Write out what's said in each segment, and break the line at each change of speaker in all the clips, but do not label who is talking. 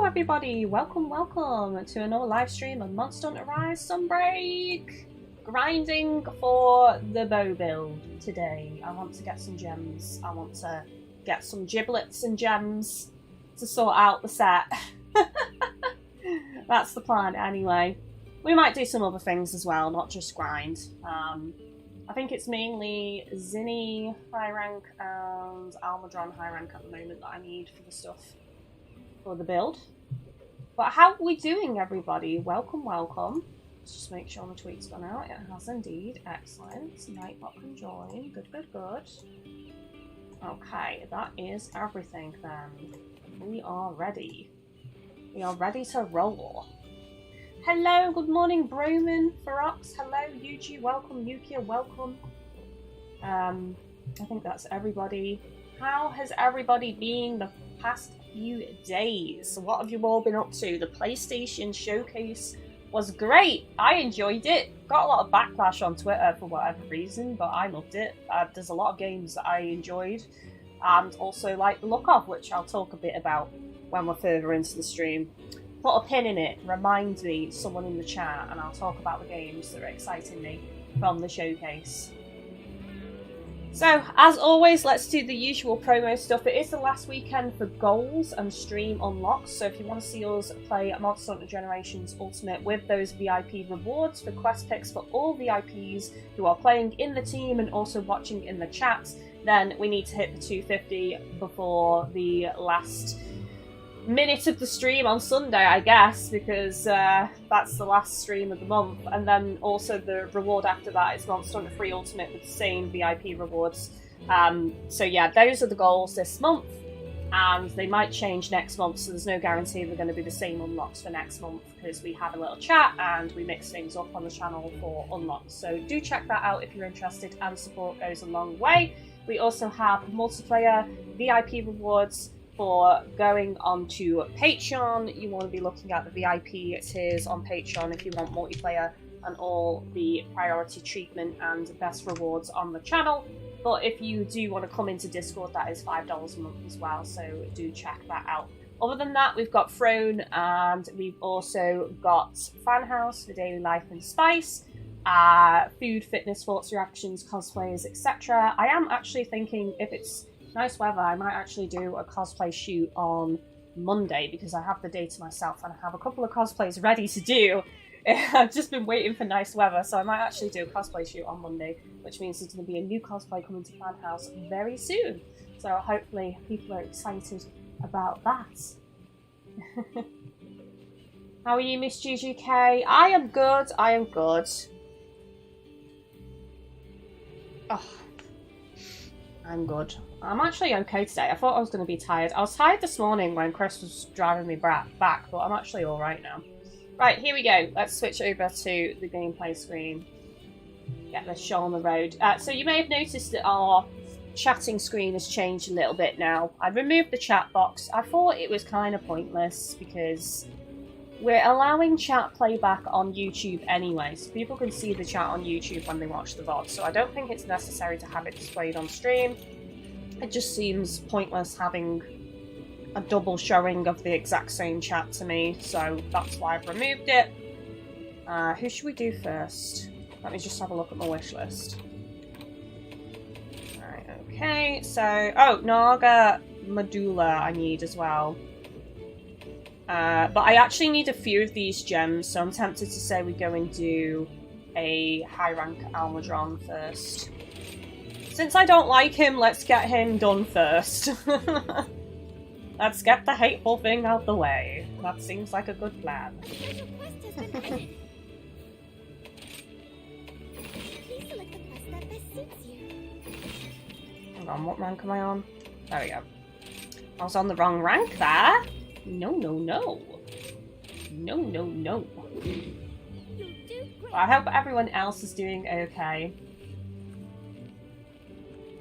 everybody, welcome to another live stream of Monster Hunter Rise Sunbreak! Grinding for the bow build today. I want to get some gems. I want to get some giblets and gems to sort out the set. That's the plan anyway. We might do some other things as well, not just grind. I think it's mainly Zinni high rank and Almudron high rank at the moment that I need for the stuff for the build. But how are we doing, everybody? Welcome. Let's just make sure my tweet's gone out. It has indeed. Excellent. Nightbot can join. Good. Okay, that is everything then. We are ready. We are ready to roll. Hello, good morning, Broman, Ferox. Hello, Yuji. Welcome, Yukia. Welcome. I think that's everybody. How has everybody been the past few days? What have you all been up to? The PlayStation showcase was great. I enjoyed it. Got a lot of backlash on Twitter for whatever reason, but I loved it. There's a lot of games that I enjoyed and also like the look of, which I'll talk a bit about when we're further into the stream. Put a pin in it, remind me, someone in the chat, and I'll talk about the games that are exciting me from the showcase. So, as always, let's do the usual promo stuff. It is the last weekend for goals and stream unlocks, so if you want to see us play Monster Hunter Generations Ultimate with those VIP rewards for quest picks for all VIPs who are playing in the team and also watching in the chat, then we need to hit the 250 before the last minute of the stream on Sunday, I guess, because that's the last stream of the month. And then also the reward after that is Monster Hunter Free Ultimate with the same VIP rewards. So yeah, those are the goals this month, and they might change next month, so there's no guarantee they're going to be the same unlocks for next month, because we have a little chat and we mix things up on the channel for unlocks. So do check that out if you're interested, and support goes a long way. We also have multiplayer VIP rewards for going onto Patreon. You want to be looking at the VIP tiers on Patreon if you want multiplayer and all the priority treatment and best rewards on the channel. But if you do want to come into Discord, that is $5 a month as well, so do check that out. Other than that, we've got Throne, and we've also got Fan House for Daily Life and Spice, food, fitness, sports reactions, cosplays, etc. I am actually thinking, if it's nice weather, I might actually do a cosplay shoot on Monday, because I have the day to myself and I have a couple of cosplays ready to do. I've just been waiting for nice weather, so I might actually do a cosplay shoot on Monday, which means there's going to be a new cosplay coming to Fan House very soon. So hopefully people are excited about that. How are you, Miss GGK? I am good. Oh, I'm good. I'm actually okay today. I thought I was going to be tired. I was tired this morning when Chris was driving me back, but I'm actually alright now. Right, here we go. Let's switch over to the gameplay screen. Get this show on the road. So you may have noticed that our chatting screen has changed a little bit now. I removed the chat box. I thought it was kind of pointless because we're allowing chat playback on YouTube anyway, so people can see the chat on YouTube when they watch the VOD. So I don't think it's necessary to have it displayed on stream. It just seems pointless having a double showing of the exact same chat to me, so that's why I've removed it. Who should we do first? Let me just have a look at my wish list. Alright, okay, so... Oh, Naga Medulla I need as well. But I actually need a few of these gems, so I'm tempted to say we go and do a high rank Almudron first. Since I don't like him, let's get him done first. Let's get the hateful thing out the way. That seems like a good plan. Hang on, what rank am I on? There we go. I was on the wrong rank there. No. Well, I hope everyone else is doing okay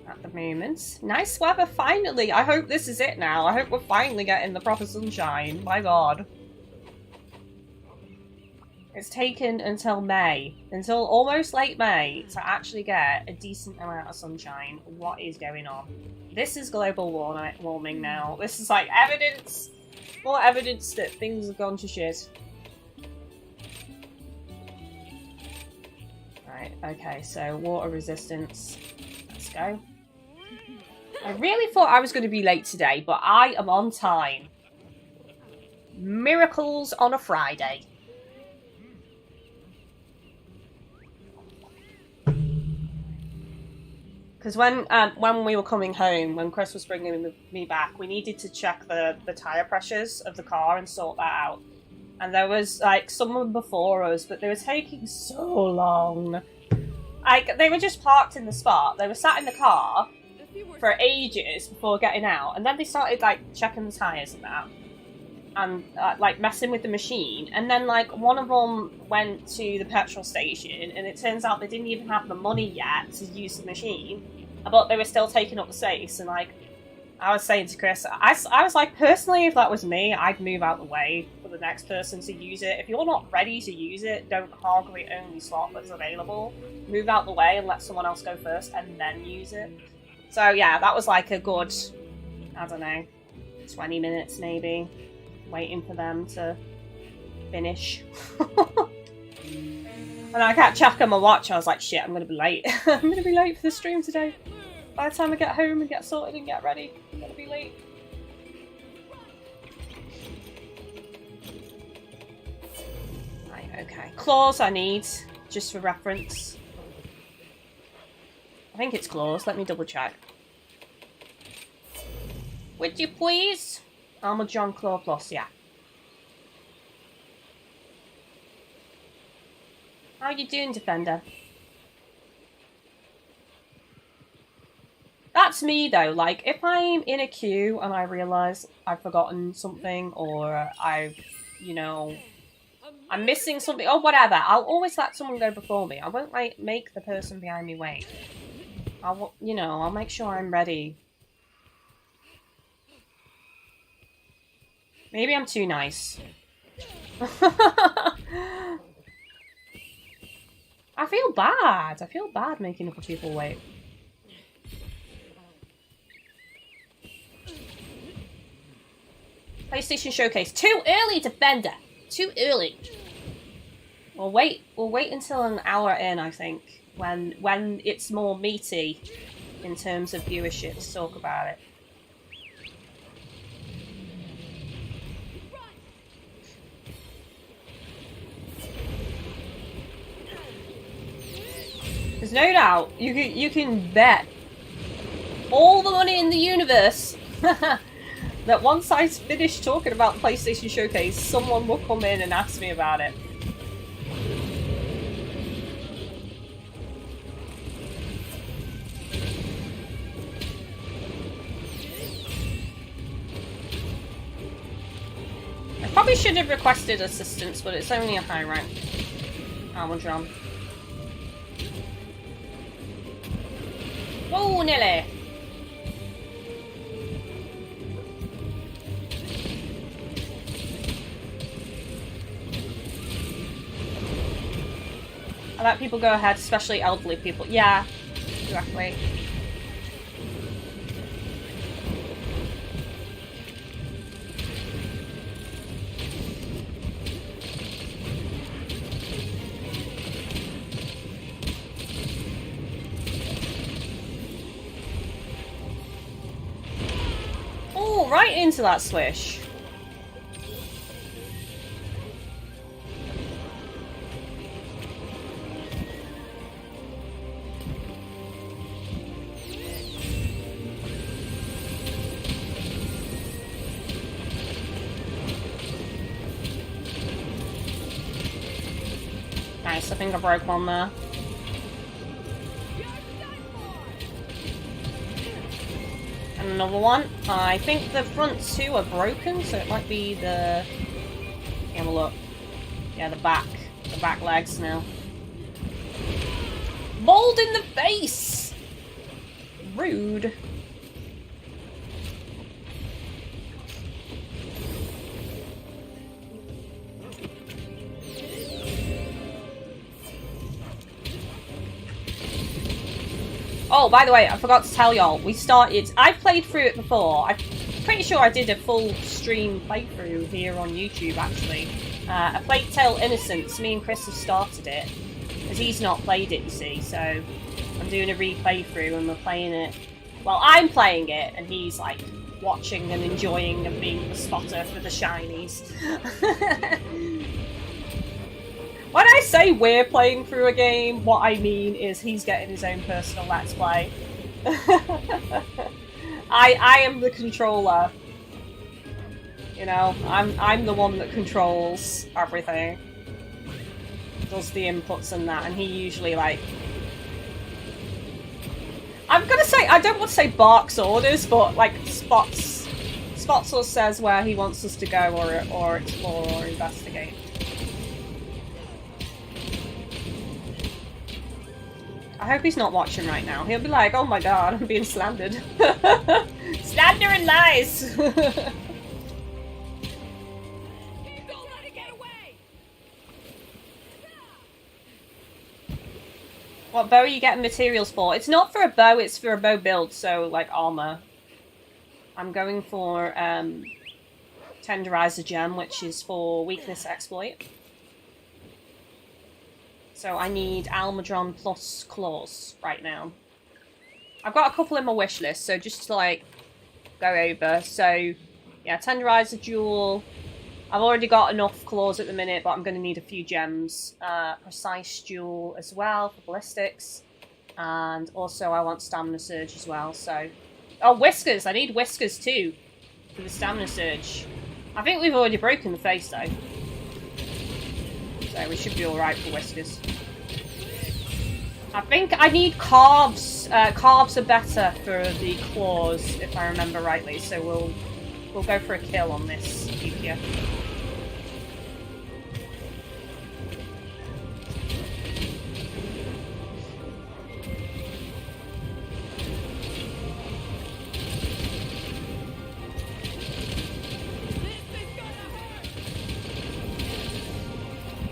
at the moment. Nice weather, finally! I hope this is it now. I hope we're finally getting the proper sunshine. My god. It's taken until May, until almost late May, to actually get a decent amount of sunshine. What is going on? This is global warming now. This is like evidence More evidence that things have gone to shit. Right, okay, so water resistance. Let's go. I really thought I was going to be late today, but I am on time. Miracles on a Friday. Because when we were coming home, when Chris was bringing me back, we needed to check the tyre pressures of the car and sort that out. And there was, like, someone before us, but they were taking so long. Like, they were just parked in the spot. They were sat in the car for ages before getting out. And then they started, like, checking the tyres and that. And, like, messing with the machine. And then, like, one of them went to the petrol station, and it turns out they didn't even have the money yet to use the machine. But they were still taking up the space. And, like, I was saying to Chris, I was like, personally, if that was me, I'd move out the way for the next person to use it. If you're not ready to use it, don't hog the only slot that's available. Move out the way and let someone else go first, and then use it. So, yeah, that was, like, a good, I don't know, 20 minutes, maybe. Waiting for them to finish. And I kept checking my watch. I was like, shit, I'm going to be late. I'm going to be late for the stream today. By the time I get home and get sorted and get ready, I'm going to be late. Right, okay. Claws I need, just for reference. I think it's claws. Let me double check. Would you please? Armor John Claw Plus, yeah. How you doing, Defender? That's me, though. Like, if I'm in a queue and I realise I've forgotten something, or I've, you know, I'm missing something, or whatever, I'll always let someone go before me. I won't, like, make the person behind me wait. I'll, you know, I'll make sure I'm ready. Maybe I'm too nice. I feel bad. I feel bad making other people wait. PlayStation Showcase. Too early, Defender. Too early. We'll wait until an hour in, I think, when it's more meaty in terms of viewership to talk about it. There's no doubt you can bet all the money in the universe that once I finish talking about the PlayStation Showcase, someone will come in and ask me about it. I probably should have requested assistance, but it's only a high rank armor drum. Oh, nearly. I let people go ahead, especially elderly people. Yeah, exactly. Oh, right into that swish. Nice, I think I broke one there. And another one. I think the front two are broken, so it might be the... Have a look. Yeah, the back legs now. Mold in the face! Rude. Oh, by the way, I forgot to tell y'all, I've played through it before. I've pretty sure I did a full stream playthrough here on YouTube, actually. A Plague Tale Innocence. Me and Chris have started it. Because he's not played it, you see, so I'm doing a replay through and we're playing it. Well, I'm playing it, and he's, like, watching and enjoying and being the spotter for the shinies. When I say we're playing through a game, what I mean is he's getting his own personal Let's Play. I am the controller. You know, I'm the one that controls everything. Does the inputs and that, and he usually, like... I'm gonna say, I don't want to say barks orders, but, like, spots or says where he wants us to go or explore or investigate. I hope he's not watching right now. He'll be like, oh my god, I'm being slandered. Slander and lies! What bow are you getting materials for? It's not for a bow, it's for a bow build, so, like, armor. I'm going for, Tenderizer Gem, which is for weakness exploit. So I need Almadron plus claws right now. I've got a couple in my wish list, so just to, like, go over. So, yeah, Tenderizer Jewel. I've already got enough claws at the minute, but I'm going to need a few gems. Precise Jewel as well for ballistics. And also I want Stamina Surge as well, so... Oh, Whiskers! I need Whiskers too for the Stamina Surge. I think we've already broken the face though. So we should be alright for Whiskers. I think I need Carbs. Carbs are better for the claws, if I remember rightly, so we'll go for a kill on this Yukia.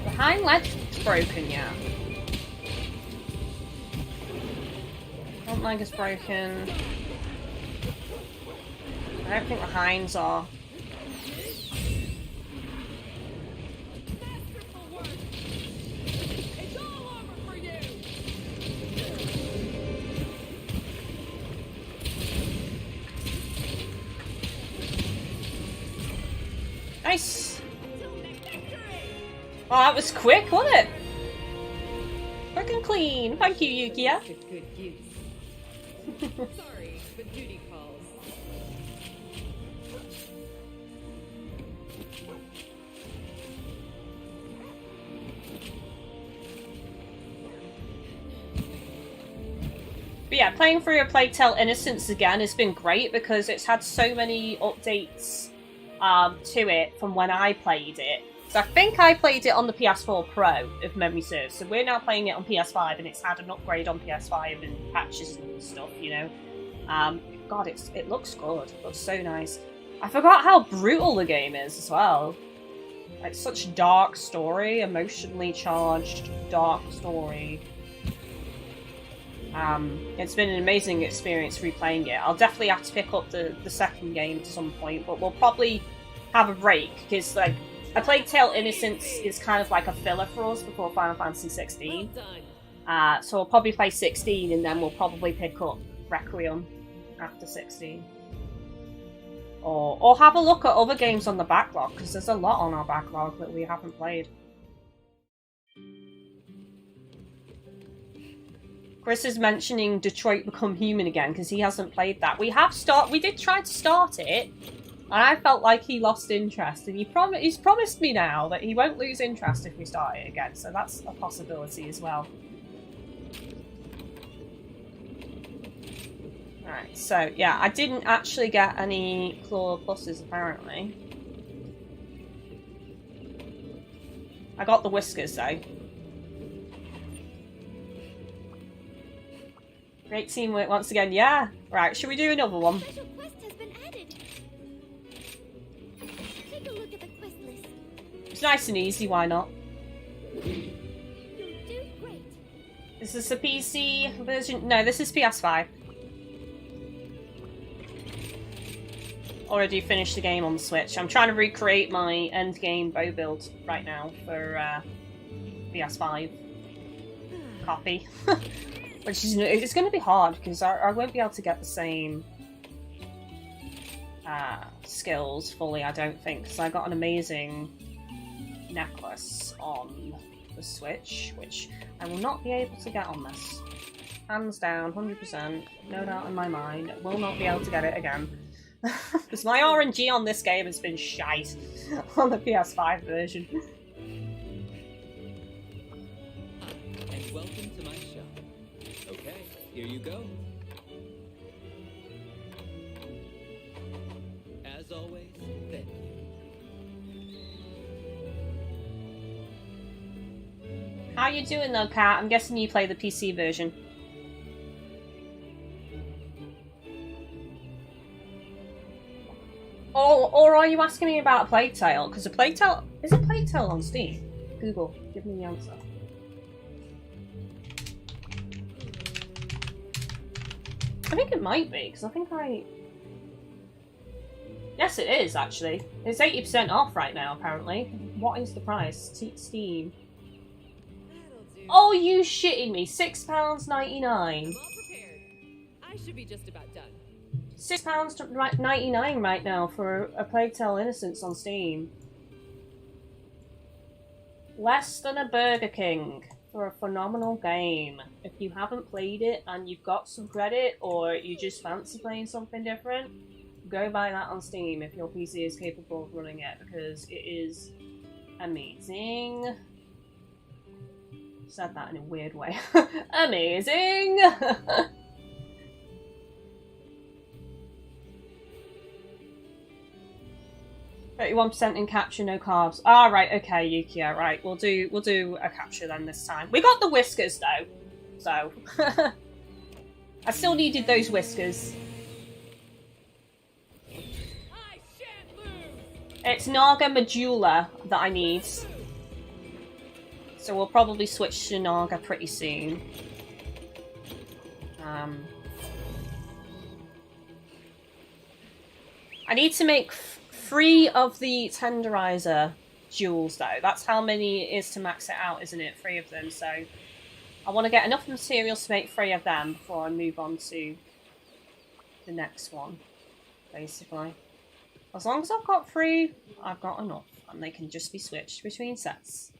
The hind leg's broken, yeah. Front leg is broken. I don't think the hinds are. Nice! Oh, that was quick, wasn't it? Quick and clean. Thank you, Yukia.
Good use. Sorry, but duty calls.
But yeah, playing through a Plague Tale Innocence again has been great because it's had so many updates to it from when I played it. So I think I played it on the PS4 Pro, if memory serves. So we're now playing it on PS5, and it's had an upgrade on PS5 and patches and stuff, you know. God, it looks good. It looks so nice. I forgot how brutal the game is as well. Like, such dark story, emotionally charged, dark story. It's been an amazing experience replaying it. I'll definitely have to pick up the second game at some point, but we'll probably have a break, because, like, A Plague Tale Innocence is kind of like a filler for us before Final Fantasy 16. So we'll probably play 16 and then we'll probably pick up Requiem after 16. Or have a look at other games on the backlog, because there's a lot on our backlog that we haven't played. Chris is mentioning Detroit Become Human again because he hasn't played that. We did try to start it, and I felt like he lost interest, and he's promised me now that he won't lose interest if we start it again, so that's a possibility as well. Alright, so yeah, I didn't actually get any claw pluses apparently. I got the whiskers though. Great teamwork once again, yeah. Right, should we do another one?
Special quest has been added. Take a look at the quest list.
It's nice and easy, why not?
You'll do great.
Is this a PC version? No, this is PS5. already finished the game on the Switch. I'm trying to recreate my end game bow build right now for PS5 copy. Which is, it's going to be hard because I won't be able to get the same skills fully, I don't think, because I got an amazing necklace on the Switch, which I will not be able to get on this. Hands down, 100%, no doubt in my mind, I will not be able to get it again. Because my RNG on this game has been shite on the PS5 version.
And welcome to my shop. Okay, here you go. As always, thank you.
How you doing though, Kat? I'm guessing you play the PC version. Or are you asking me about a Plague Tale? Because a Plague Tale... Is a Plague Tale on Steam? Google, give me the answer. I think it might be, because I think I... Yes, it is, actually. It's 80% off right now, apparently. What is the price? Steam. Oh, you shitting me. £6.99.
I'm all prepared. I should be just about done.
£6.99 right now for a Plague Tale Innocence on Steam. Less than a Burger King for a phenomenal game. If you haven't played it and you've got some credit or you just fancy playing something different, go buy that on Steam if your PC is capable of running it, because it is amazing. Said that in a weird way. Amazing! 31% in capture, no carbs. Ah, right, okay, Yukia, right. We'll do a capture then this time. We got the whiskers though, so I still needed those whiskers.
I shan't lose.
It's Naga Medulla that I need. So we'll probably switch to Naga pretty soon. I need to make 3 of the tenderizer jewels though. That's how many it is to max it out, isn't it? 3 of them. So I want to get enough materials to make 3 of them before I move on to the next one, basically. As long as I've got 3, I've got enough, and they can just be switched between sets.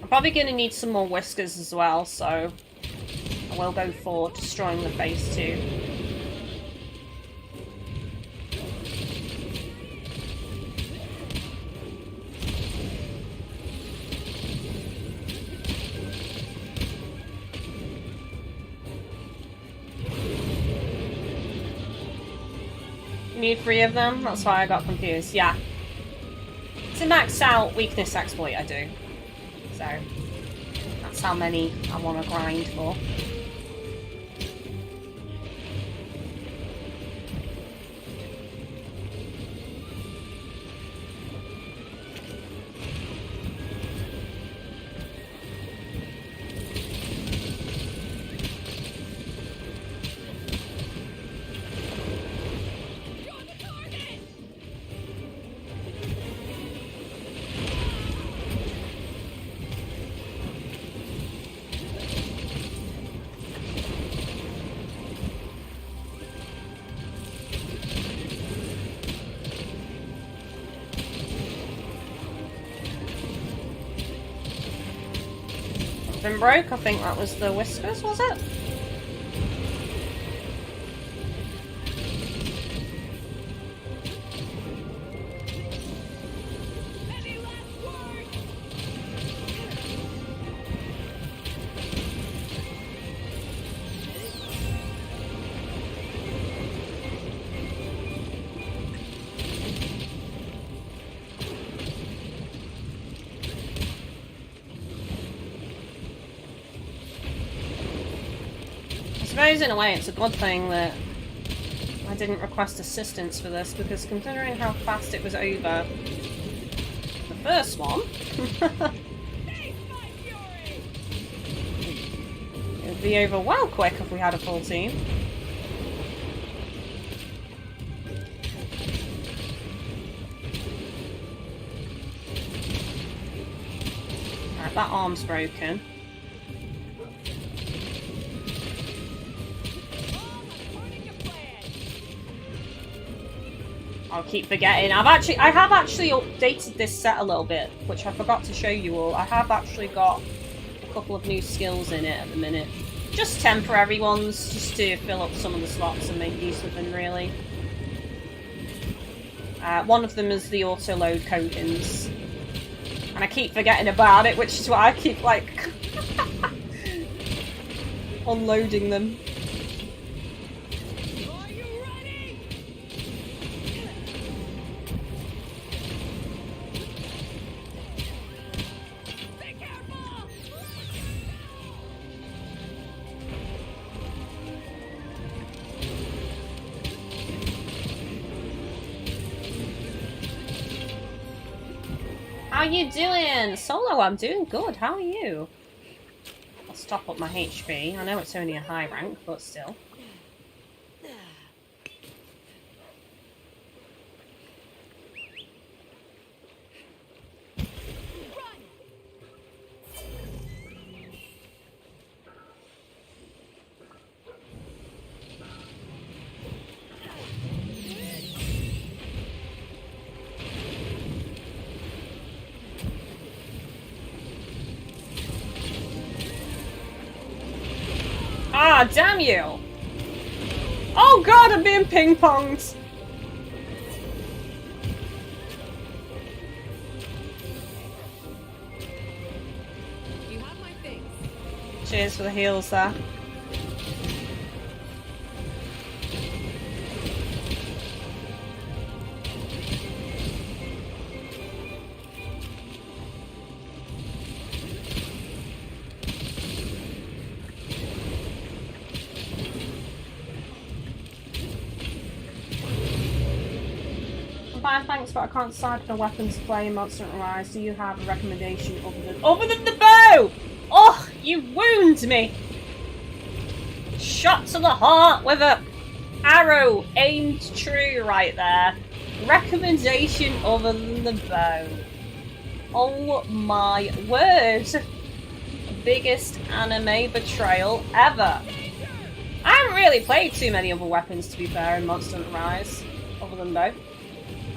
I'm probably going to need some more whiskers as well, so I will go for destroying the face too. You need 3 of them? That's why I got confused. Yeah. To max out weakness exploit, I do. So, that's how many I want to grind for. Been broke, I think that was the whiskers, was it?
Any last words?
suppose in a way it's a good thing that I didn't request assistance for this, because considering how fast it was over the first one, it would be over well quick if we had a full team. Right, that arm's broken. I'll keep forgetting. I have actually updated this set a little bit, which I forgot to show you all. I have actually got a couple of new skills in it at the minute. Just temporary ones, just to fill up some of the slots and make use of them, really. One of them is the auto-load coatings. And I keep forgetting about it, which is why I keep, like, unloading them. How you doing? Solo, I'm doing good. How are you? I'll top up my HP. I know it's only a high rank, but still. Ah, damn you! Oh god, I'm being ping-ponged!
You have my things.
Cheers for the heals there. Thanks, but I can't decide on a weapon to play in Monster Hunter Rise. Do you have a recommendation other than the bow? Oh, you wound me! Shot to the heart with a arrow aimed true right there. Recommendation other than the bow. Oh my word! Biggest anime betrayal ever. I haven't really played too many other weapons, to be fair, in Monster Hunter Rise, other than bow.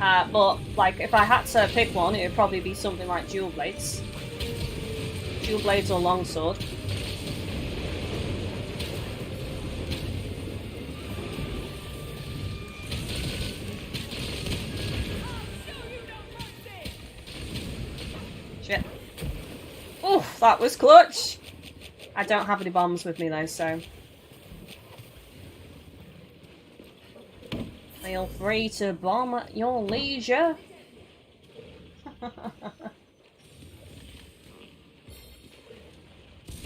But, like, if I had to pick one, it would probably be something like dual blades. Dual blades or longsword. Shit. Oof, that was clutch! I don't have any bombs with me though, so... Feel free to bomb at your leisure.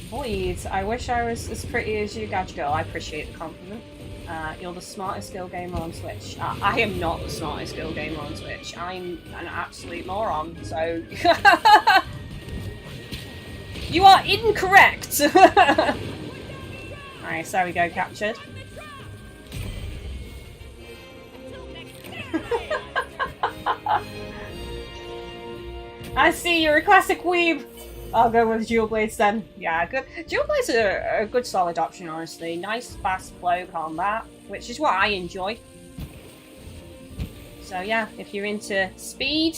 Boyd, I wish I was as pretty as you, GadgetGirl. I appreciate the compliment. You're the smartest girl gamer on Twitch. I am not the smartest girl gamer on Twitch. I'm an absolute moron, so... You are incorrect! Alright, so there we go, captured. I see, you're a classic weeb! I'll go with dual blades then. Yeah, good. Dual blades are a good solid option, honestly. Nice, fast flow combat, which is what I enjoy. So yeah, if you're into speed,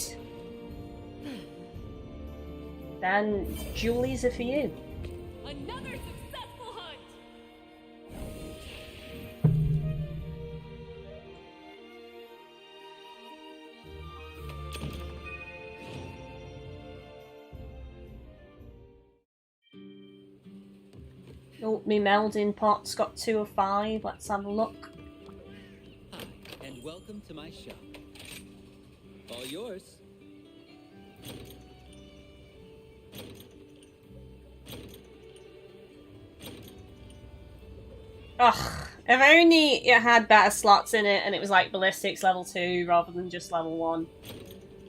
then dualies are for you.
Another successful hunt.
Oh, me melding pot's got 2 of 5. Let's have a look.
Hi, and welcome to my shop. All yours.
Ugh, if only it had better slots in it and it was like ballistics level 2 rather than just level 1.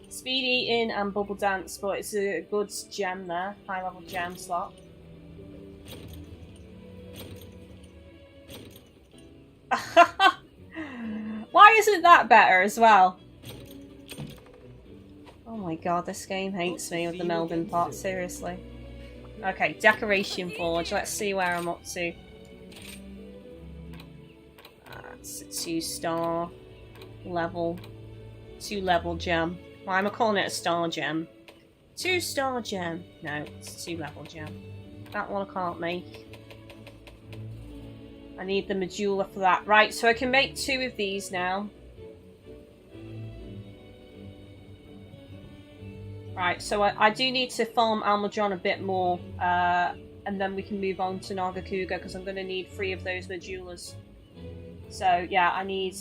Speed eating and bubble dance, but it's a good gem there. High level gem slot. Why isn't that better as well? Oh my god, this game hates me with the melding pot, seriously. Okay, Decoration Forge, let's see where I'm up to. That's a 2-star level. 2-level gem. Why am I calling it a star gem? 2-star gem. No, it's a 2-level gem. That one I can't make. I need the medulla for that. Right, so I can make 2 of these now. Right, so I do need to farm Almadron a bit more, and then we can move on to Nagakuga, because I'm going to need 3 of those medullas. So, yeah, I need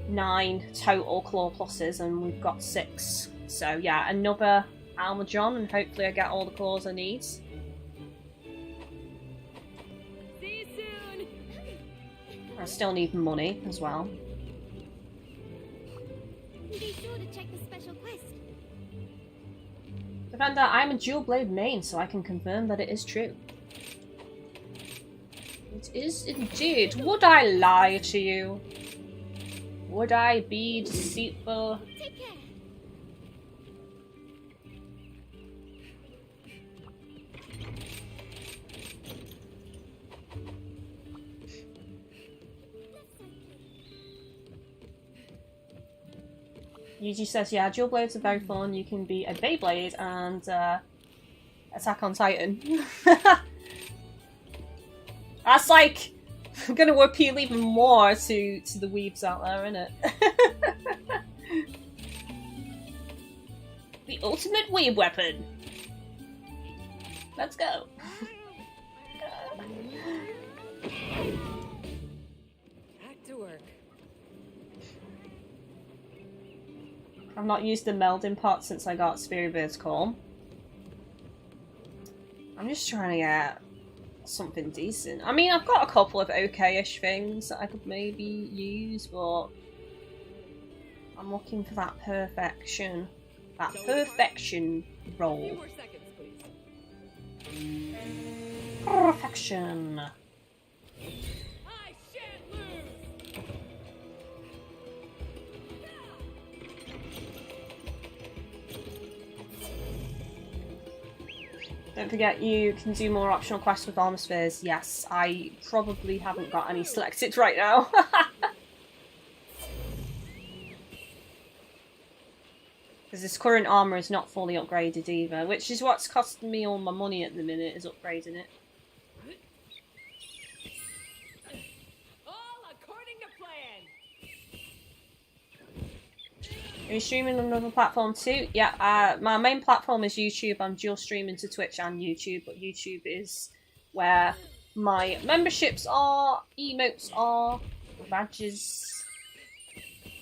9 total claw pluses, and we've got 6. So, yeah, another Almadron, and hopefully I get all the claws I need.
See you soon.
I still need money as well.
Be sure to check the special quest.
Defender, I'm a dual blade main, so I can confirm that it is true. It is indeed. Would I lie to you? Would I be deceitful?
Take care.
Yuji says, yeah, dual blades are very fun. You can be a Beyblade and Attack on Titan. That's like gonna appeal even more to the weebs out there, isn't it? The ultimate weeb weapon. Let's go.
Back to work.
I've not used the melding pot since I got Spirit Bird's Call. I'm just trying to get something decent. I mean, I've got a couple of okay-ish things that I could maybe use, but I'm looking for that perfection. That perfection
Few
roll.
more seconds, please.
Perfection.
I shan't lose.
Don't forget you can do more optional quests with armor spheres. Yes, I probably haven't got any selected right now. Because this current armor is not fully upgraded either, which is what's costing me all my money at the minute, is upgrading it.
All according to plan.
Are you streaming on another platform too? Yeah, my main platform is YouTube. I'm dual streaming to Twitch and YouTube, but YouTube is where my memberships are, emotes are, badges,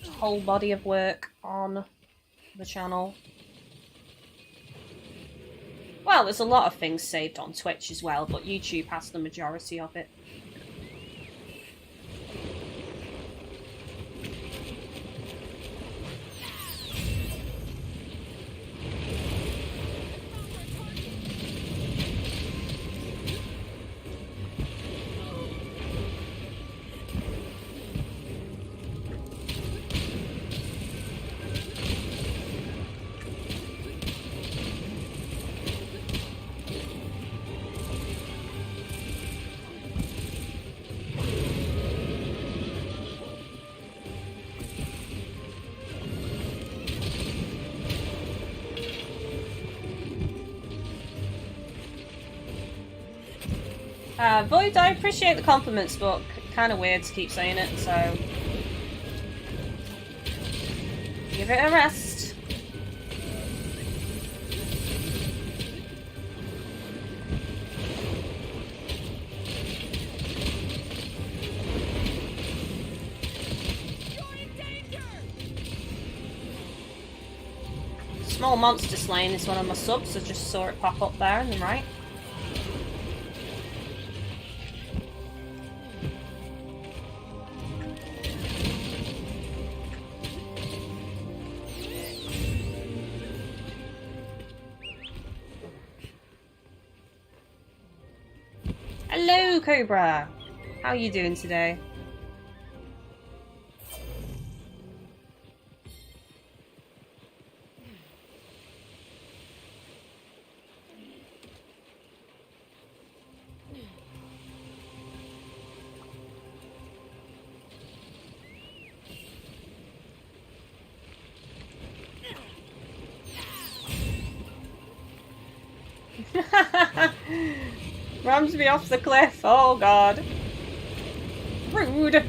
a whole body of work on the channel. Well, there's a lot of things saved on Twitch as well, but YouTube has the majority of it. Void, I appreciate the compliments, but kind of weird to keep saying it, so give it a rest.
You're in danger.
Small Monster Slaying is one of my subs, I just saw it pop up there on the right. Hello, Cobra. How are you doing today? Rams me off the cliff. Oh god. Rude.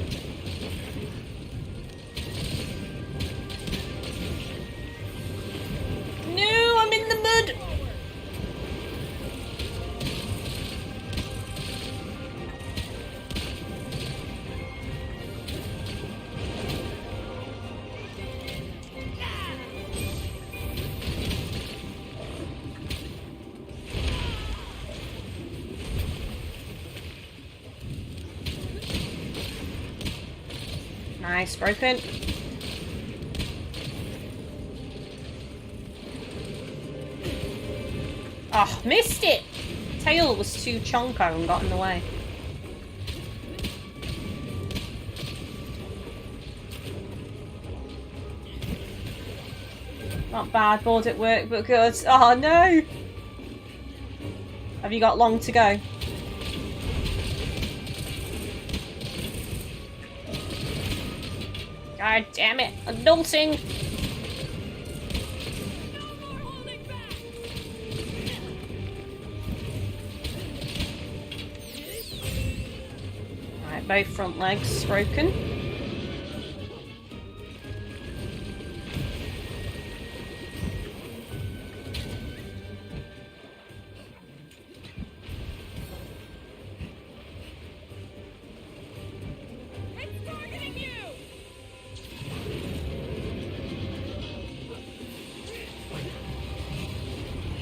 No, I'm in the mud. Nice, broken. Oh, missed it! Tail was too chonko and got in the way. Not bad, bored at work, but good. Oh no! Have you got long to go? God damn it, adulting! Alright, both front legs broken.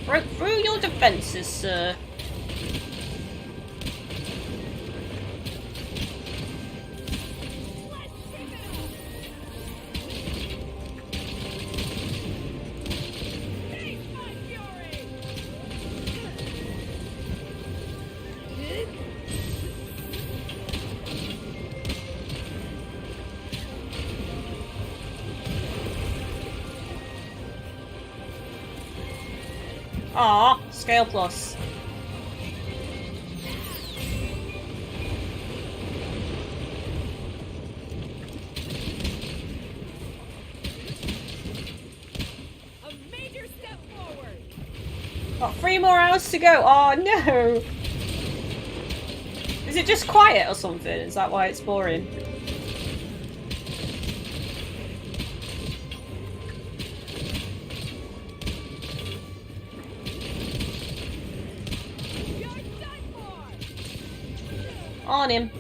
Broke through your defences, sir. Aw, scale plus.
A major step forward.
Got 3 more hours to go. Oh no! Is it just quiet or something? Is that why it's boring? On him.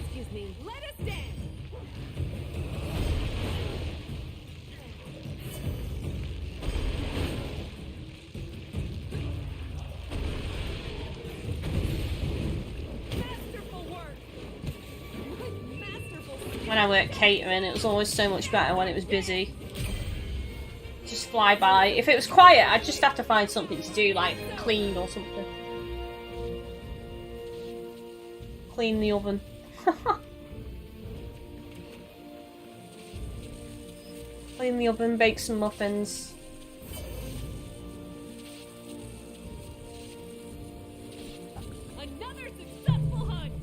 Excuse me. Let us dance. Masterful work. Masterful.
When I worked catering, it was always so much better when it was busy. Just fly by. If it was quiet, I'd just have to find something to do, like clean or something. Clean the oven. Clean the oven, bake some muffins.
Another successful hunt.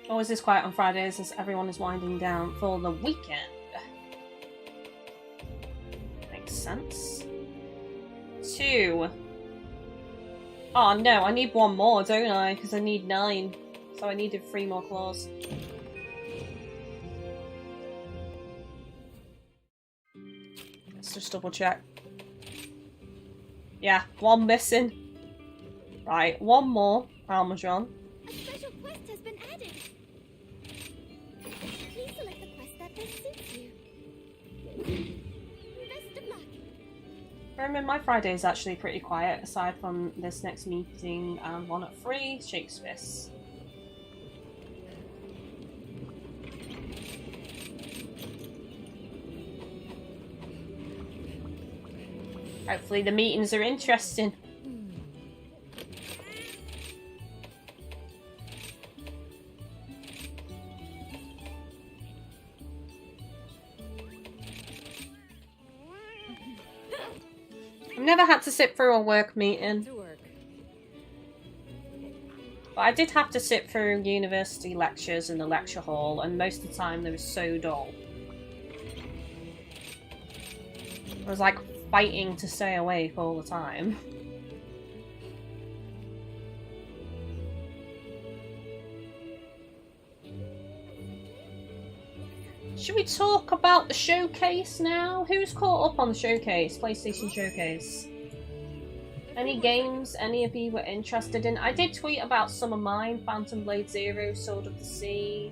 Always is quiet on Fridays as everyone is winding down for the weekend. Makes sense. 2. Oh no, I need 1 more, don't I? Because I need 9. So I needed 3 more claws. Let's just double check. Yeah, 1 missing. Right, 1 more. Parmesan.
A special quest has been added. Please select the quest that best suits you. Best of luck.
Roman, my Friday is actually pretty quiet, aside from this next meeting and 1 at 3, Shakespeare's. Hopefully the meetings are interesting. I've never had to sit through a work meeting. But I did have to sit through university lectures in the lecture hall, and most of the time they were so dull. I was like fighting to stay awake all the time. Should we talk about the showcase now? Who's caught up on the showcase? PlayStation Showcase? Any games any of you were interested in? I did tweet about some of mine. Phantom Blade Zero, Sword of the Sea,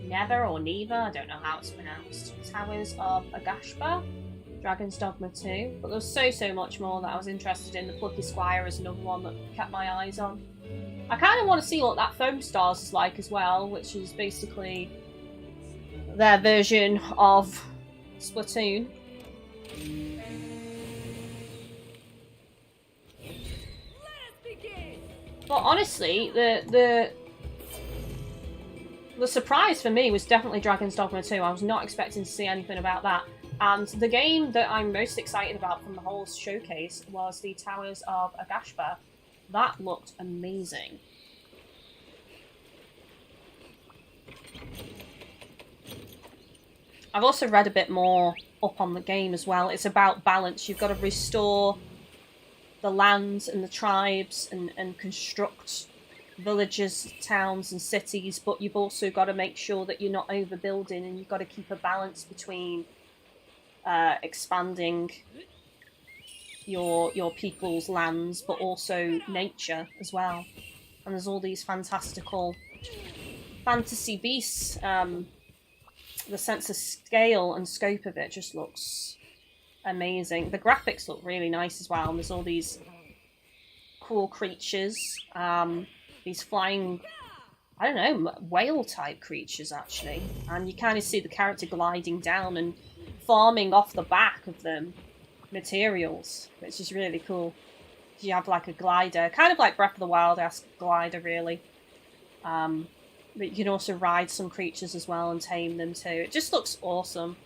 Nether or Neva, I don't know how it's pronounced. Towers of Agashba, Dragon's Dogma 2. But there's so much more that I was interested in. The Plucky Squire is another one that kept my eyes on. I kind of want to see what that Foam Stars is like as well, which is basically their version of Splatoon. But honestly, the surprise for me was definitely Dragon's Dogma 2. I was not expecting to see anything about that. And the game that I'm most excited about from the whole showcase was the Towers of Agashba. That looked amazing. I've also read a bit more up on the game as well. It's about balance. You've got to restore the lands and the tribes and construct villages, towns and cities, but you've also got to make sure that you're not overbuilding, and you've got to keep a balance between expanding your people's lands, but also nature as well. And there's all these fantastical fantasy beasts. The sense of scale and scope of it just looks amazing. The graphics look really nice as well, and there's all these cool creatures. These flying, I don't know, whale-type creatures, actually. And you kind of see the character gliding down and farming off the back of them materials, which is really cool. You have like a glider, kind of like Breath of the Wild-esque glider, really. But you can also ride some creatures as well and tame them too. It just looks awesome.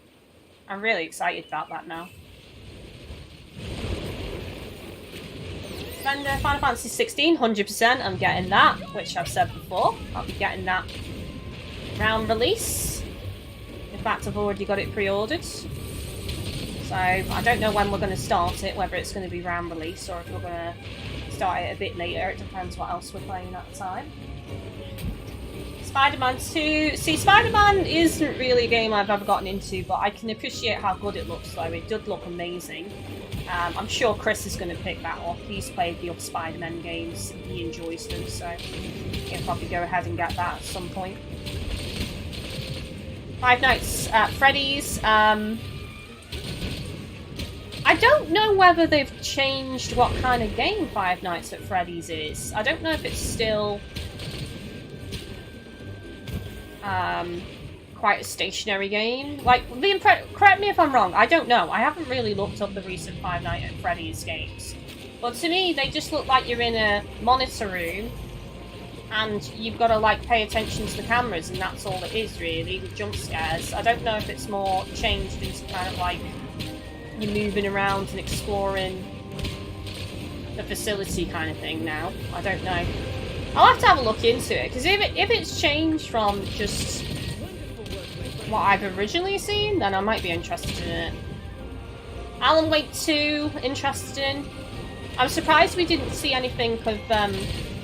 I'm really excited about that now. And Final Fantasy 16, 100%, I'm getting that, which I've said before. I'll be getting that round release. In fact, I've already got it pre-ordered. So I don't know when we're going to start it, whether it's going to be round release or if we're going to start it a bit later. It depends what else we're playing at the time. Spider-Man 2. See, Spider-Man isn't really a game I've ever gotten into, but I can appreciate how good it looks, though. It did look amazing. I'm sure Chris is going to pick that up. He's played the other Spider-Man games, and he enjoys them, so he'll probably go ahead and get that at some point. Five Nights at Freddy's. I don't know whether they've changed what kind of game Five Nights at Freddy's is. I don't know if it's still quite a stationary game. Like, correct me if I'm wrong, I don't know. I haven't really looked up the recent Five Nights at Freddy's games. But to me, they just look like you're in a monitor room and you've got to, like, pay attention to the cameras, and that's all it is, really, with jump scares. I don't know if it's more changed into kind of like you're moving around and exploring the facility kind of thing now. I don't know. I'll have to have a look into it, because if it's changed from just what I've originally seen, then I might be interested in it. Alan Wake 2, interested in. I'm surprised we didn't see anything of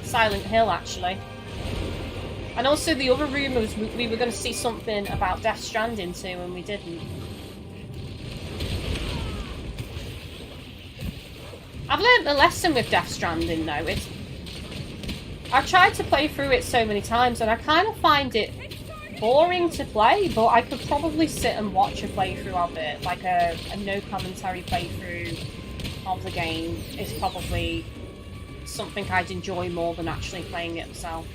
Silent Hill, actually. And also the other rumours, we were going to see something about Death Stranding too, and we didn't. I've learnt the lesson with Death Stranding, though. I've tried to play through it so many times, and I kind of find it boring to play, but I could probably sit and watch a playthrough of it, like a no commentary playthrough of the game is probably something I'd enjoy more than actually playing it myself.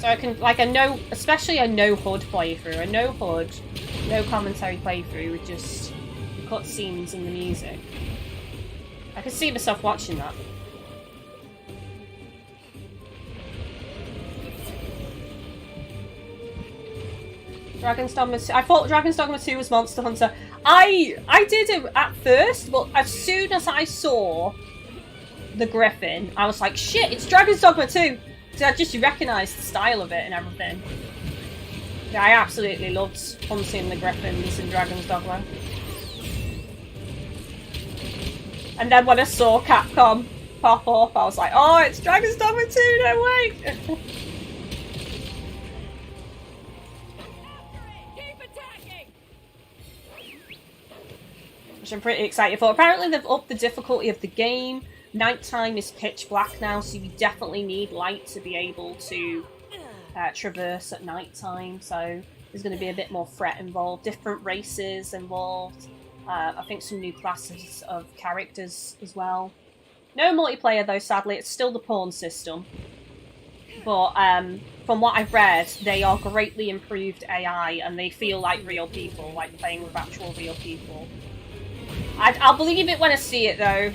So I can, like, especially a no HUD playthrough, a no HUD, no commentary playthrough with just cutscenes and the music. I can see myself watching that. Dragon's Dogma 2. I thought Dragon's Dogma 2 was Monster Hunter. I did it at first, but as soon as I saw the griffin, I was like, shit, it's Dragon's Dogma 2! So I just recognised the style of it and everything. Yeah, I absolutely loved hunting the griffins in Dragon's Dogma. And then when I saw Capcom pop up, I was like, oh, it's Dragon's Dogma 2, no way! Which I'm pretty excited for. Apparently they've upped the difficulty of the game. Nighttime is pitch black now, so you definitely need light to be able to traverse at nighttime. So there's going to be a bit more threat involved. Different races involved. I think some new classes of characters as well. No multiplayer though, sadly. It's still the pawn system. But from what I've read, they are greatly improved AI and they feel like real people, like playing with actual real people. I'll believe it when I see it, though.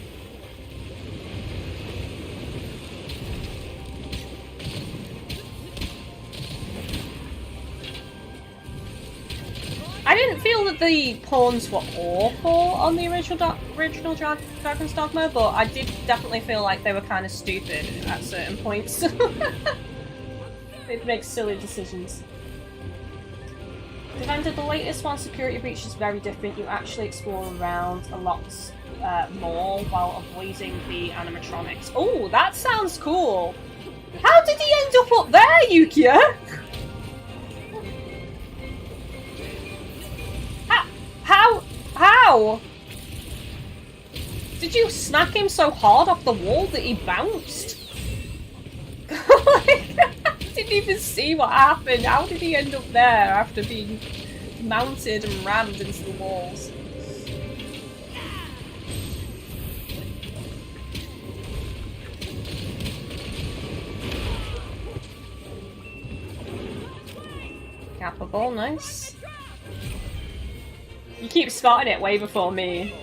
I didn't feel that the pawns were awful on the original Dragon's Dogma, but I did definitely feel like they were kind of stupid at certain points. They'd make silly decisions. Defender, the latest one, Security Breach, is very different. You actually explore around a lot more while avoiding the animatronics. Oh, that sounds cool! How did he end up there, Yukia? How? Did you smack him so hard off the wall that he bounced? I didn't even see what happened. How did he end up there after being mounted and rammed into the walls? Capable, nice. You keep spotting it way before me.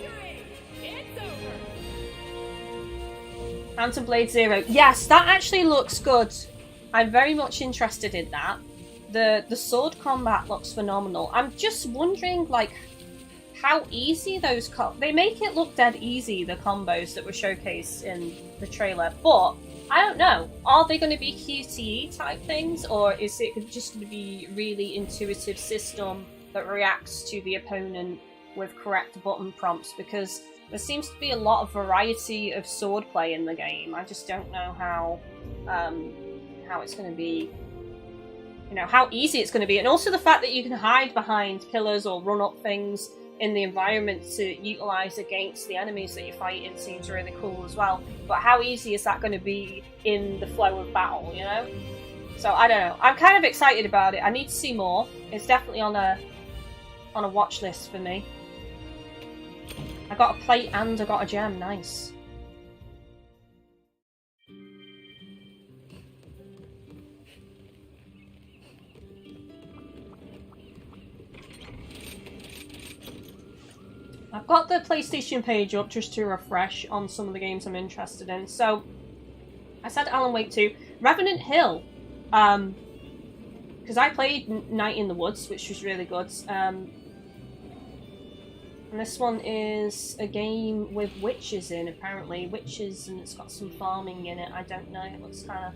Phantom Blade Zero. Yes, that actually looks good. I'm very much interested in that. The sword combat looks phenomenal. I'm just wondering, like, how easy those they make it look dead easy, the combos that were showcased in the trailer, but I don't know. Are they going to be QTE type things, or is it just going to be really intuitive system that reacts to the opponent with correct button prompts? Because there seems to be a lot of variety of swordplay in the game. I just don't know how it's going to be, you know, how easy it's going to be. And also the fact that you can hide behind pillars or run up things in the environment to utilise against the enemies that you're fighting seems really cool as well. But how easy is that going to be in the flow of battle, you know? So I don't know. I'm kind of excited about it. I need to see more. It's definitely on a watch list for me. I got a plate and I got a gem. Nice. I've got the PlayStation page up just to refresh on some of the games I'm interested in. So, I said Alan Wake 2. Revenant Hill. Because I played Night in the Woods, which was really good. And this one is a game with witches in, apparently. Witches, and it's got some farming in it. I don't know. It looks kind of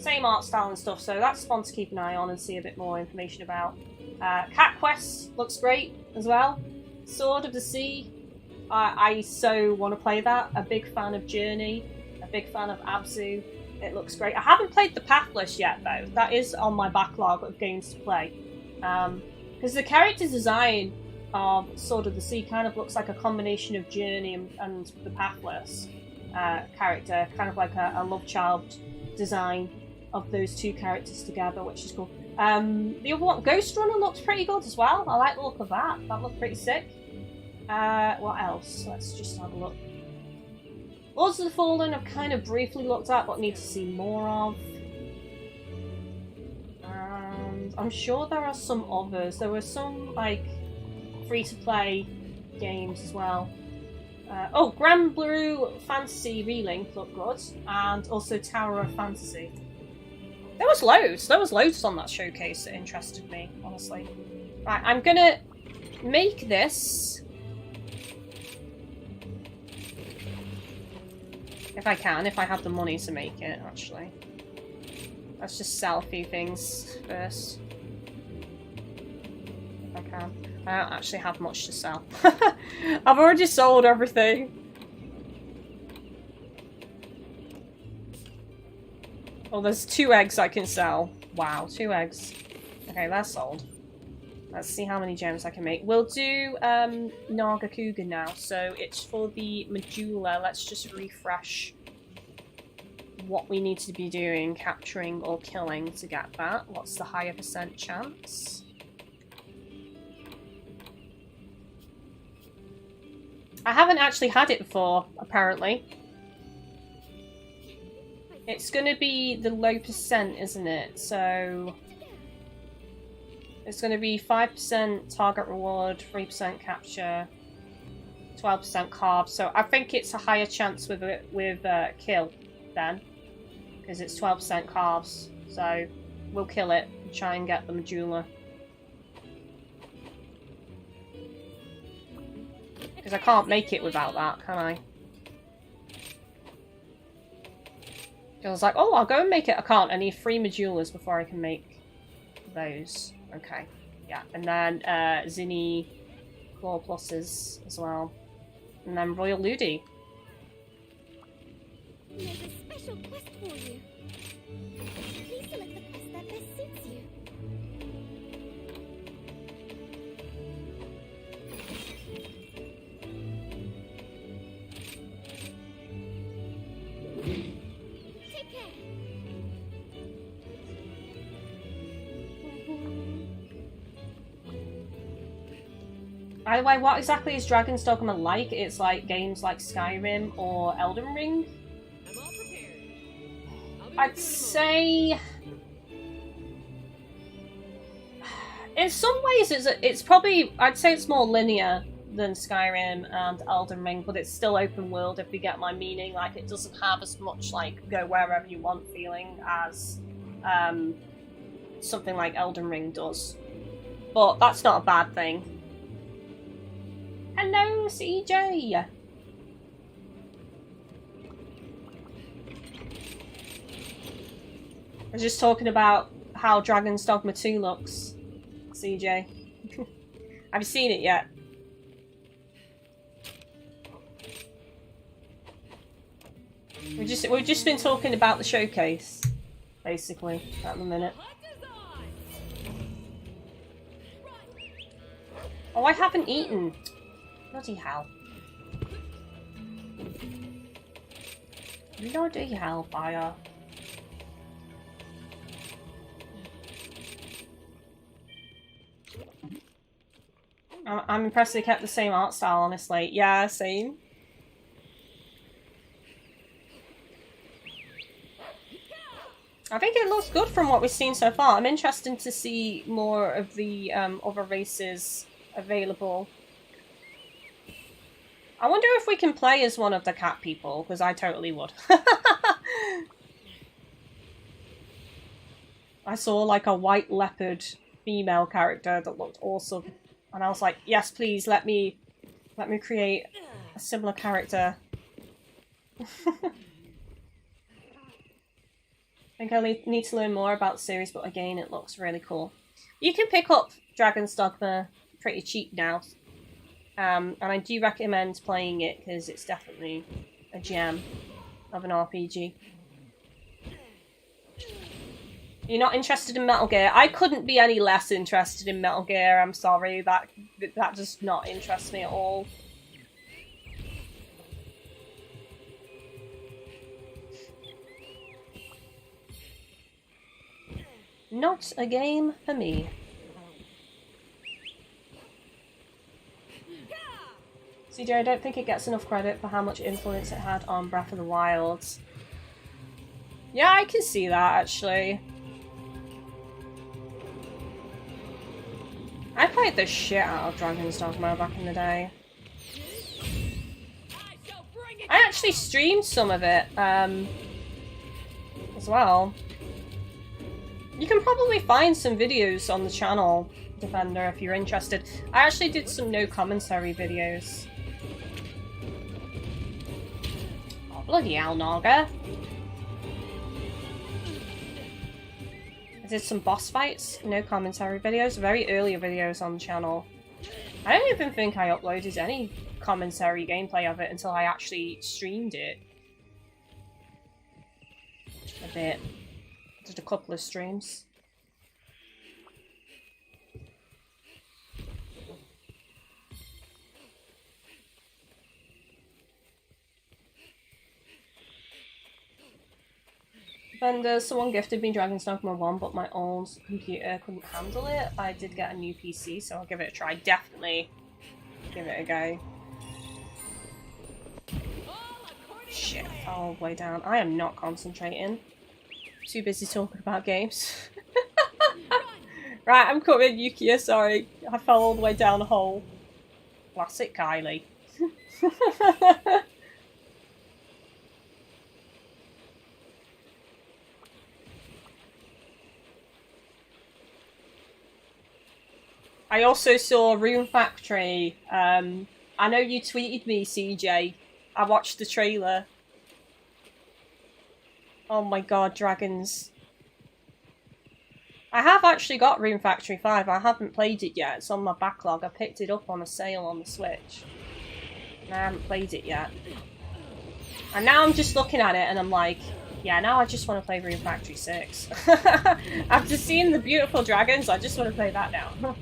same art style and stuff. So that's fun to keep an eye on and see a bit more information about. Cat Quest looks great as well. Sword of the Sea. I so want to play that. A big fan of Journey. A big fan of Abzu. It looks great. I haven't played the Pathless yet, though. That is on my backlog of games to play. Because the character design of Sword of the Sea kind of looks like a combination of Journey and the Pathless character. Kind of like a love child design of those two characters together, which is cool. The other one, Ghost Runner, looks pretty good as well. I like the look of that. That looked pretty sick. What else? Let's just have a look. Lords of the Fallen I've kind of briefly looked at, but need to see more of. I'm sure there are some others. There were some, like, free-to-play games as well. Oh, Grand Blue Fantasy Relink looked good. And also Tower of Fantasy. There was loads. There was loads on that showcase that interested me, honestly. Right, I'm gonna make this. If I can, if I have the money to make it, actually. Let's just sell a few things first. If I can. I don't actually have much to sell. I've already sold everything. Oh, there's 2 eggs I can sell. Wow, 2 eggs. Okay, that's sold. Let's see how many gems I can make. We'll do Nagakuga now. So it's for the medulla. Let's just refresh what we need to be doing, capturing or killing to get that. What's the higher % chance? I haven't actually had it before, apparently. It's gonna be the low %, isn't it? So it's gonna be 5% target reward, 3% capture, 12% carb. So I think it's a higher chance with kill then, because it's 12% carbs. So we'll kill it and try and get the medulla. Because I can't make it without that, can I? I was like, oh, I'll go and make it. I can't. I need 3 medullas before I can make those. Okay. Yeah. And then Zinni Claw Pluses as well. And then Royal Ludi.
There's a special quest for you. Please select the quest that best suits you. Take care.
By the way, what exactly is Dragon's Dogma like? It's like games like Skyrim or Elden Ring.
I'm all prepared. I'll be
I'd
with you in a moment.
say, in some ways, it's probably, I'd say it's more linear than Skyrim and Elden Ring, but it's still open world. If you get my meaning, like it doesn't have as much like go wherever you want feeling as something like Elden Ring does. But that's not a bad thing. Hello, CJ. I was just talking about how Dragon's Dogma 2 looks, CJ. Have you seen it yet? We've just been talking about the showcase, basically, at the minute. Oh, I haven't eaten. Bloody hell. Bloody hellfire. I'm impressed they kept the same art style, honestly. Yeah, same. I think it looks good from what we've seen so far. I'm interested to see more of the other races available. I wonder if we can play as one of the cat people, because I totally would. I saw like a white leopard female character that looked awesome. And I was like, yes, please, let me create a similar character. I think I need to learn more about the series, but again, it looks really cool. You can pick up Dragon's Dogma pretty cheap now. And I do recommend playing it because it's definitely a gem of an RPG. You're not interested in Metal Gear? I couldn't be any less interested in Metal Gear, I'm sorry. That does not interest me at all. Not a game for me. CJ, I don't think it gets enough credit for how much influence it had on Breath of the Wild. Yeah, I can see that, actually. played the shit out of Dragon's Dogma back in the day. I actually streamed some of it, as well. You can probably find some videos on the channel, Defender, if you're interested. I actually did some no commentary videos. Oh, bloody hell, Naga. I did some boss fights, no commentary videos, very early videos on the channel. I don't even think I uploaded any commentary gameplay of it until I actually streamed it. A bit. Did a couple of streams. And someone gifted me Dragon's Dogma 1, but my old computer couldn't handle it. I did get a new PC, so I'll give it a try. Definitely give it a go. Shit, I fell all the way down. I am not concentrating. Too busy talking about games. Right, I'm coming, Yukia, sorry. I fell all the way down a hole. Classic Kylie. I also saw Rune Factory. I know you tweeted me, CJ. I watched the trailer. Oh my god, dragons. I have actually got Rune Factory 5. I haven't played it yet. It's on my backlog. I picked it up on a sale on the Switch. And I haven't played it yet. And now I'm just looking at it and I'm like, yeah, now I just want to play Rune Factory 6. After seeing the beautiful dragons, I just want to play that now.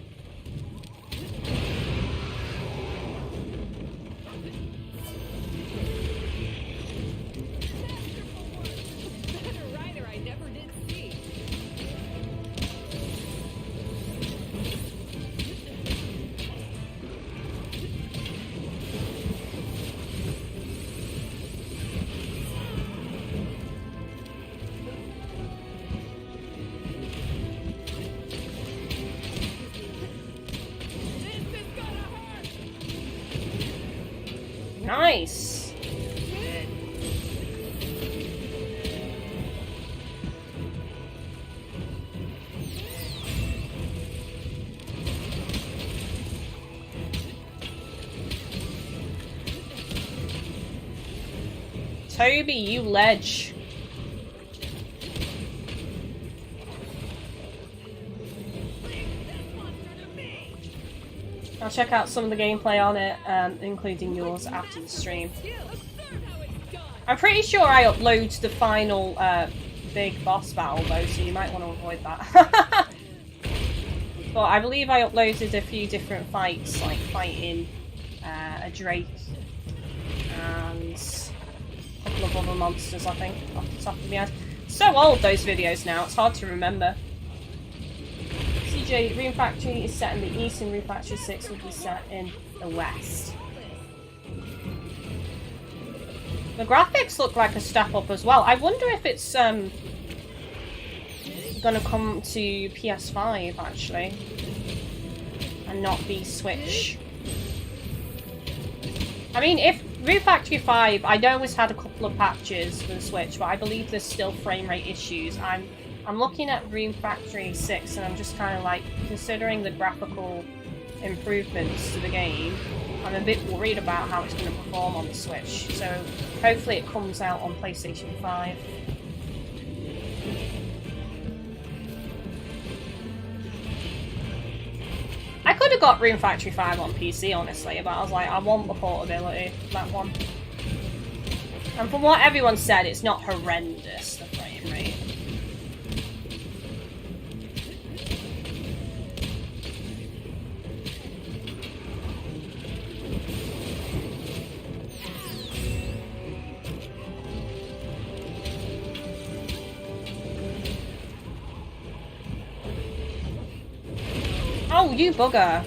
Nice! Toby, you ledge. I'll check out some of the gameplay on it, including yours after the stream. I'm pretty sure I upload the final big boss battle though, so you might want to avoid that. But I believe I uploaded a few different fights, like fighting a drake and a couple of other monsters, I think, off the top of my head. So old, those videos now, it's hard to remember. CJ, Rune Factory is set in the east and Rune Factory 6 will be set in the west. The graphics look like a step up as well. I wonder if it's gonna come to PS5 actually and not be Switch. I mean, if Rune Factory 5, I know it's had a couple of patches for the Switch, but I believe there's still frame rate issues. I'm looking at Rune Factory 6 and I'm just kind of like, considering the graphical improvements to the game, I'm a bit worried about how it's going to perform on the Switch. So hopefully it comes out on PlayStation 5. I could have got Rune Factory 5 on PC, honestly, but I was like, I want the portability of that one. And from what everyone said, it's not horrendous, the frame rate. Oh, you bugger.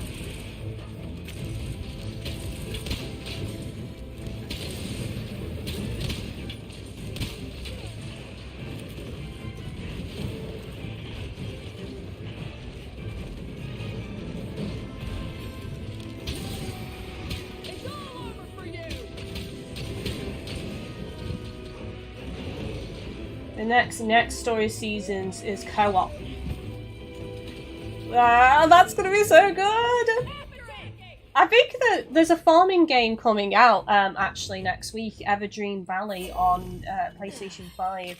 The next story seasons is co-op. Ah, that's gonna be so good! I think that there's a farming game coming out actually next week, Everdream Valley on PlayStation 5.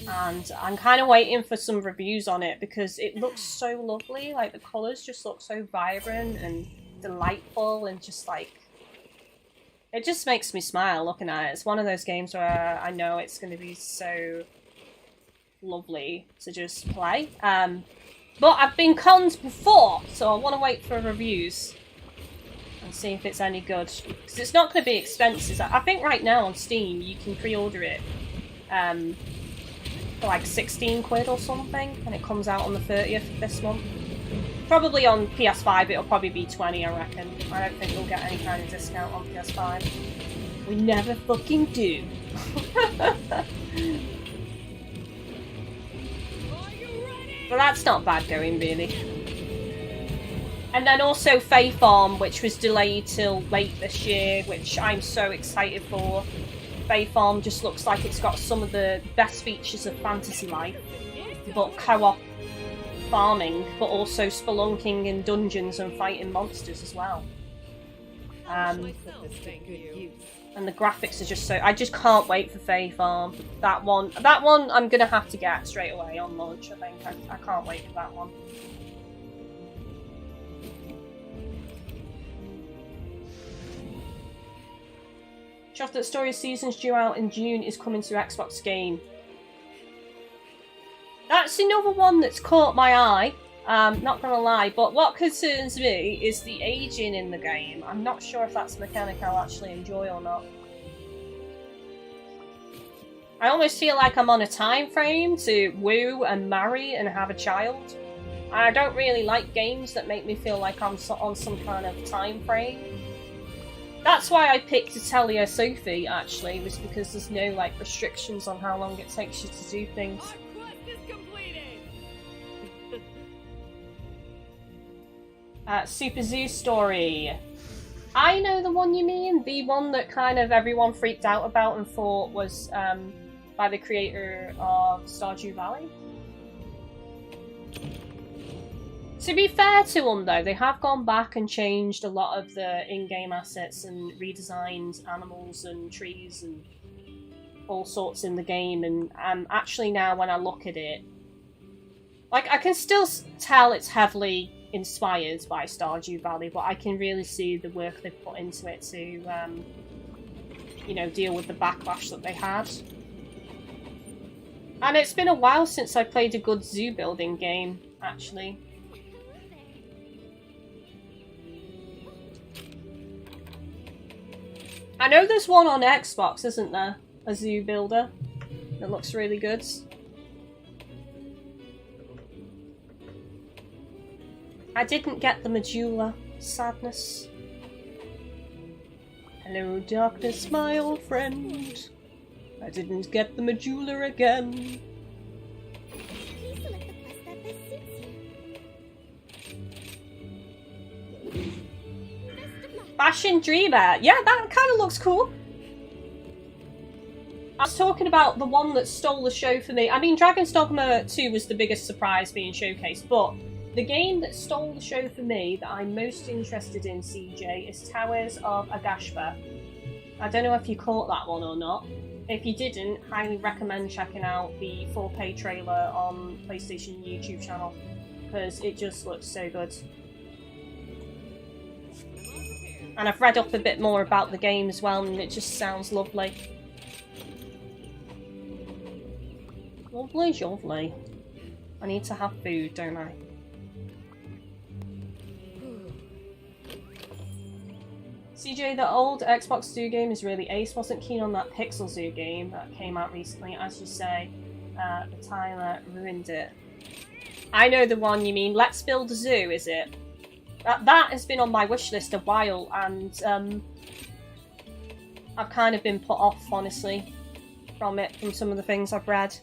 And I'm kind of waiting for some reviews on it because it looks so lovely. Like, the colours just look so vibrant and delightful and just like... It just makes me smile looking at it. It's one of those games where I know it's going to be so lovely to just play. But I've been conned before, so I want to wait for reviews and see if it's any good. Because it's not going to be expensive. I think right now on Steam you can pre-order it for like 16 quid or something, and it comes out on the 30th of this month. Probably on PS5 it'll probably be 20, I reckon. I don't think we'll get any kind of discount on PS5. We never fucking do. But that's not bad going, really. And then also Fae Farm, which was delayed till late this year, which I'm so excited for. Fae Farm just looks like it's got some of the best features of Fantasy Life, but co-op farming, but also spelunking in dungeons and fighting monsters as well. And the graphics are just so... I just can't wait for Fae Farm. That one I'm gonna have to get straight away on launch, I think. I can't wait for that one. Shocked that Story Seasons due out in June is coming to Xbox game. That's another one that's caught my eye. Not gonna lie, but what concerns me is the aging in the game. I'm not sure if that's a mechanic I'll actually enjoy or not. I almost feel like I'm on a time frame to woo and marry and have a child. I don't really like games that make me feel like I'm on some kind of time frame. That's why I picked Atelier Sophie, actually, was because there's no like restrictions on how long it takes you to do things. Super Zoo Story. I know the one you mean. The one that kind of everyone freaked out about and thought was by the creator of Stardew Valley. To be fair to them though, they have gone back and changed a lot of the in-game assets and redesigned animals and trees and all sorts in the game, and actually now when I look at it, like, I can still tell it's heavily inspired by Stardew Valley, but I can really see the work they've put into it to, you know, deal with the backlash that they had. And it's been a while since I played a good zoo building game, actually. I know there's one on Xbox, isn't there? A zoo builder that looks really good. I didn't get the medulla. Sadness. Hello, darkness, my old friend. I didn't get the medulla again.
Please select the quest that best suits you. Best of luck.
Fashion Dreamer. Yeah, that kind of looks cool. I was talking about the one that stole the show for me. I mean, Dragon's Dogma 2 was the biggest surprise being showcased, but the game that stole the show for me that I'm most interested in, CJ, is Towers of Agashpa. I don't know if you caught that one or not. If you didn't, highly recommend checking out the 4K trailer on PlayStation YouTube channel, because it just looks so good. And I've read up a bit more about the game as well, and it just sounds lovely. Lovely, lovely. I need to have food, don't I? CJ, the old Xbox Zoo game is really ace. Wasn't keen on that Pixel Zoo game that came out recently. As you say, the Tyler ruined it. I know the one you mean. Let's Build a Zoo, is it? That has been on my wish list a while, and I've kind of been put off, honestly, from it, from some of the things I've read.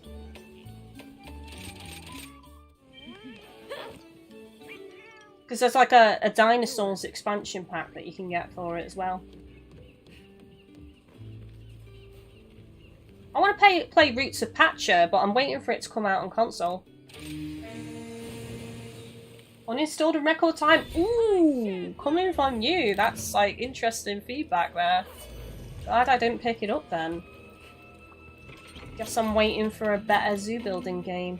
Because there's like a dinosaurs expansion pack that you can get for it as well. I want to play Roots of Pacha, but I'm waiting for it to come out on console. Uninstalled in record time. Ooh, coming from you. That's like interesting feedback there. Glad I didn't pick it up then. Guess I'm waiting for a better zoo building game.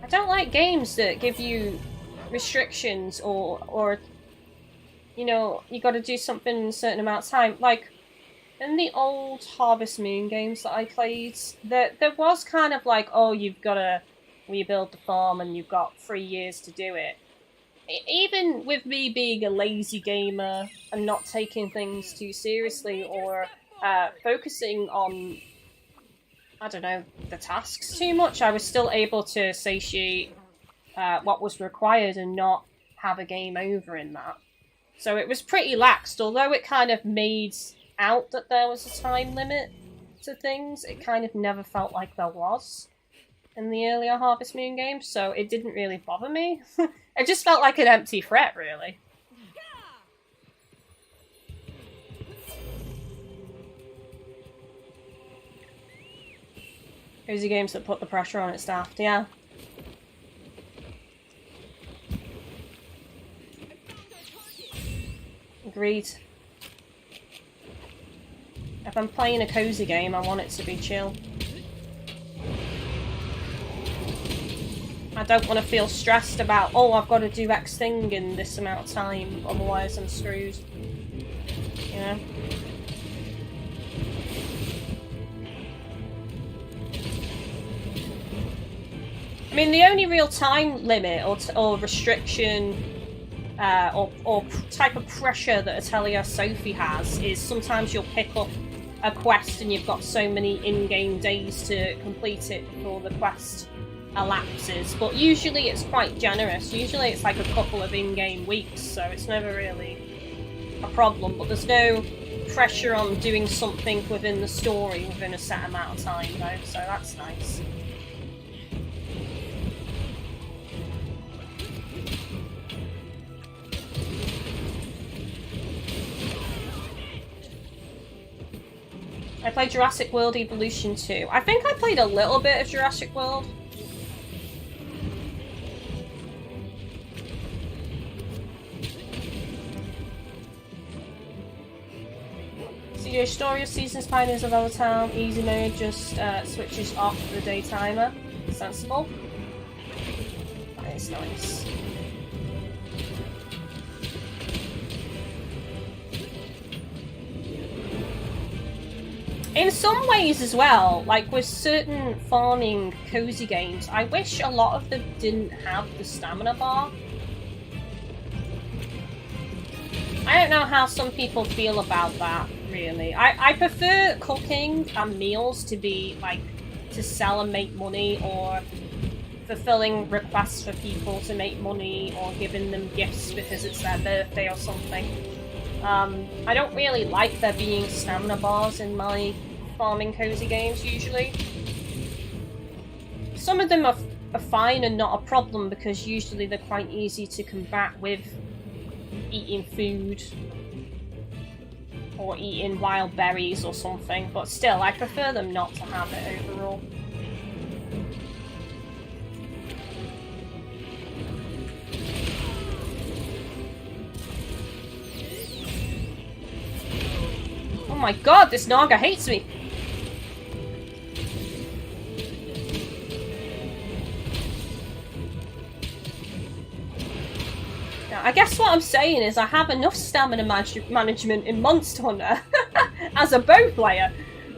I don't like games that give you restrictions or you know, you got to do something in a certain amount of time. Like in the old Harvest Moon games that I played, there was kind of like, oh, you've got to rebuild the farm and you've got 3 years to do it. Even with me being a lazy gamer and not taking things too seriously or focusing on, I don't know, the tasks too much, I was still able to satiate what was required and not have a game over in that. So it was pretty laxed, although it kind of made out that there was a time limit to things, it kind of never felt like there was in the earlier Harvest Moon games, so it didn't really bother me. It just felt like an empty threat, really. Cozy games that put the pressure on its staff, yeah. Agreed. If I'm playing a cozy game, I want it to be chill. I don't want to feel stressed about, oh, I've got to do X thing in this amount of time, otherwise I'm screwed. You know? I mean, the only real time limit or restriction or type of pressure that Atelier Sophie has is sometimes you'll pick up a quest and you've got so many in-game days to complete it before the quest elapses, but usually it's quite generous. Usually it's like a couple of in-game weeks, so it's never really a problem, but there's no pressure on doing something within the story within a set amount of time though, so that's nice. I played Jurassic World Evolution 2. I think I played a little bit of Jurassic World. Studio Story of Seasons, Pioneers of Our Town, easy mode, just switches off the day timer. Sensible. That is nice. In some ways as well, like with certain farming cozy games, I wish a lot of them didn't have the stamina bar. I don't know how some people feel about that, really. I prefer cooking and meals to be, like, to sell and make money, or fulfilling requests for people to make money, or giving them gifts because it's their birthday or something. I don't really like there being stamina bars in my farming cozy games, usually. Some of them are fine and not a problem, because usually they're quite easy to combat with eating food or eating wild berries or something, but still, I prefer them not to have it overall. Oh my god, this Naga hates me! I guess what I'm saying is I have enough stamina management in Monster Hunter as a bow player.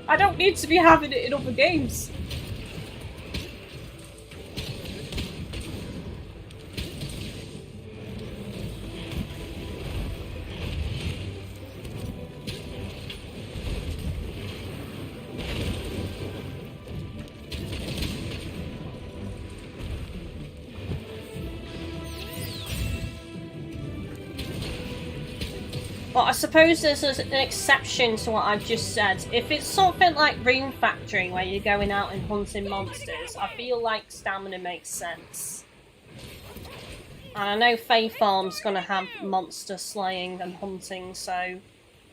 I don't need to be having it in other games. But I suppose there's an exception to what I've just said. If it's something like Rune Factory, where you're going out and hunting monsters, I feel like stamina makes sense. And I know Fae Farm's gonna have monster slaying and hunting, so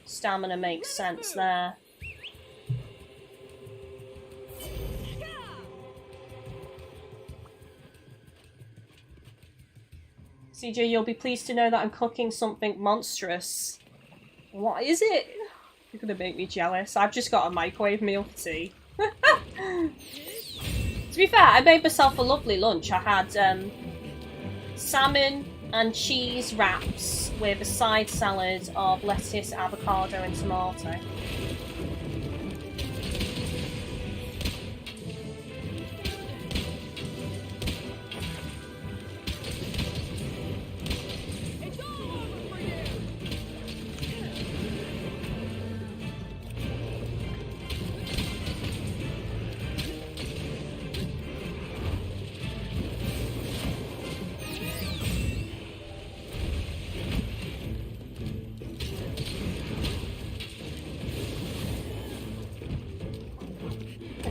stamina makes sense there. CJ, you'll be pleased to know that I'm cooking something monstrous. What is it? You're gonna make me jealous. I've just got a microwave meal for tea. To be fair, I made myself a lovely lunch. I had salmon and cheese wraps with a side salad of lettuce, avocado and tomato.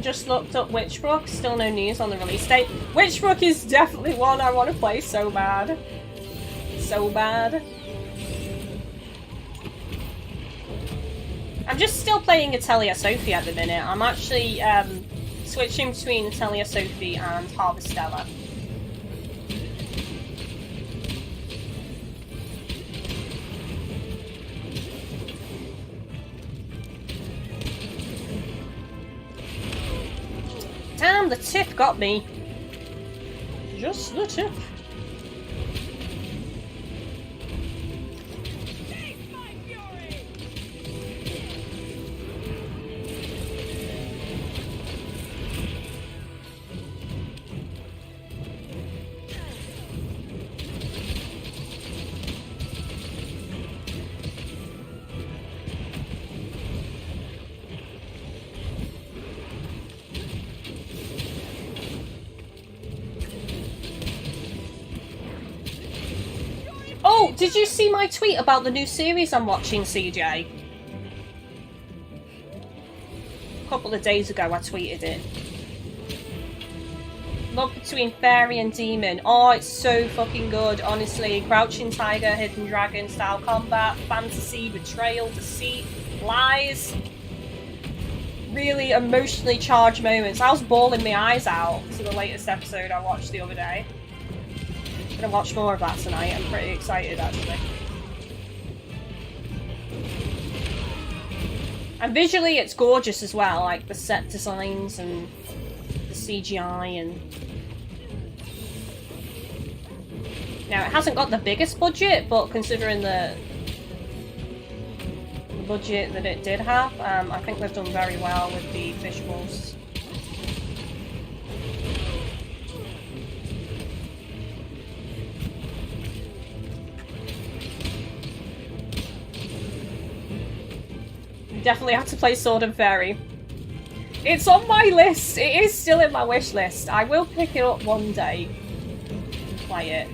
Just looked up Witchbrook, still no news on the release date. Witchbrook is definitely one I want to play so bad. So bad. I'm just still playing Atelier Sophie at the minute. I'm actually switching between Atelier Sophie and Harvestella. Damn, the tip got me. Just the tip. Oh, did you see my tweet about the new series I'm watching, CJ? A couple of days ago I tweeted it. Love between fairy and demon. Oh, it's so fucking good, honestly. Crouching tiger, hidden dragon style combat, fantasy, betrayal, deceit, lies. Really emotionally charged moments. I was bawling my eyes out to the latest episode I watched the other day. I'm gonna watch more of that tonight. I'm pretty excited, actually. And visually, it's gorgeous as well, like the set designs and the CGI and... Now, it hasn't got the biggest budget, but considering the budget that it did have, I think they've done very well with the visuals. Definitely have to play Sword and Fairy. It's on my list. It is still in my wish list. I will pick it up one day. Play it.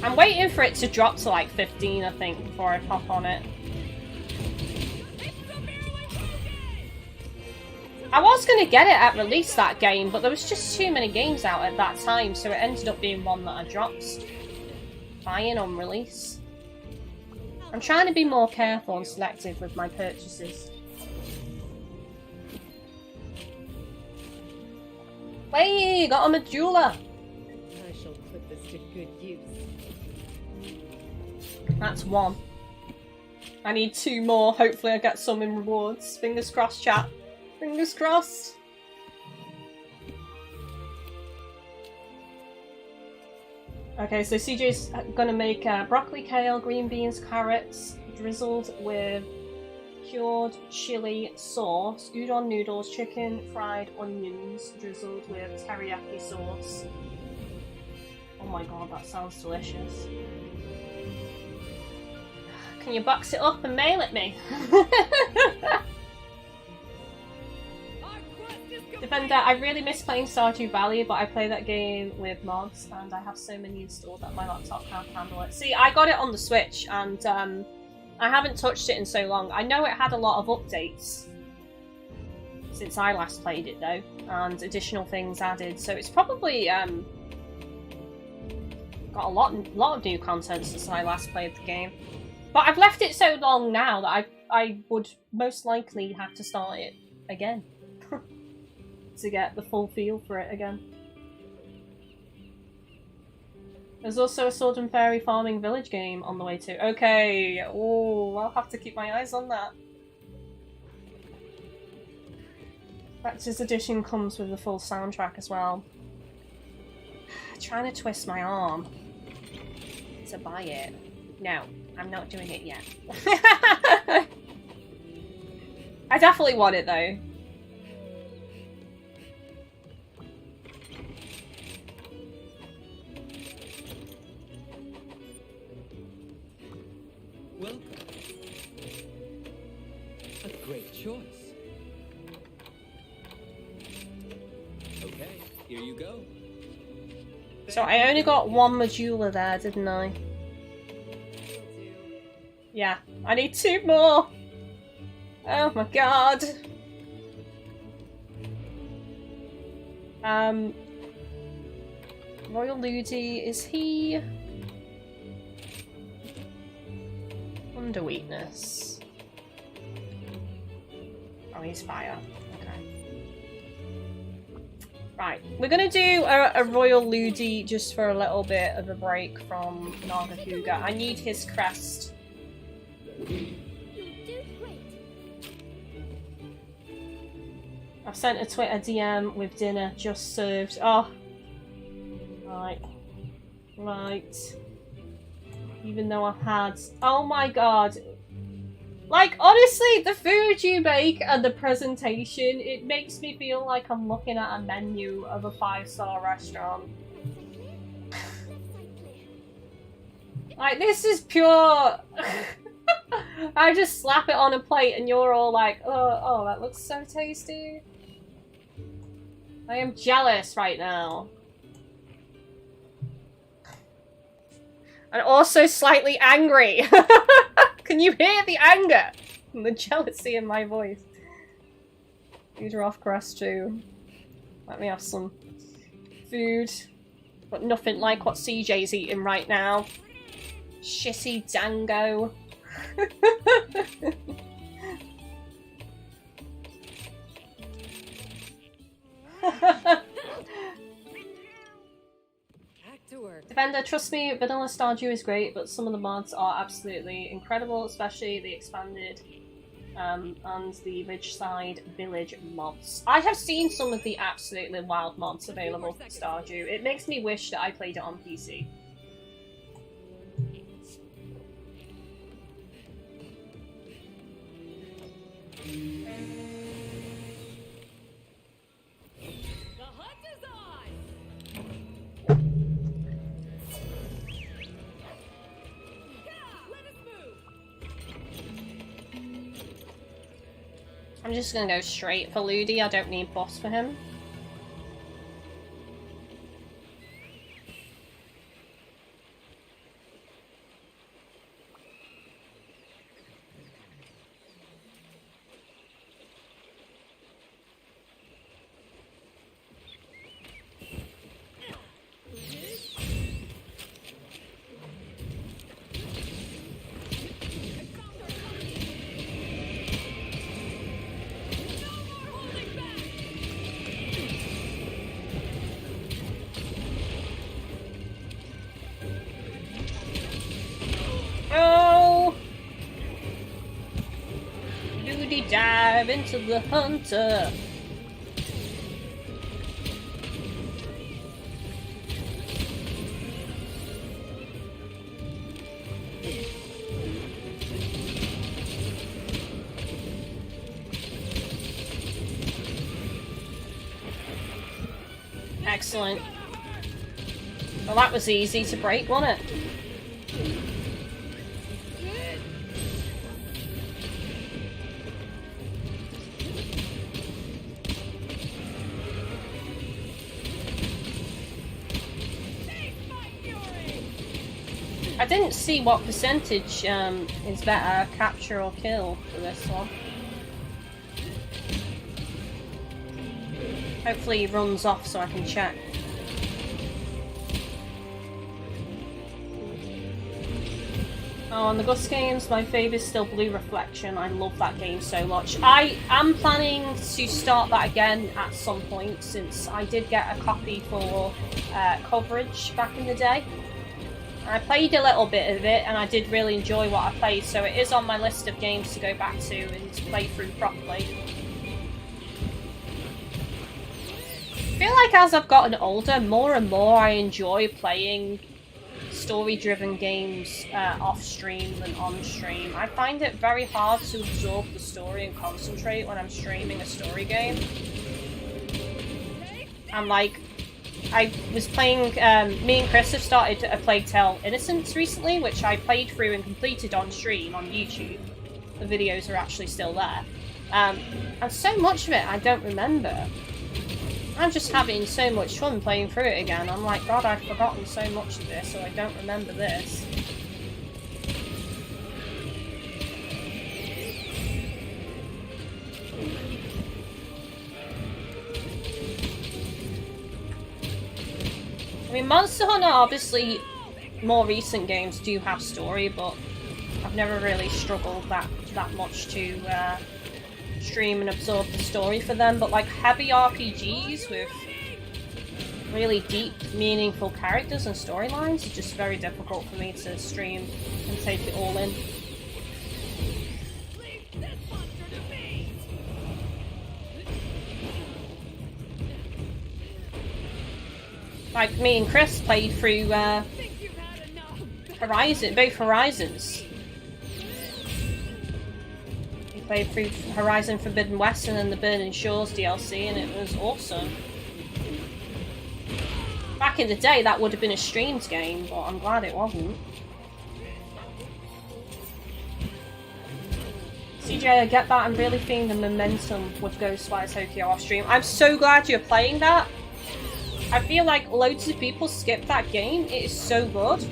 I'm waiting for it to drop to like 15, I think, before I pop on it. I was going to get it at release, that game, but there was just too many games out at that time, so it ended up being one that I dropped buying on release. I'm trying to be more careful and selective with my purchases. Hey, got a medulla!
I shall put this to good use.
That's one. I need 2 more. Hopefully I get some in rewards. Fingers crossed, chat. Fingers crossed. Okay, so CJ's gonna make broccoli, kale, green beans, carrots, drizzled with cured chili sauce, udon noodles, chicken, fried onions, drizzled with teriyaki sauce. Oh my god, that sounds delicious. Can you box it up and mail it me? Defender, I really miss playing Stardew Valley, but I play that game with mods, and I have so many installed that my laptop can't handle it. See, I got it on the Switch, and I haven't touched it in so long. I know it had a lot of updates since I last played it, though, and additional things added, so it's probably got a lot of new content since I last played the game. But I've left it so long now that I would most likely have to start it again. To get the full feel for it again. There's also a sword and fairy farming village game on the way too. Okay, oh, I'll have to keep my eyes on that. Collector's Edition comes with the full soundtrack as well. Trying to twist my arm to buy it. No, I'm not doing it yet. I definitely want it though.
Welcome. A great choice. Okay, here you go.
So I only got one Majula there, didn't I? Yeah, I need 2 more! Oh my god! Royal Ludi, is he... under weakness? Oh, he's fire. Right, we're gonna do a Royal Ludi just for a little bit of a break from Nagahuga. I need his crest.
You'll do great.
I've sent a Twitter DM with dinner just served. Oh. Right. Right. Even though I've had... Oh my god. Like, honestly, the food you make and the presentation, it makes me feel like I'm looking at a menu of a 5-star restaurant. Like, this is pure... I just slap it on a plate and you're all like, oh, that looks so tasty. I am jealous right now. And also slightly angry. Can you hear the anger and the jealousy in my voice? These are off crust too. Let me have some food. But nothing like what CJ's eating right now. Shitty dango. Defender, trust me, Vanilla Stardew is great, but some of the mods are absolutely incredible, especially the expanded and the Ridgeside Village mods. I have seen some of the absolutely wild mods available for Stardew. It makes me wish that I played it on PC. I'm just gonna go straight for Ludi, I don't need boss for him. Dive into the hunter. Excellent. Well, that was easy to break, wasn't it? I didn't see what percentage is better, capture or kill for this one. Hopefully he runs off so I can check. Oh, on the Gus games, my favourite is still Blue Reflection. I love that game so much. I am planning to start that again at some point, since I did get a copy for coverage back in the day. I played a little bit of it and I did really enjoy what I played, so it is on my list of games to go back to and to play through properly. I feel like as I've gotten older, more and more I enjoy playing story-driven games off-stream than on-stream. I find it very hard to absorb the story and concentrate when I'm streaming a story game. I'm like, I was playing, me and Chris have started A Plague Tale Innocence recently, which I played through and completed on stream on YouTube. The videos are actually still there. And so much of it I don't remember. I'm just having so much fun playing through it again. I'm like, God, I've forgotten so much of this, so I don't remember this. I mean, Monster Hunter, obviously, more recent games do have story, but I've never really struggled that much to stream and absorb the story for them. But like heavy RPGs with really deep, meaningful characters and storylines are just very difficult for me to stream and take it all in. Like me and Chris played through both Horizons. We played through Horizon Forbidden West and then the Burning Shores DLC, and it was awesome. Back in the day, that would have been a streamed game, but I'm glad it wasn't. CJ, I get that. I'm really feeling the momentum with Ghostwire Tokyo off stream. I'm so glad you're playing that. I feel like loads of people skip that game. It is so good.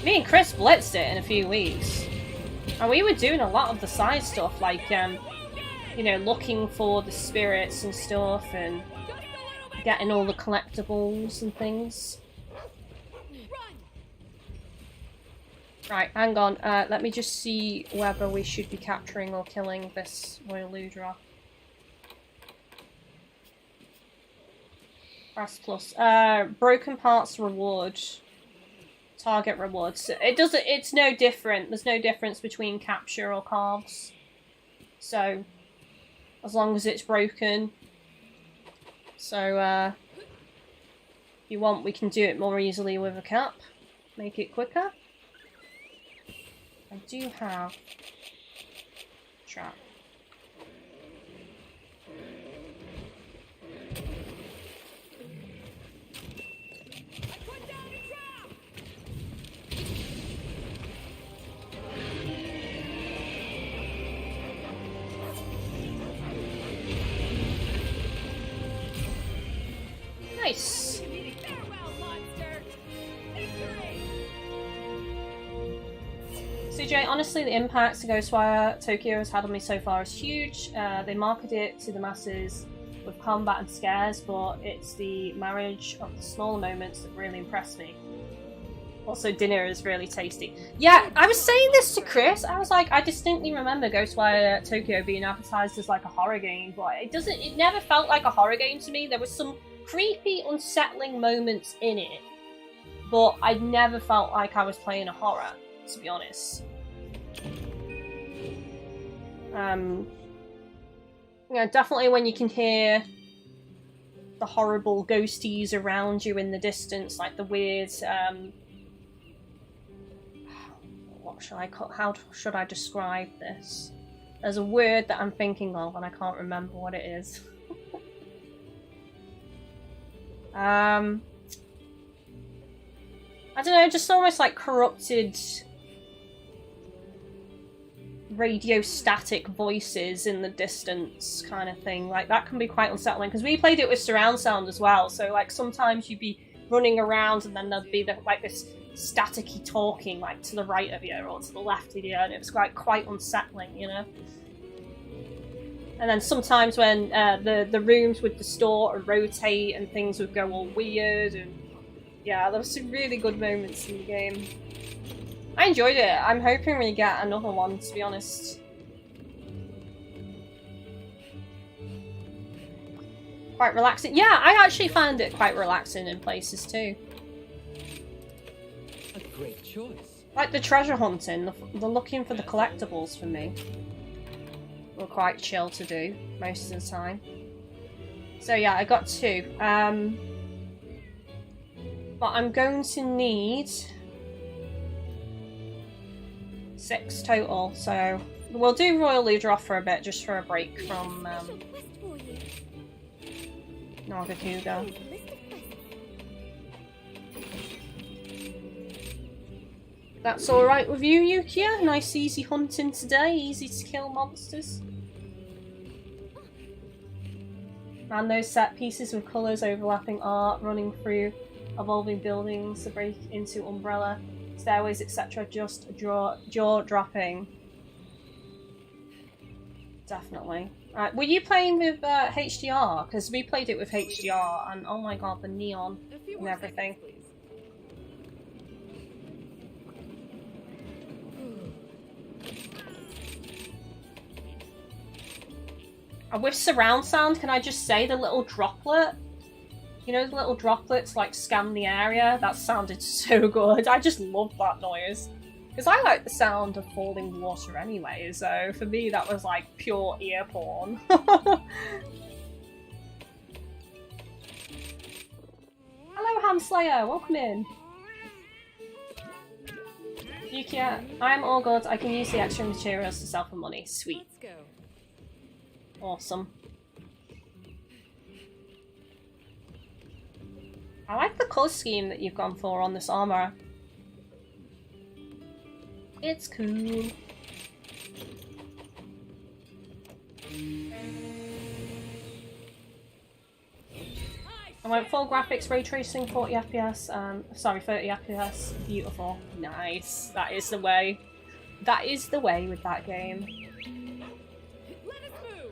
Me and Chris blitzed it in a few weeks. And we were doing a lot of the side stuff, like, you know, looking for the spirits and stuff, and getting all the collectibles and things. Right, hang on. Let me just see whether we should be capturing or killing this Royal Ludra. Press plus. Broken parts reward. Target rewards. It's no different. There's no difference between capture or carves. So, as long as it's broken. So, if you want, we can do it more easily with a cap. Make it quicker. I do have trap. Nice. CJ, honestly, the impact Ghostwire Tokyo has had on me so far is huge. They market it to the masses with combat and scares, but it's the marriage of the smaller moments that really impressed me. Also, dinner is really tasty. Yeah, I was saying this to Chris. I was like, I distinctly remember Ghostwire Tokyo being advertised as like a horror game, but it never felt like a horror game to me. There was some creepy, unsettling moments in it, but I never felt like I was playing a horror, to be honest. Yeah, definitely when you can hear the horrible ghosties around you in the distance, like the weird, how should I describe this? There's a word that I'm thinking of and I can't remember what it is. I don't know, just almost like corrupted radio static voices in the distance kind of thing. Like, that can be quite unsettling, because we played it with surround sound as well, so like sometimes you'd be running around and then there'd be like this staticky talking like to the right of you or to the left of you, and it was like quite unsettling, you know. And then sometimes when the rooms would distort and rotate and things would go all weird, and yeah, there were some really good moments in the game. I enjoyed it. I'm hoping we get another one, to be honest. Quite relaxing. Yeah, I actually find it quite relaxing in places too.
A great choice.
Like the treasure hunting, the looking for the collectibles for me were quite chill to do most of the time. So yeah, I got 2. But I'm going to need 6 total, so we'll do Royal Leader off for a bit, just for a break from Nagakuga. That's alright with you, Yukia? Nice easy hunting today, easy to kill monsters. And those set pieces with colours, overlapping art, running through evolving buildings to break into umbrella, stairways, etc. Just jaw-dropping. Definitely. Were you playing with HDR? Because we played it with HDR, and oh my god, the neon and everything.
Seconds,
And with surround sound, can I just say the little droplet? You know, the little droplets like scan the area? That sounded so good. I just love that noise. Because I like the sound of falling water anyway, so for me that was like pure ear porn. Hello Hamslayer, welcome in. Yukia, I'm all good. I can use the extra materials to sell for money. Sweet.
Let's go.
Awesome. I like the colour scheme that you've gone for on this armour. It's cool. I went full graphics, ray tracing, 40 FPS, sorry, 30 FPS. Beautiful. Nice. That is the way. That is the way with that game.
Let us move.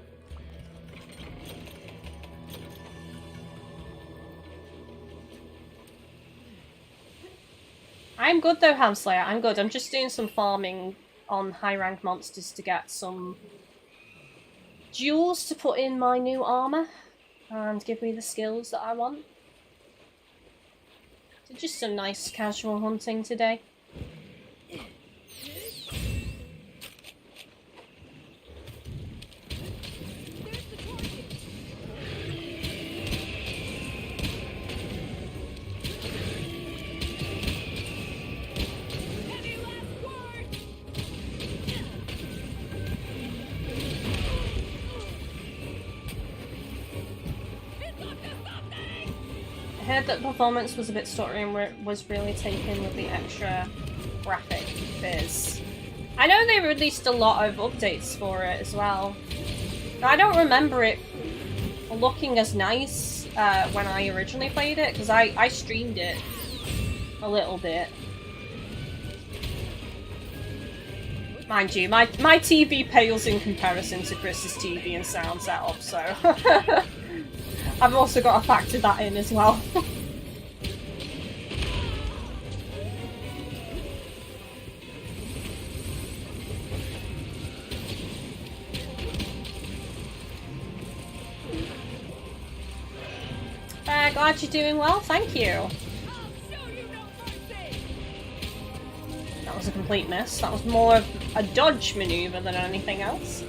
I'm good though, Hamslayer. I'm good. I'm just doing some farming on high rank monsters to get some jewels to put in my new armour and give me the skills that I want. So just some nice casual hunting today. I heard that performance was a bit stuttery and was really taken with the extra graphic fizz. I know they released a lot of updates for it as well. But I don't remember it looking as nice when I originally played it, because I streamed it a little bit. Mind you, my TV pales in comparison to Chris's TV and sound setup, so I've also got to factor that in as well. Glad you're doing well, thank you. That was a complete miss. That was more of a dodge maneuver than anything else.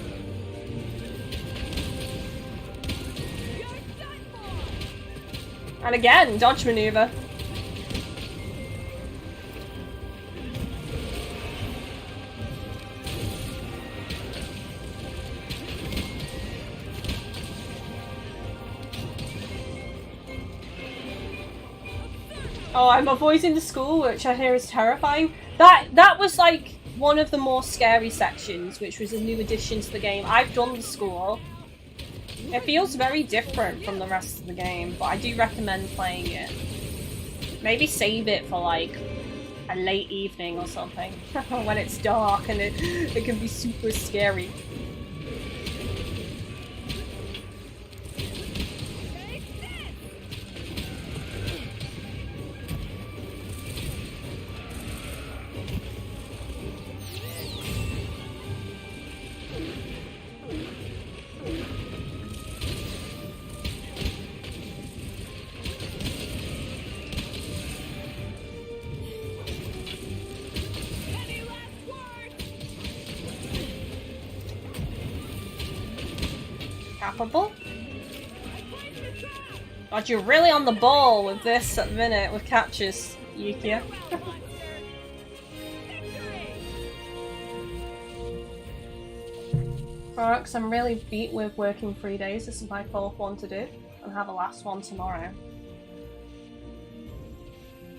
And again, dodge maneuver. Oh, I'm avoiding the school, which I hear is terrifying. That was like one of the more scary sections, which was a new addition to the game. I've done the school. It feels very different from the rest of the game, but I do recommend playing it. Maybe save it for like a late evening or something, when it's dark and it can be super scary. Capable? God, you're really on the ball with this at the minute with captures, Yukia. Rox, I'm really beat with working 3 days. This is my 4th one to do, and have a last one tomorrow.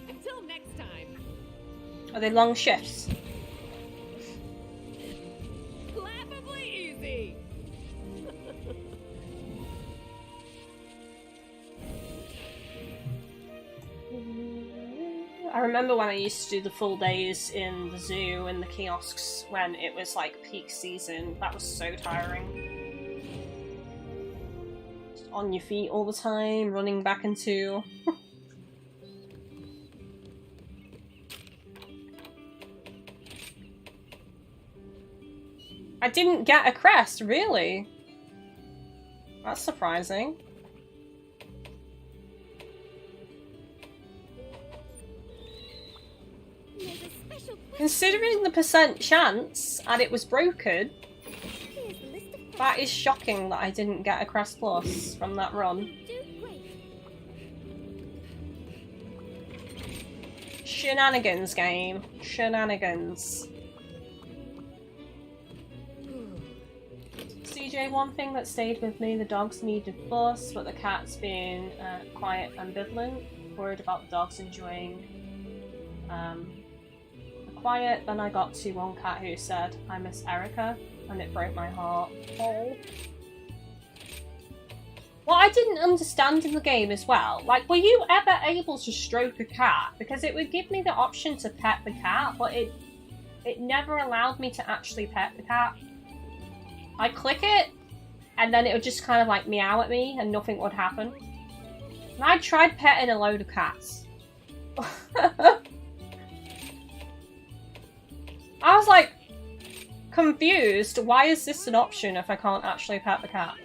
Until next time.
Are they long shifts?
Laughably easy.
I remember when I used to do the full days in the zoo and the kiosks when it was like peak season. That was so tiring. Just on your feet all the time, running back and two. I didn't get a crest, really? That's surprising. Considering the percent chance and it was broken, that is shocking that I didn't get a crest plus from that run. Shenanigans, game. Shenanigans. CJ, one thing that stayed with me, the dogs needed fuss, but the cats being quiet and ambivalent. Worried about the dogs enjoying quiet. Then I got to one cat who said, "I miss Erica," and it broke my heart. Oh. What I didn't understand in the game as well, like, were you ever able to stroke a cat? Because it would give me the option to pet the cat, but it never allowed me to actually pet the cat. I click it, and then it would just kind of like meow at me, and nothing would happen. And I tried petting a load of cats. I was like, confused. Why is this an option if I can't actually pet the cat?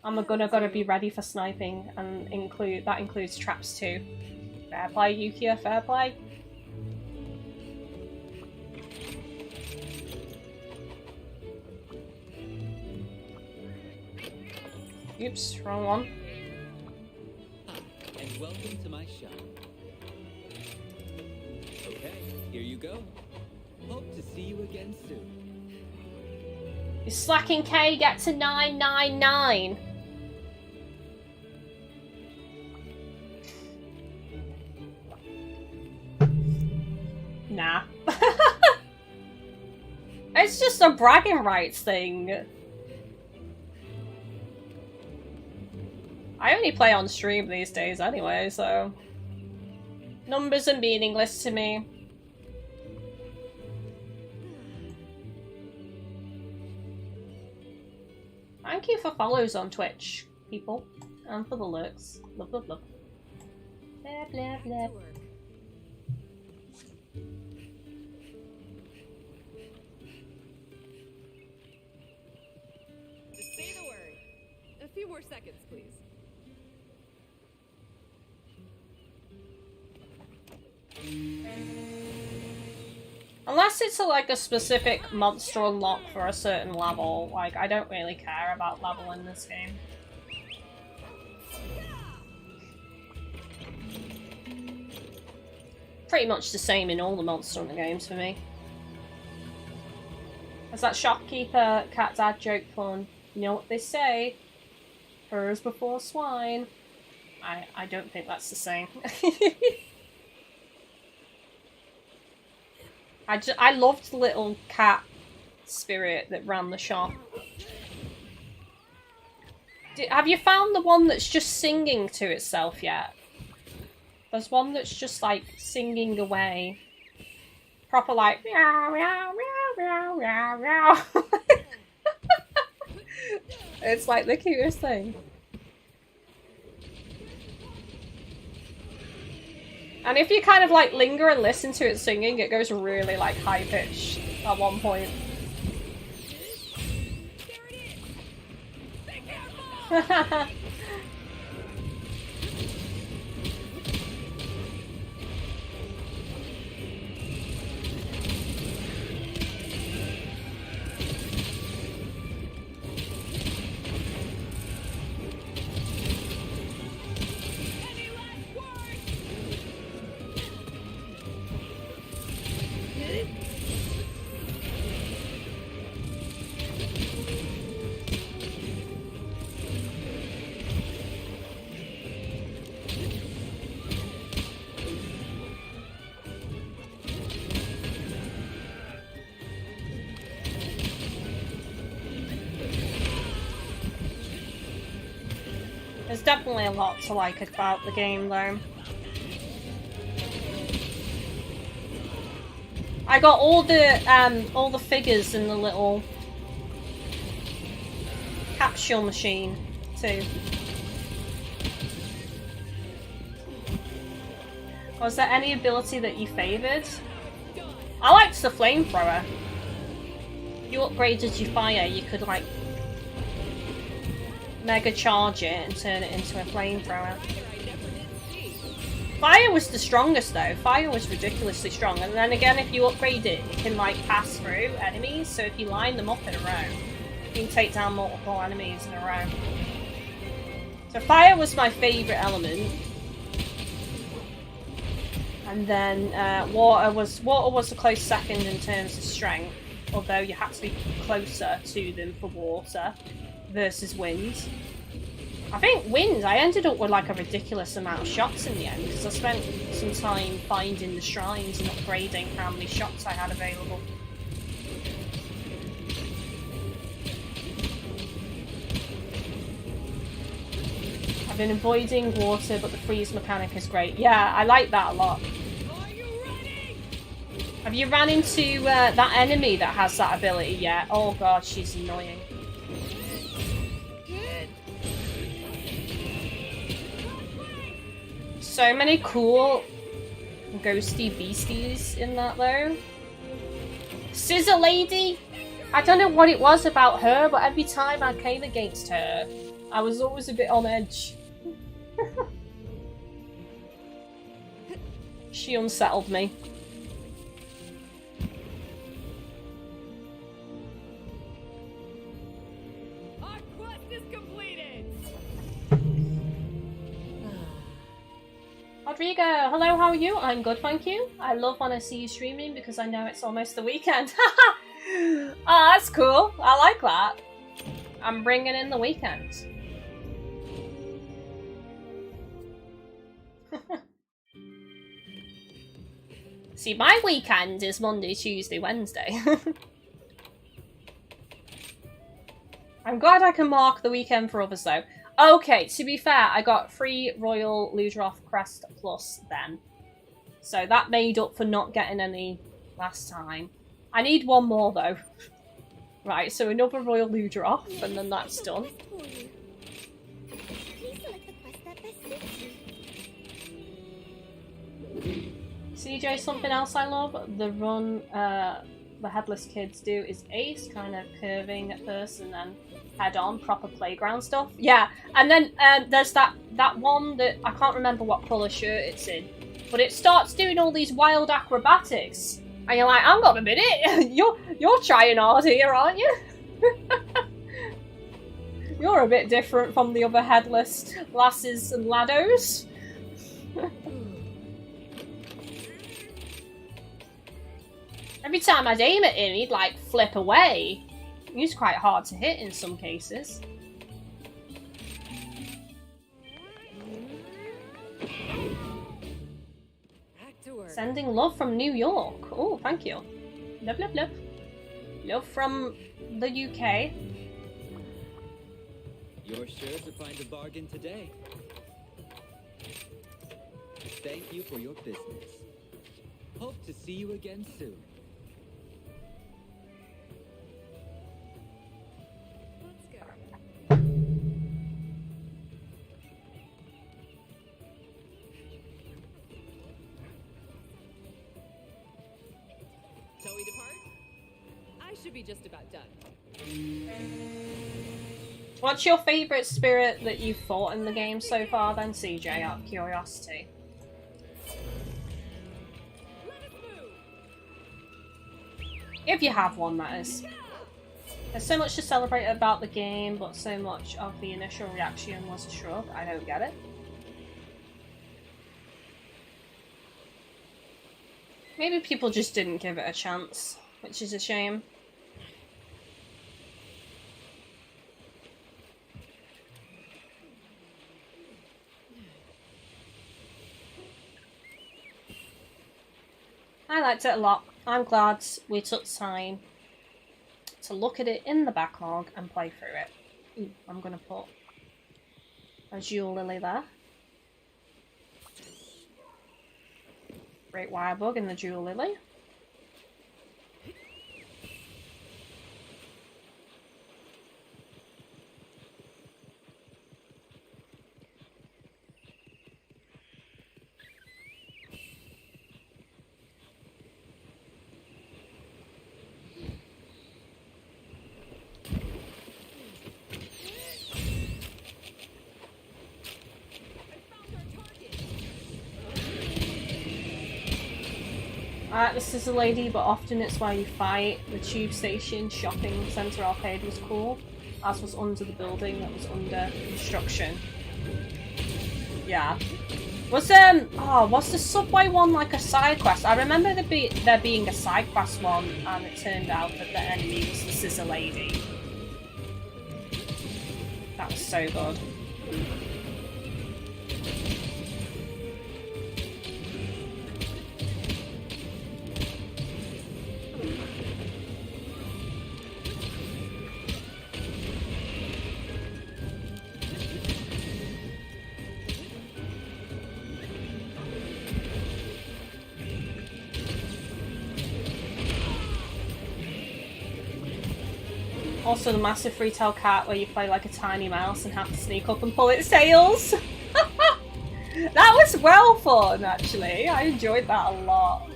I'm gotta be ready for sniping, and that includes traps too. Fair play, Yukia, fair play. Oops, wrong one.
And welcome to my shop. Okay, here you go. Hope to see you again soon.
You're slacking, K, get to 999. Nah. It's just a bragging rights thing. I only play on stream these days anyway, so numbers are meaningless to me. Thank you for follows on Twitch, people, and for the lurks. Love, love, love. Blah, blah, blah.
Just say the word. A few more seconds, please.
Unless it's like a specific monster unlock for a certain level, like, I don't really care about level in this game. Pretty much the same in all the Monster Hunter games for me. As that shopkeeper cat dad joke fun, you know what they say? Furs before swine. I don't think that's the same. I loved the little cat spirit that ran the shop. Have you found the one that's just singing to itself yet? There's one that's just like singing away. Proper like meow meow meow meow meow meow. It's like the cutest thing. And if you kind of like linger and listen to it singing, it goes really like high pitched at one point.
There it is. Be careful!
There's definitely a lot to like about the game, though. I got all the figures in the little capsule machine too. Was there any ability that you favoured? I liked the flamethrower. You upgraded your fire, you could like mega charge it and turn it into a flamethrower. Fire was the strongest though. Fire was ridiculously strong, and then again if you upgrade it, it can like pass through enemies, so if you line them up in a row, you can take down multiple enemies in a row. So fire was my favourite element. And then water was a close second in terms of strength, although you had to be closer to them for water versus wind. I think wind, I ended up with like a ridiculous amount of shots in the end because I spent some time finding the shrines and upgrading how many shots I had available. I've been avoiding water, but the freeze mechanic is great. Yeah, I like that a lot. Have you ran into that enemy that has that ability yet? Oh god, she's annoying. So many cool ghosty beasties in that though. Scissor Lady! I don't know what it was about her, but every time I came against her, I was always a bit on edge. She unsettled me.
Our quest is completed.
Rodrigo, hello, how are you? I'm good, thank you. I love when I see you streaming because I know it's almost the weekend. Oh, that's cool. I like that. I'm bringing in the weekend. See, my weekend is Monday, Tuesday, Wednesday. I'm glad I can mark the weekend for others though. Okay, to be fair, I got 3 Royal Ludroth Crest Plus then. So that made up for not getting any last time. I need one more though. Right, so another Royal Ludroth, and then that's done. CJ, something else I love, the run the Headless Kids do is ace, kind of curving at first and then head on, proper playground stuff. Yeah, and then there's that one that I can't remember what colour shirt it's in, but it starts doing all these wild acrobatics. And you're like, hang on a minute, you're trying hard here, aren't you? You're a bit different from the other headless lasses and laddos. Every time I'd aim at him, he'd like flip away. He was quite hard to hit in some cases. Sending love from New York. Oh, thank you. Love, love, love. Love from the UK.
You're sure to find a bargain today. Thank you for your business. Hope to see you again soon.
Shall we depart? I should be just about done.
What's your favourite spirit that you've fought in the game so far then, CJ, out of curiosity? If you have one, that is. There's so much to celebrate about the game, but so much of the initial reaction was a shrug. I don't get it. Maybe people just didn't give it a chance, which is a shame. I liked it a lot. I'm glad we took time to look at it in the backlog and play through it. Ooh, I'm gonna put A jewel lily there. Great wire bug in the jewel lily. This is a lady, but often it's where you fight. The tube station, shopping centre, arcade was cool. As was under the building that was under construction. Yeah. Was was the subway one like a side quest? I remember there being a side quest one, and it turned out that the enemy was the scissor lady. That was so good. Also the massive free-tail cat where you play like a tiny mouse and have to sneak up and pull its tails. That was well fun, actually. I enjoyed that a lot.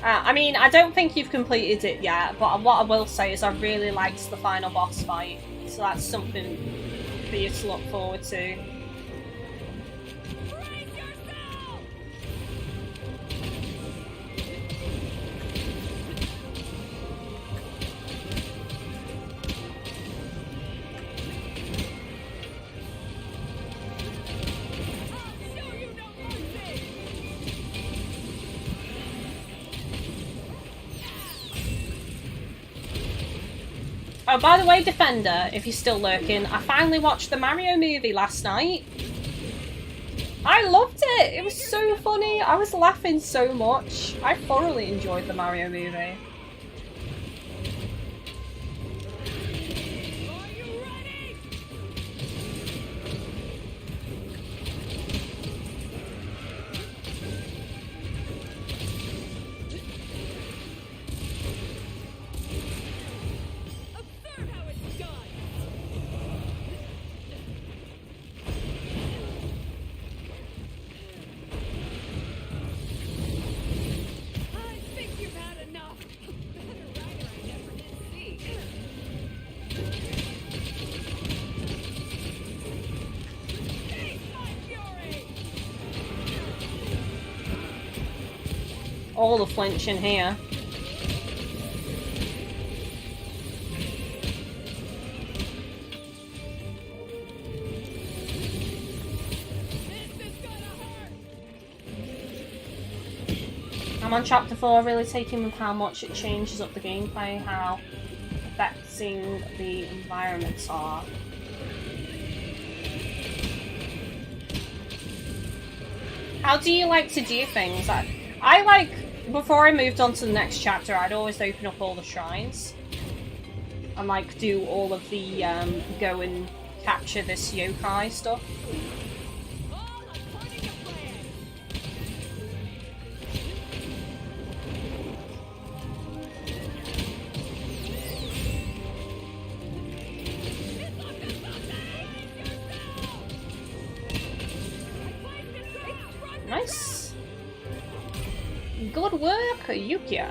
I mean, I don't think you've completed it yet, but what I will say is I really liked the final boss fight. So that's something for you to look forward to. Oh, by the way, Defender, if you're still lurking, I finally watched the Mario movie last night. I loved it! It was so funny. I was laughing so much. I thoroughly enjoyed the Mario movie. All the flinching here. I'm on chapter 4, really taking with how much it changes up the gameplay, how affecting the environments are. How do you like to do things? I like, before I moved on to the next chapter, I'd always open up all the shrines and like do all of the go and capture this yokai stuff. Nice. Good work, Yukia.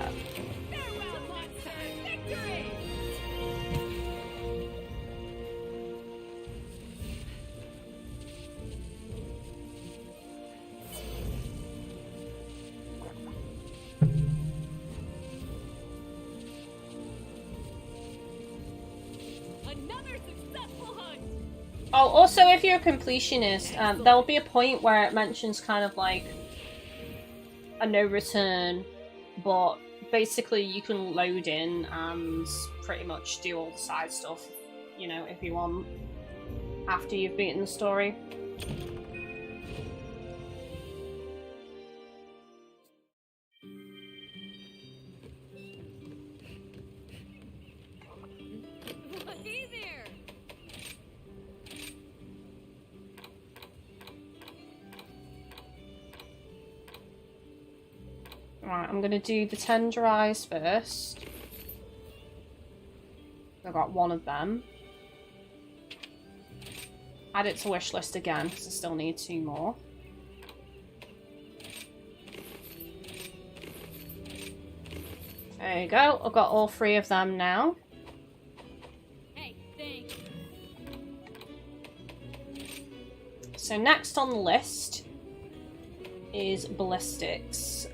Another successful hunt.
Oh, also, if you're a completionist, there'll be a point where it mentions kind of like a no return, but basically you can load in and pretty much do all the side stuff, you know, if you want, after you've beaten the story.
Wait,
Right, I'm gonna do the tenderize first. I've got one of them. Add it to wish list again, because I still need 2 more. There you go, I've got all 3 of them now.
Hey, thanks.
So next on the list is ballistics.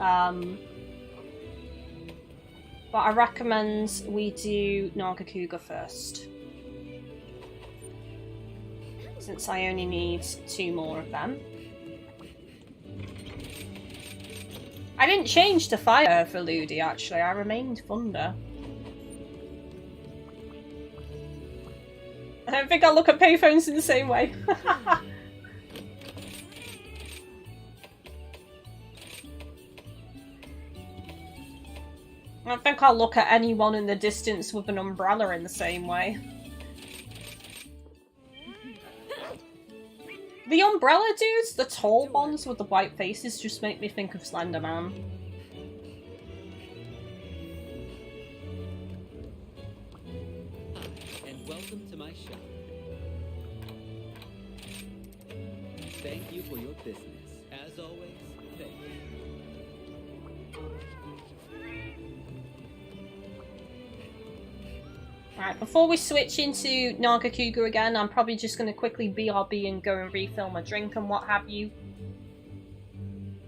But I recommend we do Nargacuga first, since I only need 2 more of them. I didn't change to fire for Ludi, actually. I remained thunder. I don't think I look at payphones in the same way. I don't think I'll look at anyone in the distance with an umbrella in the same way. The umbrella dudes, the tall ones with the white faces, just make me think of Slender Man.
Hi, and welcome to my shop. Thank you for your business. As always, thank you.
Right, before we switch into Nargacuga again, I'm probably just going to quickly BRB and go and refill my drink and what have you.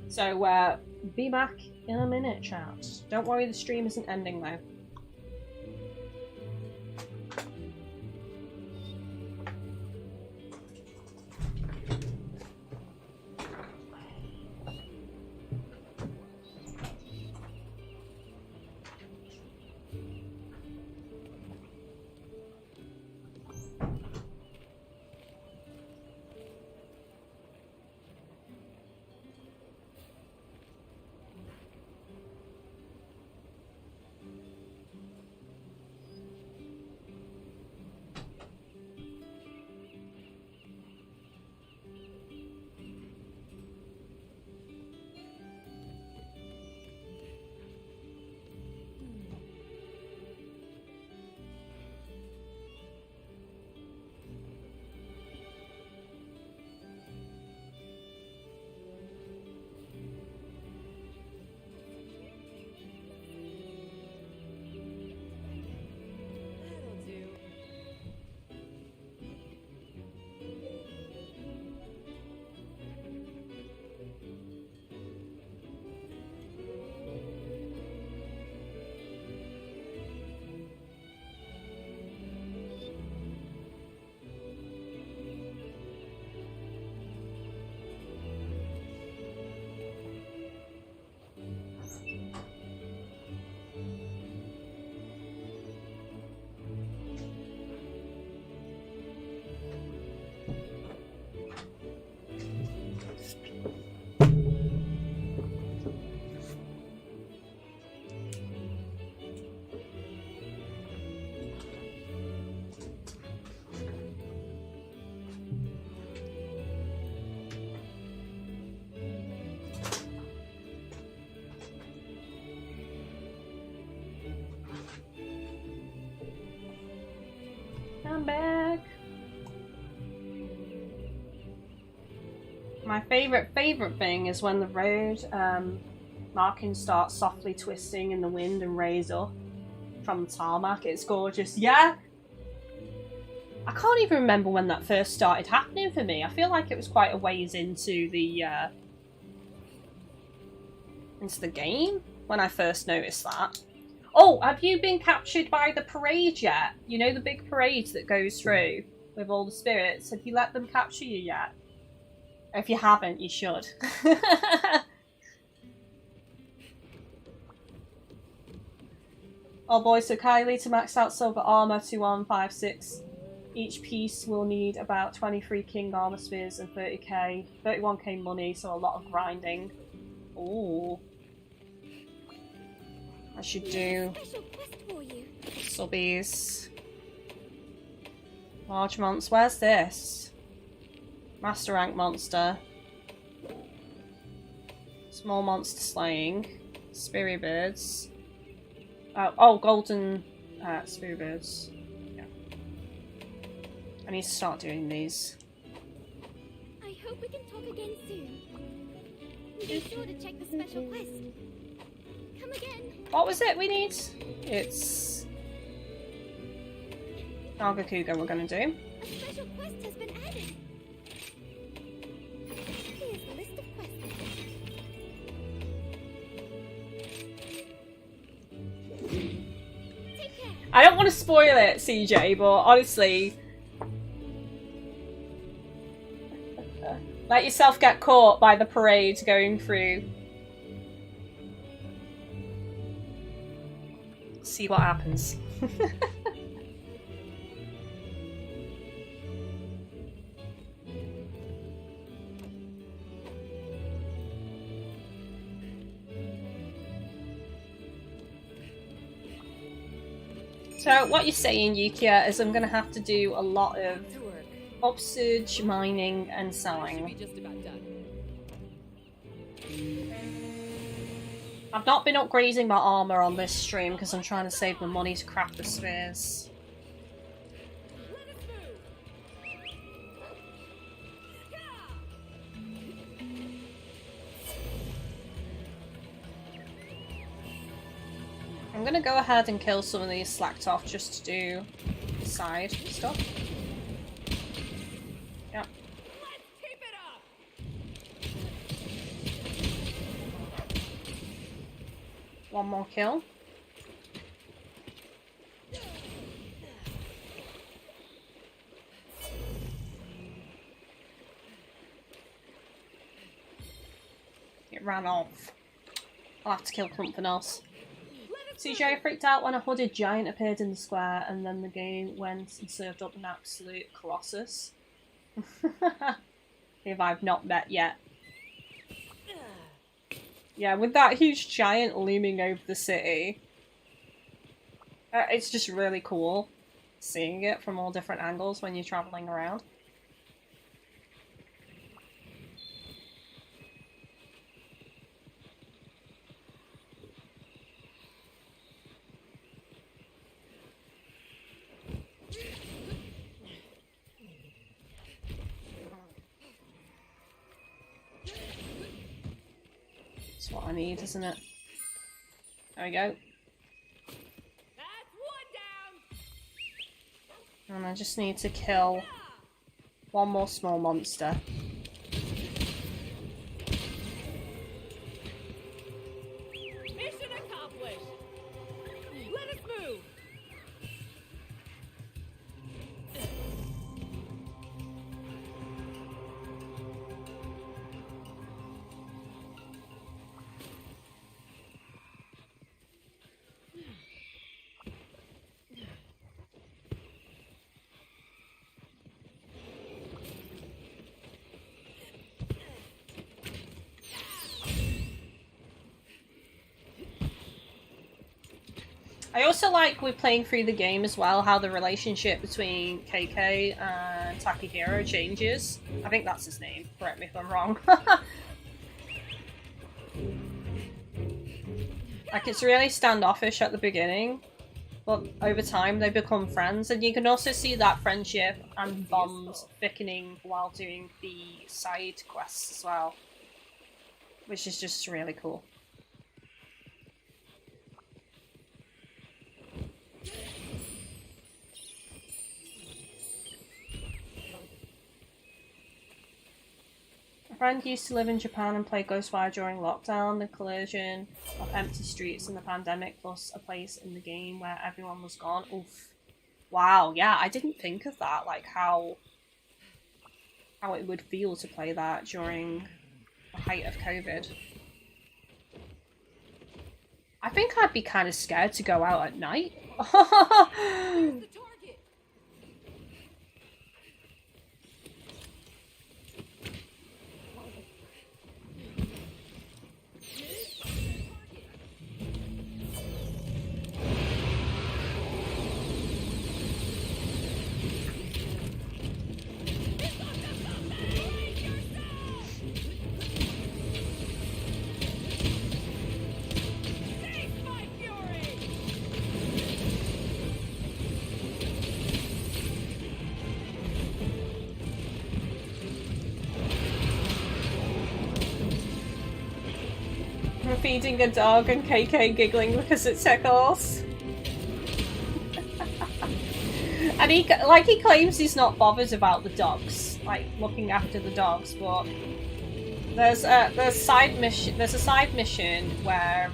So, be back in a minute, chat. Don't worry, the stream isn't ending though.
That'll do.
I'm back. My favourite thing is when the road markings start softly twisting in the wind and raise up from the tarmac. It's gorgeous. Yeah? I can't even remember when that first started happening for me. I feel like it was quite a ways into the game when I first noticed that. Oh, have you been captured by the parade yet? You know, the big parade that goes through with all the spirits. Have you let them capture you yet? If you haven't, you should. Oh boy, so Kylie, to max out silver armor to 156. Each piece will need about 23 king armor spheres and 30k, 31k money, so a lot of grinding. Ooh. I should do
Special quest for you.
subbies. Large monster. Where's this? Master rank monster. Small monster slaying. Speary birds. Oh, golden speary birds. Yeah. I need to start doing these.
I hope we can talk again soon. Be sure to check the special quest. Come again.
What was it we need? It's Nagakuga we're gonna do.
A special quest has been added. Here's the list of quests. Take care.
I don't want to spoil it, CJ, but honestly, let yourself get caught by the parade going through. See what happens. So what you're saying, Yukia, is I'm gonna have to do a lot of
To work.
upsurge, mining, and
I should be
selling.
just about done.
I've not been upgrading my armor on this stream because I'm trying to save my money to craft the spheres.
Let us move.
I'm gonna go ahead and kill some of these slacked off just to do side stuff. Yep.
Let's keep it up.
One more kill. It ran off. I'll have to kill something else. CJ freaked out when a hooded giant appeared in the square and then the game went and served up an absolute colossus. If I've not met yet. Yeah, with that huge giant looming over the city. It's just really cool seeing it from all different angles when you're travelling around. That's what I need, isn't it? There we go.
That's one down.
And I just need to kill one more small monster.
Mission accomplished. Let us move.
I also like with playing through the game as well how the relationship between KK and Takahiro changes. I think that's his name, correct me if I'm wrong. Like it's really standoffish at the beginning, but over time they become friends, and you can also see that friendship and bond thickening while doing the side quests as well, which is just really cool. A friend used to live in Japan and play Ghostwire during lockdown. The collision of empty streets and the pandemic, plus a place in the game where everyone was gone. Oof. Wow, yeah, I didn't think of that, like how it would feel to play that during the height of COVID. I think I'd be kind of scared to go out at night.
The target.
feeding a dog and KK giggling because it tickles. And he claims he's not bothered about the dogs, like looking after the dogs, but there's a side mission where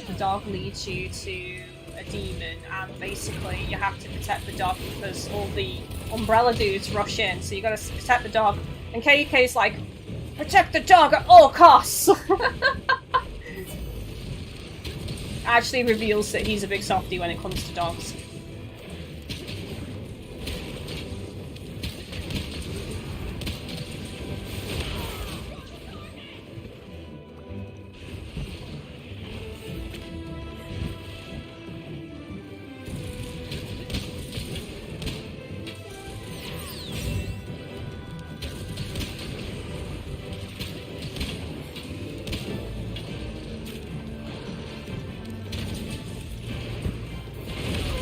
the dog leads you to a demon, and basically you have to protect the dog because all the umbrella dudes rush in, so you gotta protect the dog. And KK's like, protect the dog at all costs! Actually reveals that he's a big softie when it comes to dogs.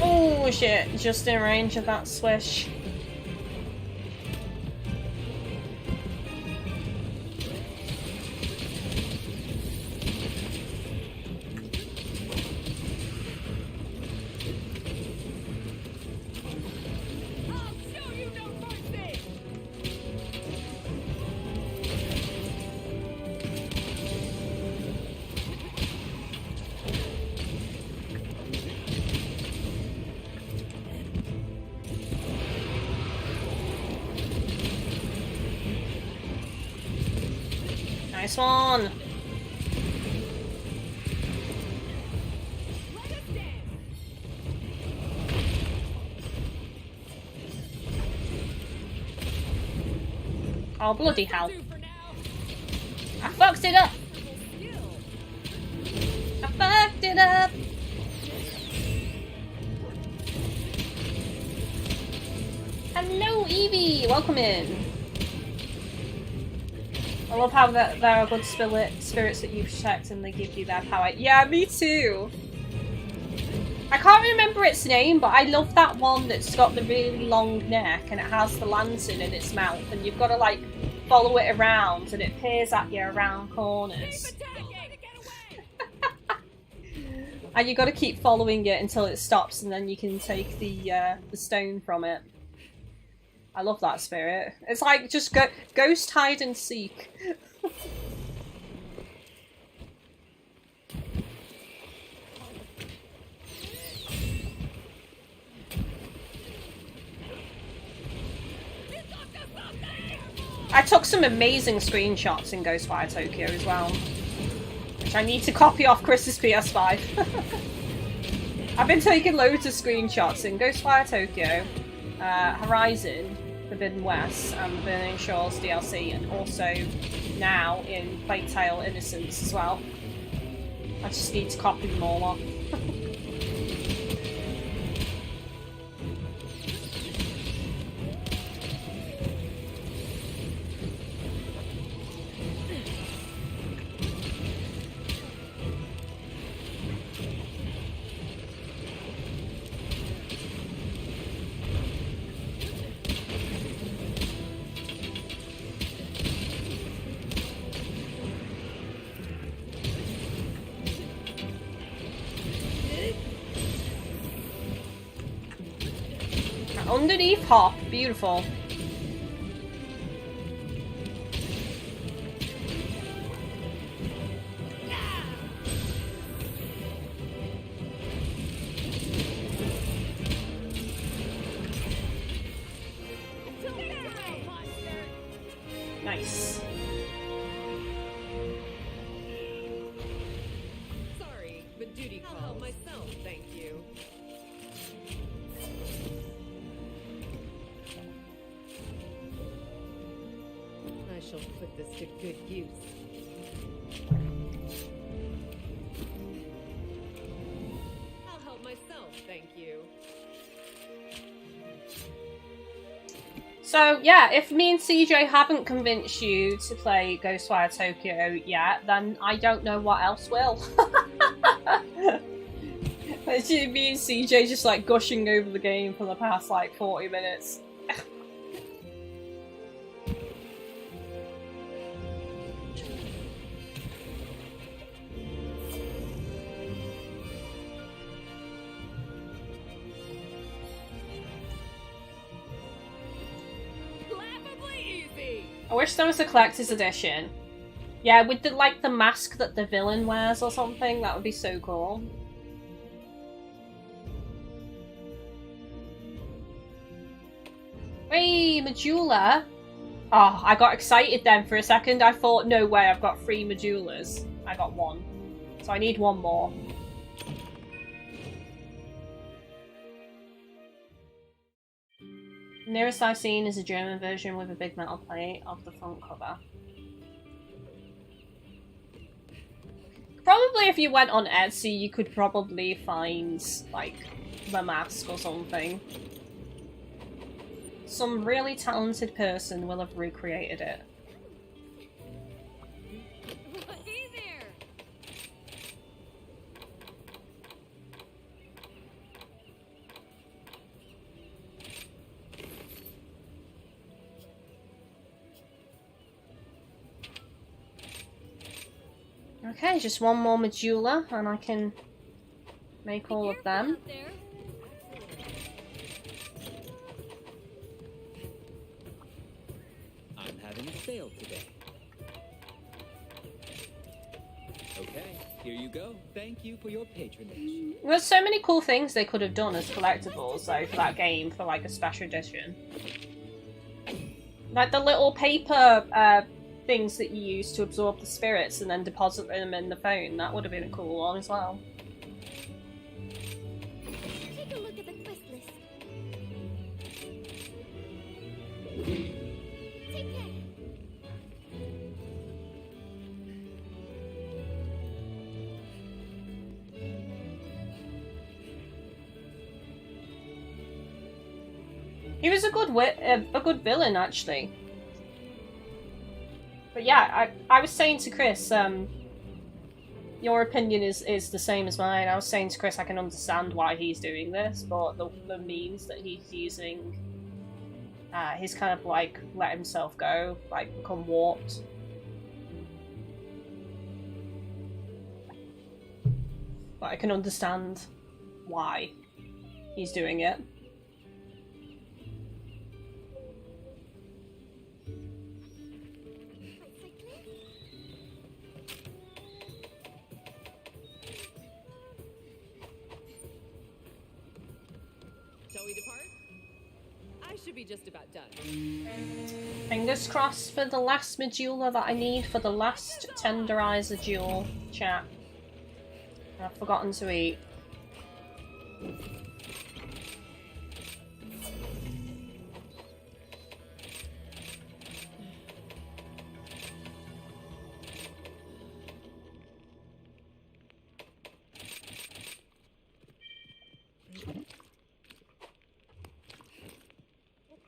Oh shit, just in range of that swish. Nice one! Oh, bloody hell. I fucked it up! I fucked it up! Hello, Evie! Welcome in. I love how there are good spirits that you protect and they give you their power. Yeah, me too! I can't remember its name, but I love that one that's got the really long neck and it has the lantern in its mouth, and you've got to like follow it around and it peers at you around corners. And you've got to keep following it until it stops, and then you can take the stone from it. I love that spirit. It's like just ghost hide and seek. I took some amazing screenshots in Ghostwire Tokyo as well, which I need to copy off Chris's PS5. I've been taking loads of screenshots in Ghostwire Tokyo, Horizon Forbidden West, and the Burning Shores DLC, and also now in Plague Tale Innocence as well. I just need to copy them all off. Underneath hop, beautiful. Nice.
Sorry, but duty calls. I'll help myself, thank you. I shall put this to good use. I'll help myself, thank you.
So yeah, if me and CJ haven't convinced you to play Ghostwire Tokyo yet, then I don't know what else will. It's me and CJ just like gushing over the game for the past like 40 minutes. I wish there was a collector's edition. Yeah, with the like the mask that the villain wears or something, that would be so cool. Hey, Medulla! Oh, I got excited then for a second. I thought, no way, I've got 3 Medullas. I got 1. So I need 1 more. Nearest I've seen is a German version with a big metal plate of the front cover. Probably if you went on Etsy, you could probably find, like, the mask or something. Some really talented person will have recreated it.
Hey there!
Okay, just 1 more Medulla and I can make all of them.
I'm having a sale today. Okay, here you go. Thank you for your patronage.
There's so many cool things they could have done as collectibles though for that game for like a special edition. Like the little paper things that you use to absorb the spirits and then deposit them in the phone. That would have been a cool one as well.
Take a look at the quest list. Take care.
He was a good villain actually. But yeah, I was saying to Chris, your opinion is the same as mine. I was saying to Chris I can understand why he's doing this, but the means that he's using, he's kind of like let himself go, like become warped. But I can understand why he's doing it.
Shall we depart? I should be just about done.
Fingers crossed for the last Medulla that I need for the last Tenderizer duel, chat. I've forgotten to eat.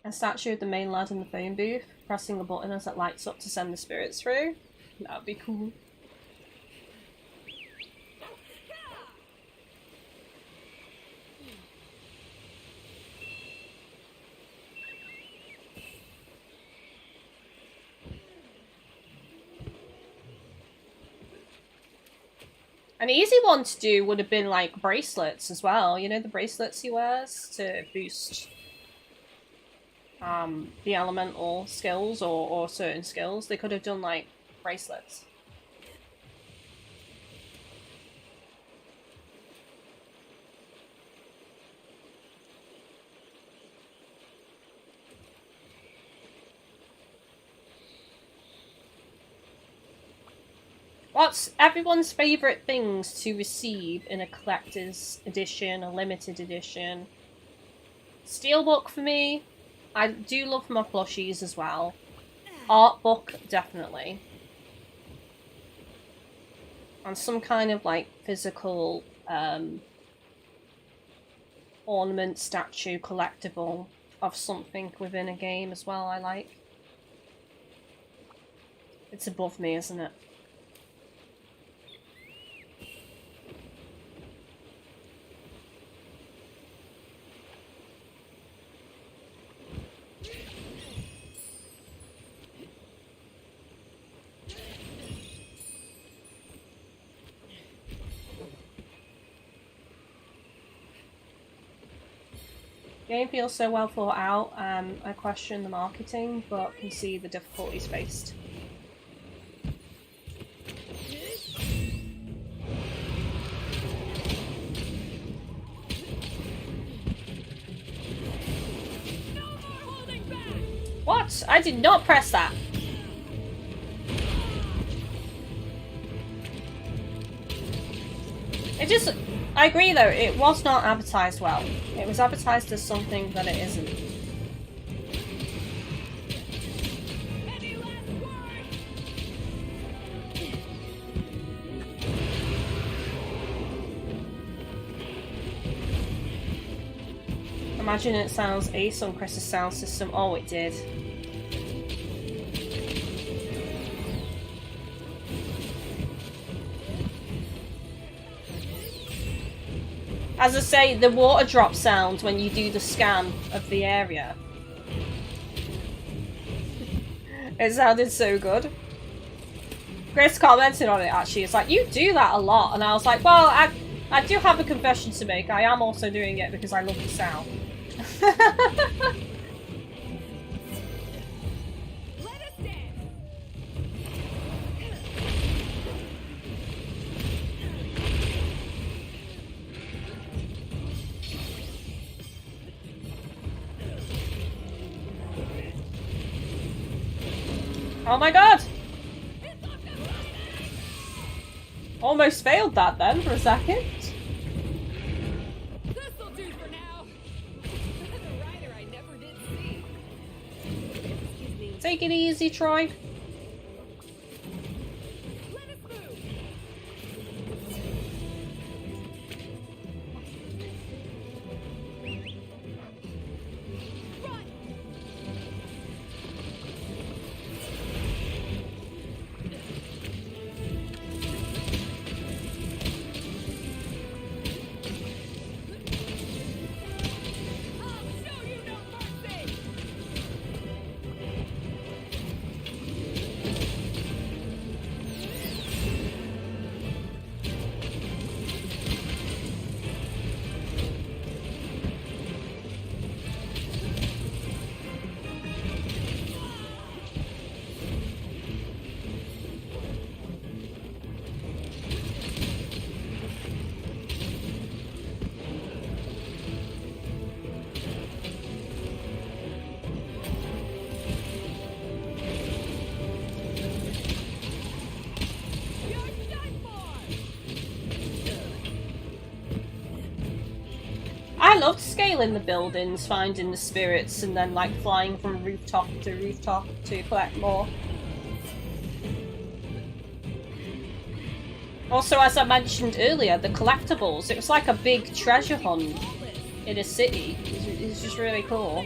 A statue of the main lad in the phone booth, pressing a button as it lights up to send the spirits through. That'd be cool. An easy one to do would have been like bracelets as well. You know, the bracelets he wears to boost the elemental skills or certain skills. They could have done like bracelets. What's everyone's favourite things to receive in a collector's edition, a limited edition? Steelbook for me. I do love my plushies as well. Art book, definitely. And some kind of like physical ornament, statue, collectible of something within a game as well, I like. It's above me, isn't it? Game feels so well thought out. I question the marketing, but can see the difficulties faced. What? I did not press that. It just... I agree though, it was not advertised well. It was advertised as something that it isn't. Imagine it sounds ace on Chris's sound system. Oh, it did. As I say, the water drop sound when you do the scan of the area. It sounded so good. Chris commented on it actually. It's like, you do that a lot. And I was like, well, I do have a confession to make. I am also doing it because I love the sound. Oh my god! Almost failed that then for a second.
This'll do for now. The rider I never did see. Excuse me.
Take it easy, Troy.
Let us move. Run.
I loved scaling the buildings, finding the spirits, and then like flying from rooftop to collect more. Also, as I mentioned earlier, the collectibles, it was like a big treasure hunt in a city. It's just really cool.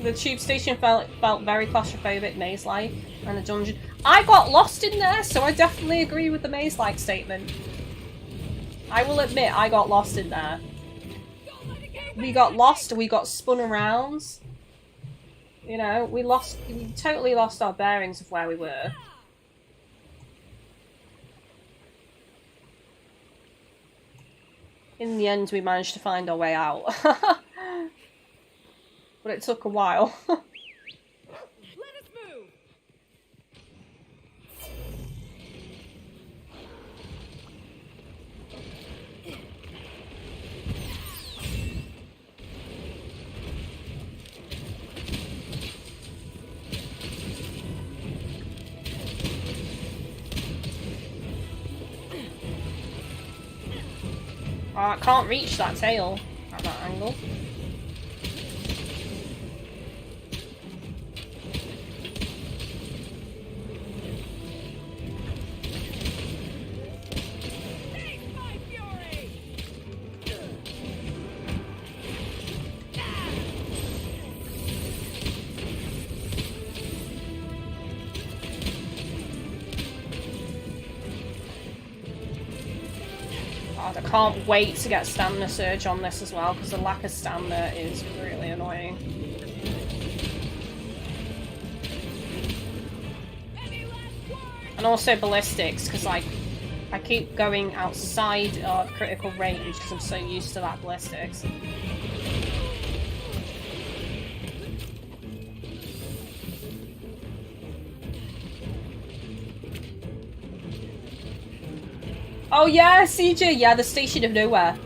The tube station felt very claustrophobic, maze-like, and the dungeon. I got lost in there, so I definitely agree with the maze-like statement. I will admit, I got lost in there. We got lost, we got spun around. You know, we totally lost our bearings of where we were. In the end, we managed to find our way out. But it took a while.
Let us move.
Oh, I can't reach that tail at that angle. can't wait to get stamina surge on this as well, because the lack of stamina is really annoying. And also ballistics, because like I keep going outside of critical range because I'm so used to that ballistics. Oh yeah, CJ, yeah, the Station of Nowhere.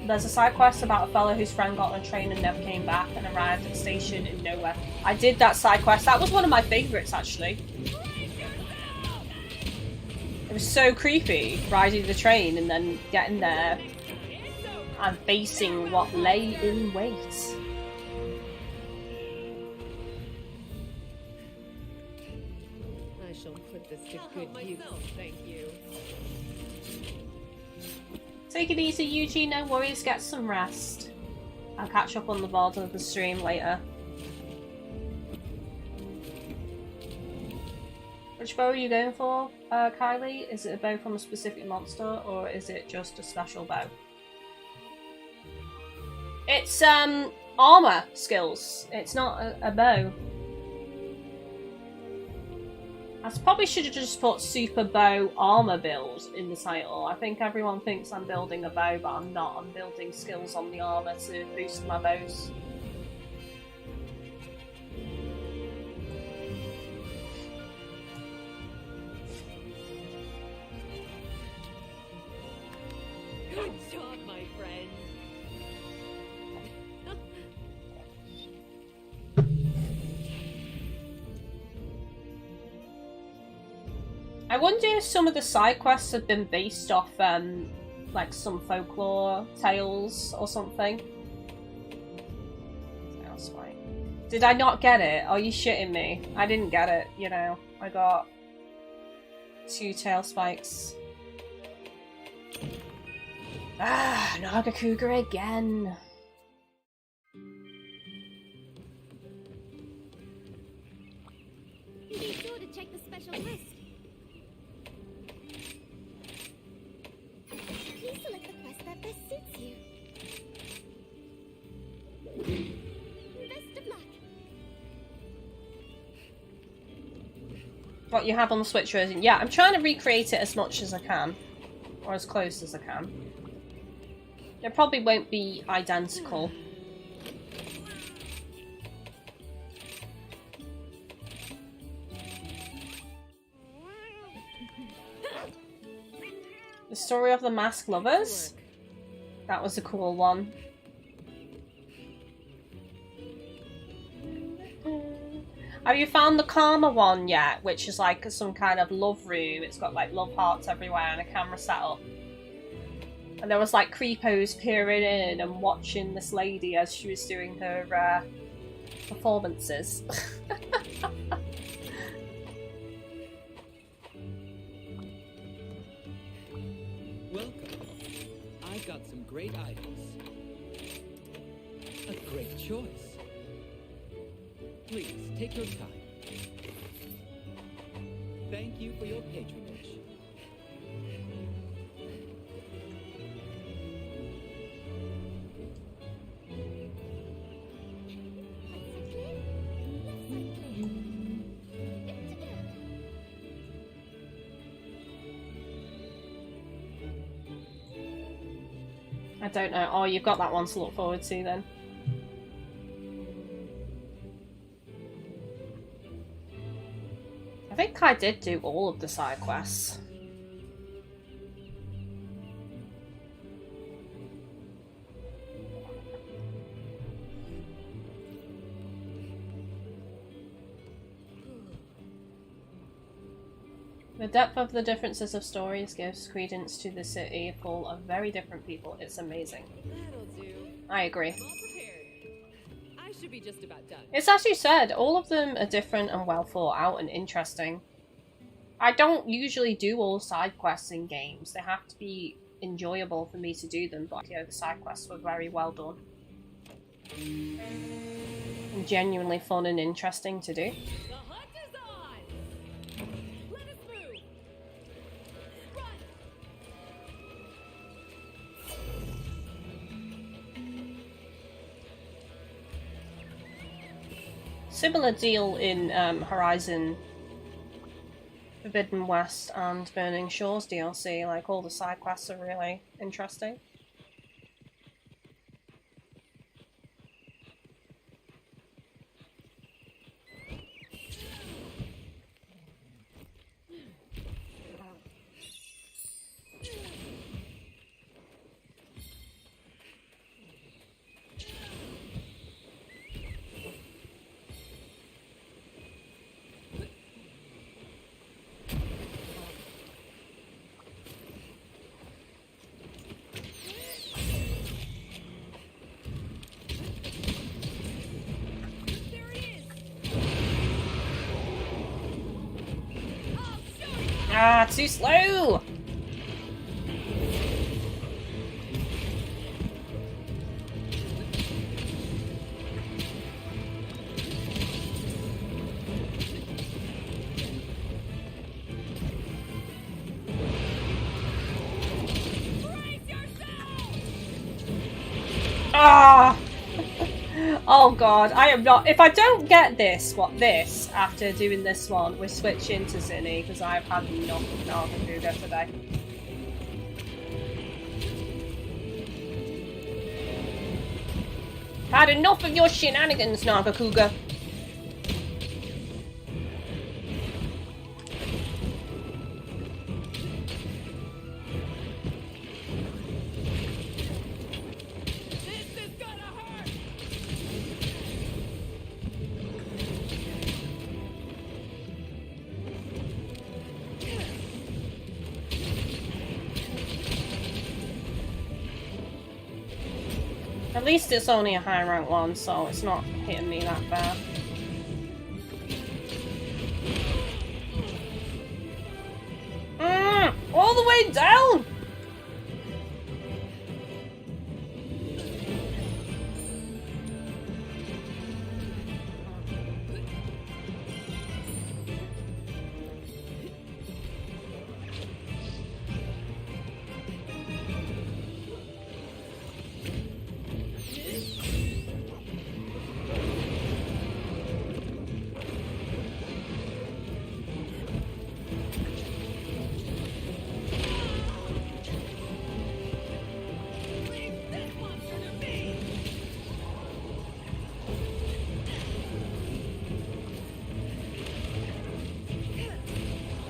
There's a side quest about a fella whose friend got on a train and never came back and arrived at the station in nowhere. I did that side quest. That was one of my favourites, actually. It was so creepy, riding the train and then getting there and facing what lay in wait.
I shall put this to good use, thank you.
Take it easy, Eugene, no worries, get some rest. I'll catch up on the board of the stream later. Which bow are you going for, Kylie? Is it a bow from a specific monster, or is it just a special bow? It's, armor skills. It's not a bow. I probably should have just put Super Bow Armor Build in the title. I think everyone thinks I'm building a bow, but I'm not. I'm building skills on the armor to boost my bows.
Good job, my friend.
I wonder if some of the side quests have been based off, like some folklore tales or something. That's right. Did I not get it? Are you shitting me? I didn't get it, you know. I got 2 tail spikes. Ah, Nagakuga again.
Be sure to check the special quest. Please select the quest that best suits you. Best of luck.
What you have on the Switch version. Yeah, I'm trying to recreate it as much as I can. Or as close as I can. It probably won't be identical. The Story of the Masked Lovers? That was a cool one. Have you found the Karma one yet? Which is like some kind of love room. It's got like love hearts everywhere and a camera set up. And there was like creepos peering in and watching this lady as she was doing her performances.
Welcome. I've got some great items. A great choice. Please, take your time. Thank you for your patronage.
I don't know. Oh, you've got that one to look forward to then. I think I did do all of the side quests. The depth of the differences of stories gives credence to the city full of very different people. It's amazing.
That'll do.
I agree.
I'm all prepared. I should be just about done.
It's as you said, all of them are different and well thought out and interesting. I don't usually do all side quests in games. They have to be enjoyable for me to do them, but you know, the side quests were very well done. And genuinely fun and interesting to do.
The hunt is on! Let us move! Run!
Similar deal in Horizon Forbidden West and Burning Shores DLC. Like, all the side quests are really interesting. Ah, too slow! Ah! Oh god, I am not. If I don't get this, after doing this one, we're switching to Zinni because I've had enough of Nargacuga today. Had enough of your shenanigans, Nargacuga. At least it's only a high rank one, so it's not hitting me that bad. All the way down!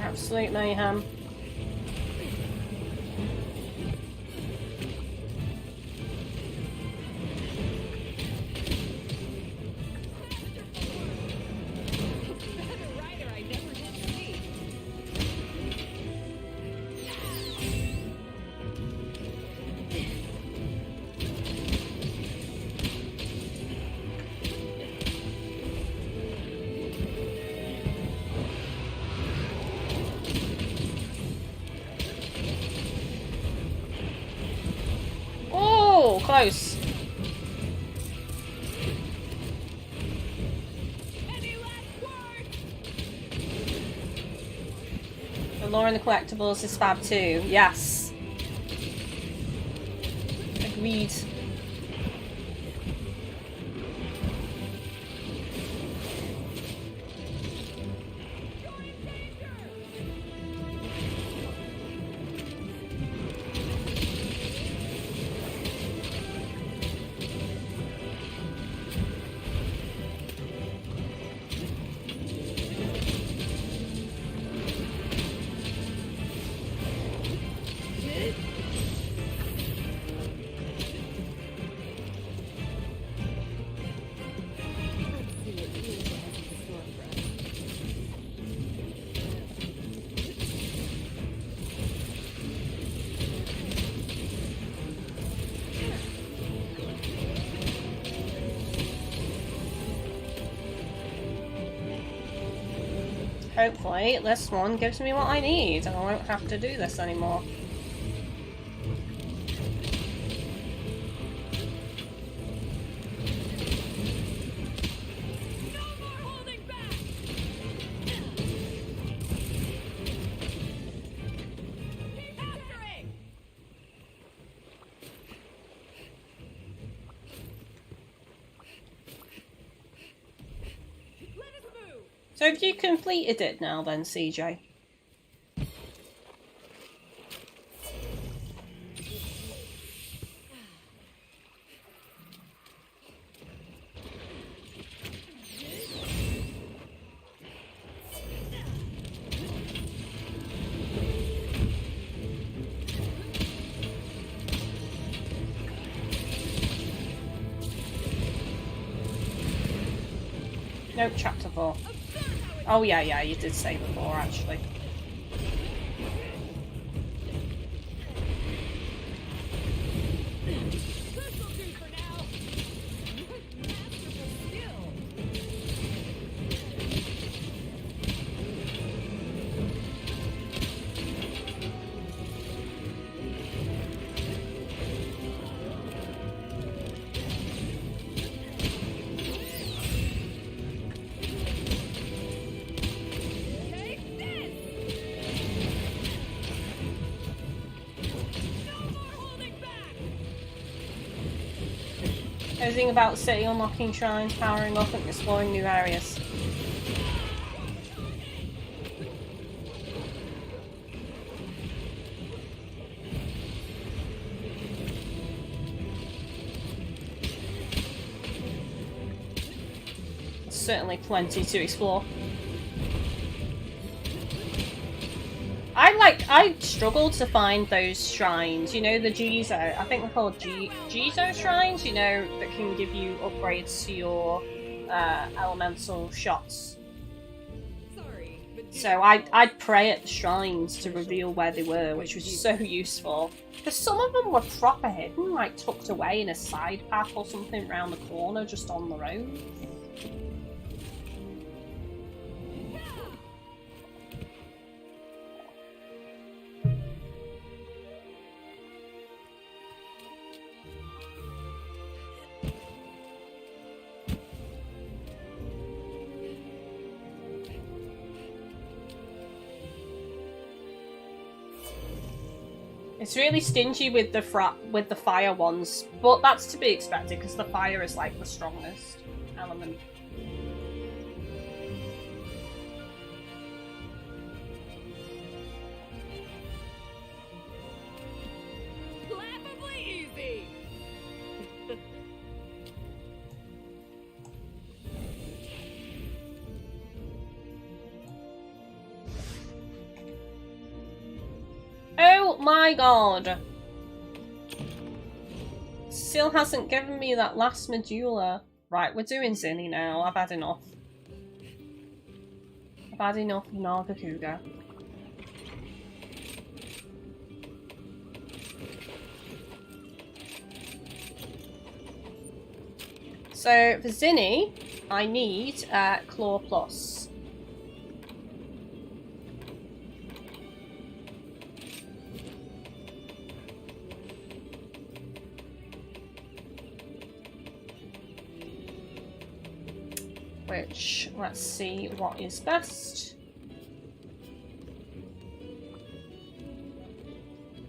Absolute mayhem. Close. The lore in the collectibles is fab too. Yes. Agreed. Hopefully this one gives me what I need and I won't have to do this anymore. So have you completed it now then, CJ? Nope, chapter 4. Oh yeah, you did say before, actually. Everything about city, unlocking shrines, powering up and exploring new areas. There's certainly plenty to explore. I struggled to find those shrines, you know, the Jizo, I think they're called Jizo shrines, you know, that can give you upgrades to your elemental shots.
Sorry, but
So I'd pray at the shrines to reveal where they were, which was so useful. Because some of them were proper hidden, like tucked away in a side path or something round the corner, just on their own. It's really stingy with the fire ones, but that's to be expected because the fire is like the strongest element.
laughably easy.
Oh my god! Still hasn't given me that last medulla. Right, we're doing Zinni now. I've had enough. I've had enough of Nargacuga. So, for Zinni, I need Claw Plus. Which, let's see what is best.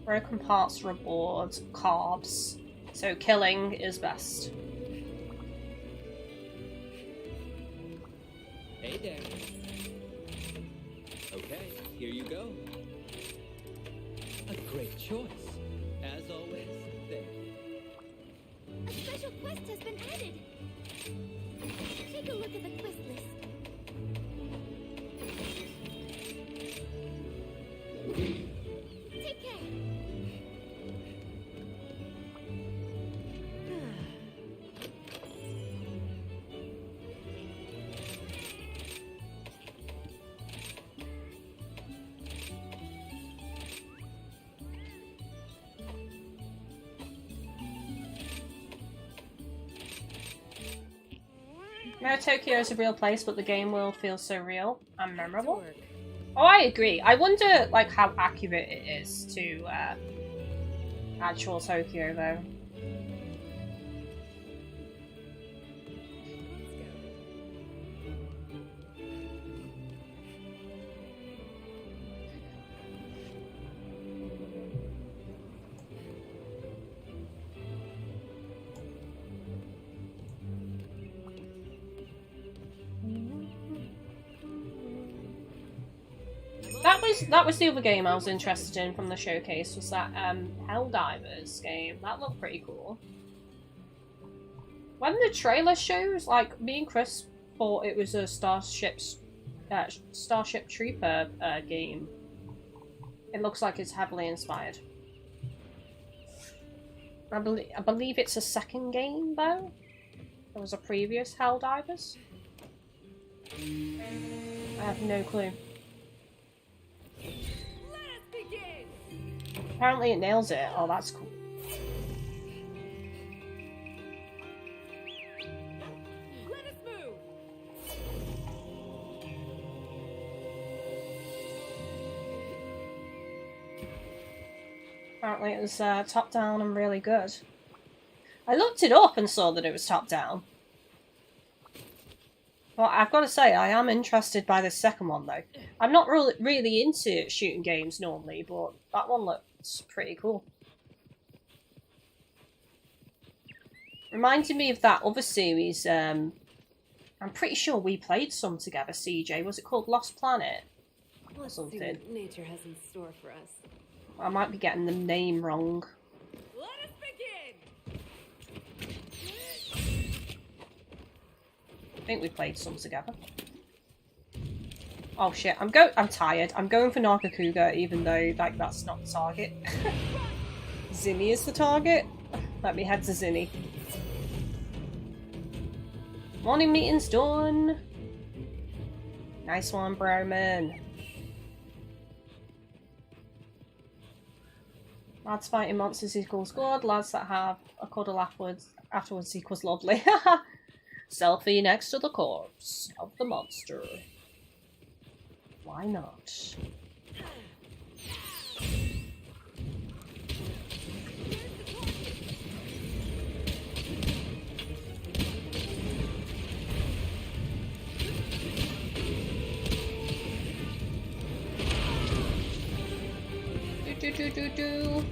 Broken parts reward, carbs. So killing is best.
Hey there. Okay, here you go. A great choice. As always, there.
A special quest has been added. Take a look at the quest list. Take care.
No, Tokyo is a real place, but the game world feels so real and memorable.
Work.
Oh, I agree. I wonder, like, how accurate it is to actual Tokyo, though. that was the other game I was interested in from the showcase, was that Helldivers game. That looked pretty cool. When the trailer shows, like, me and Chris thought it was a Starship Trooper game. It looks like it's heavily inspired. I believe it's a second game, though. There was a previous Helldivers. I have no clue.
Let us begin.
Apparently it nails it. Oh, that's cool.
Let us move.
Apparently it was top down and really good. I looked it up and saw that it was top down. Well, I've got to say, I am interested by the second one, though. I'm not really into shooting games normally, but that one looks pretty cool. Reminded me of that other series, I'm pretty sure we played some together, CJ. Was it called Lost Planet?
Let's see
Something.
what nature has in store for us.
I might be getting the name wrong.
Let us begin.
I think we played some together. Oh shit, I'm tired. I'm going for Nargacuga, even though, like, that's not the target. Zinni is the target. Let me head to Zinni. Morning meeting's done. Nice one, Broman. Lads fighting monsters equals good. Lads that have a cuddle afterwards equals lovely. Selfie next to the corpse of the monster. Why not? Do.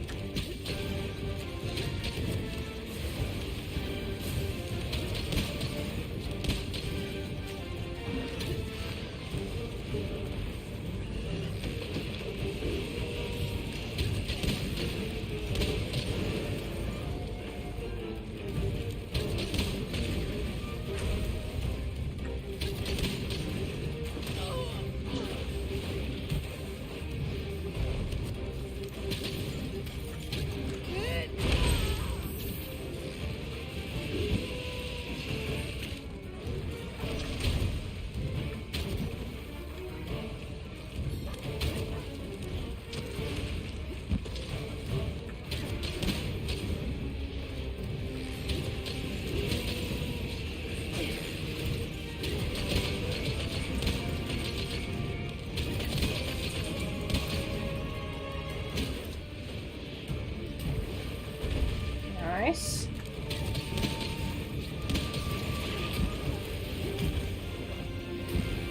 Nice.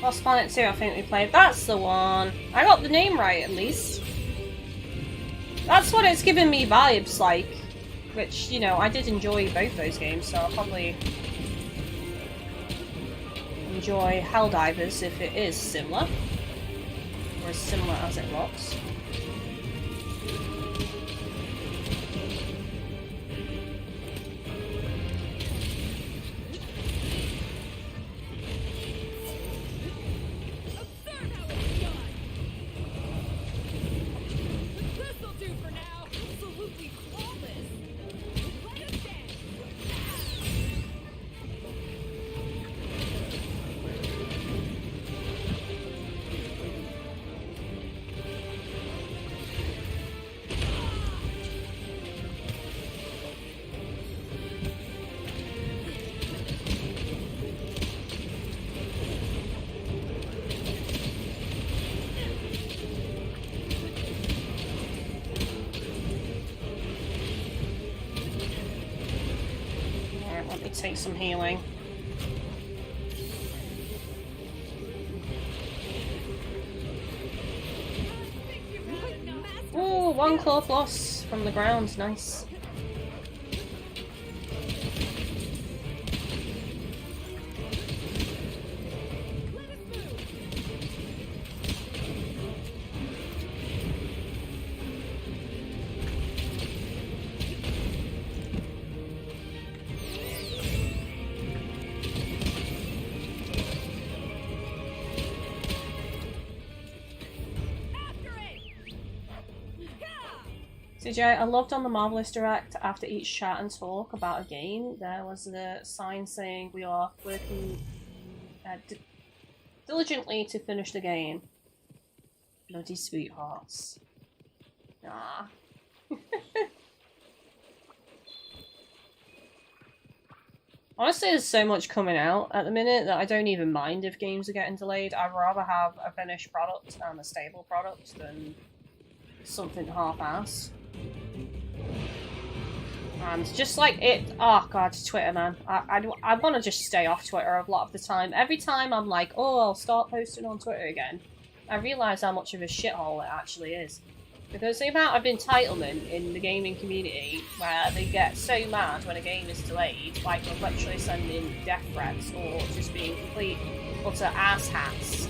Lost Planet 2, I think we played. That's the one. I got the name right, at least. That's what it's giving me vibes like. Which, you know, I did enjoy both those games, so I'll probably enjoy Helldivers if it is similar. Or as similar as it looks. Take some healing. Oh, one cloth loss from the ground. Nice. CJ, I loved on the Marvelous Direct after each chat and talk about a game, there was the sign saying we are working diligently to finish the game. Bloody sweethearts. Ah. Honestly, there's so much coming out at the minute that I don't even mind if games are getting delayed. I'd rather have a finished product and a stable product than something half-assed. And just like it, oh god, Twitter, man. I want to just stay off Twitter a lot of the time. Every time I'm like, oh, I'll start posting on Twitter again, I realise how much of a shithole it actually is. Because the amount of entitlement in the gaming community where they get so mad when a game is delayed, like they're literally sending death threats or just being complete utter asshats.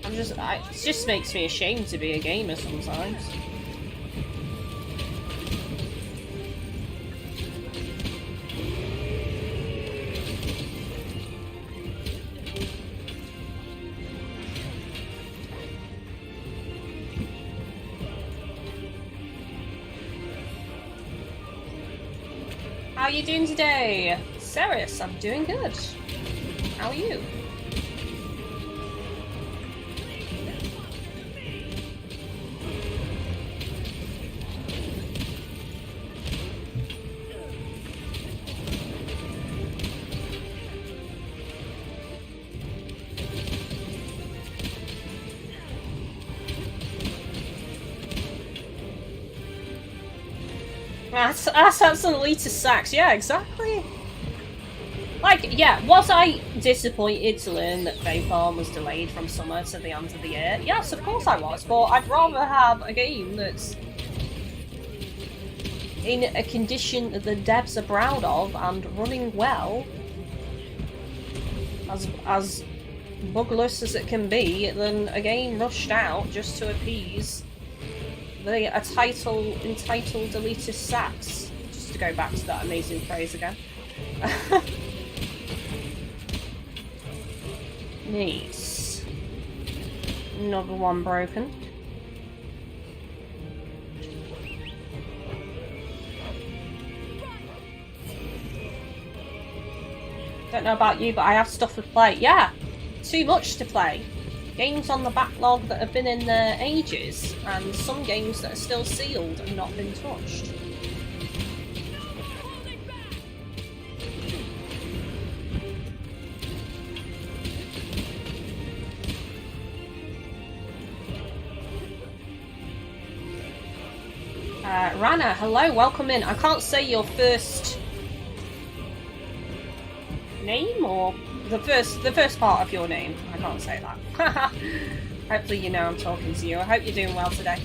It just makes me ashamed to be a gamer sometimes. How are you doing today? Ceres, I'm doing good. How are you? That's absolutely to sacks. Yeah, exactly. Like, yeah, was I disappointed to learn that Fae Farm was delayed from summer to the end of the year? Yes, of course I was, but I'd rather have a game that's in a condition that the devs are proud of and running well, as bugless as it can be, than a game rushed out just to appease the entitled elitist sacks. Just to go back to that amazing phrase again. Nice. Another one broken. Don't know about you, but I have stuff to play. Yeah, too much to play. Games on the backlog that have been in there ages, and some games that are still sealed and not been touched. Rana, hello, welcome in. I can't say your first name or the first part of your name. I can't say that. Hopefully you know I'm talking to you. I hope you're doing well today.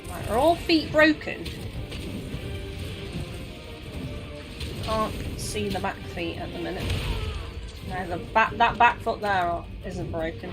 Right, are all feet broken? Can't see the back feet at the minute. No, that back foot there isn't broken.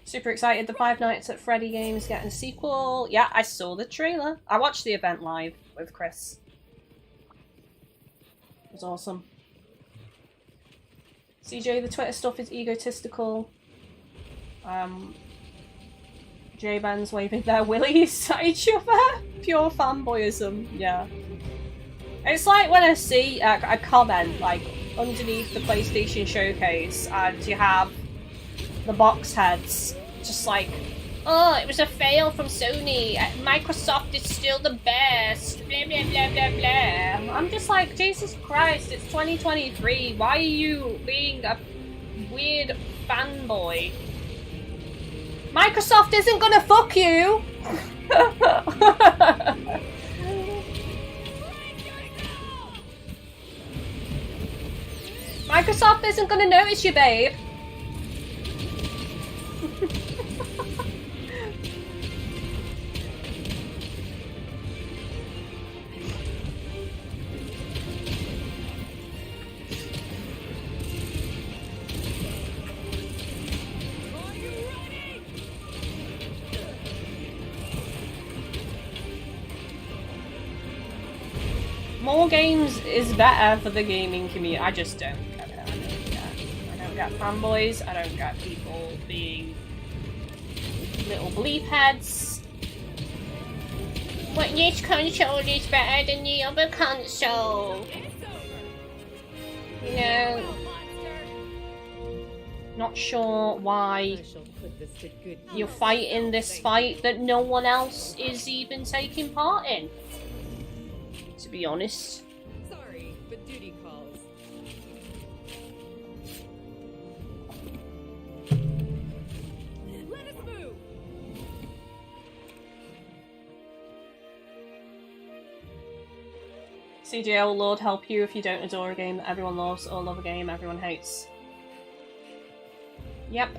Super excited. The Five Nights at Freddy game is getting a sequel. Yeah, I saw the trailer. I watched the event live with Chris. It was awesome. CJ, the Twitter stuff is egotistical. J-Bands waving their willies at each other. Pure fanboyism, yeah. It's like when I see a comment like underneath the PlayStation Showcase and you have the box heads just like, oh, it was a fail from Sony, Microsoft is still the best, blah blah blah blah blah. I'm just like, Jesus Christ, it's 2023, why are you being a weird fanboy? Microsoft isn't gonna fuck you! Microsoft isn't gonna notice you, babe. More games is better for the gaming community. I just don't get it. I don't get fanboys. I don't get people being little bleep heads. What, this console is better than the other console? You know, not sure why you're fighting this fight that no one else is even taking part in, to be honest.
Sorry, but duty calls. Let us move.
CJ, will Lord help you if you don't adore a game that everyone loves or love a game everyone hates. Yep.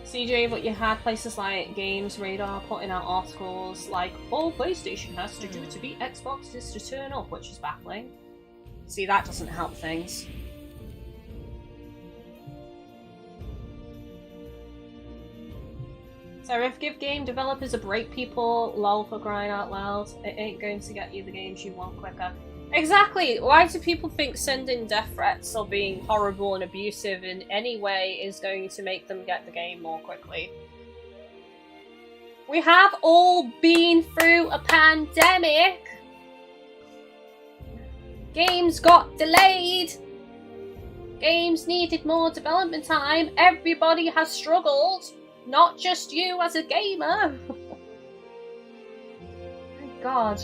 CJ, but you had places like Games Radar putting out articles like, all PlayStation has to do to beat Xbox is to turn up, which is baffling. See, that doesn't help things. So if give game developers a break, people, lol, for crying out loud, it ain't going to get you the games you want quicker. Exactly! Why do people think sending death threats or being horrible and abusive in any way is going to make them get the game more quickly? We have all been through a pandemic! Games got delayed! Games needed more development time. Everybody has struggled. Not just you as a gamer. Thank God.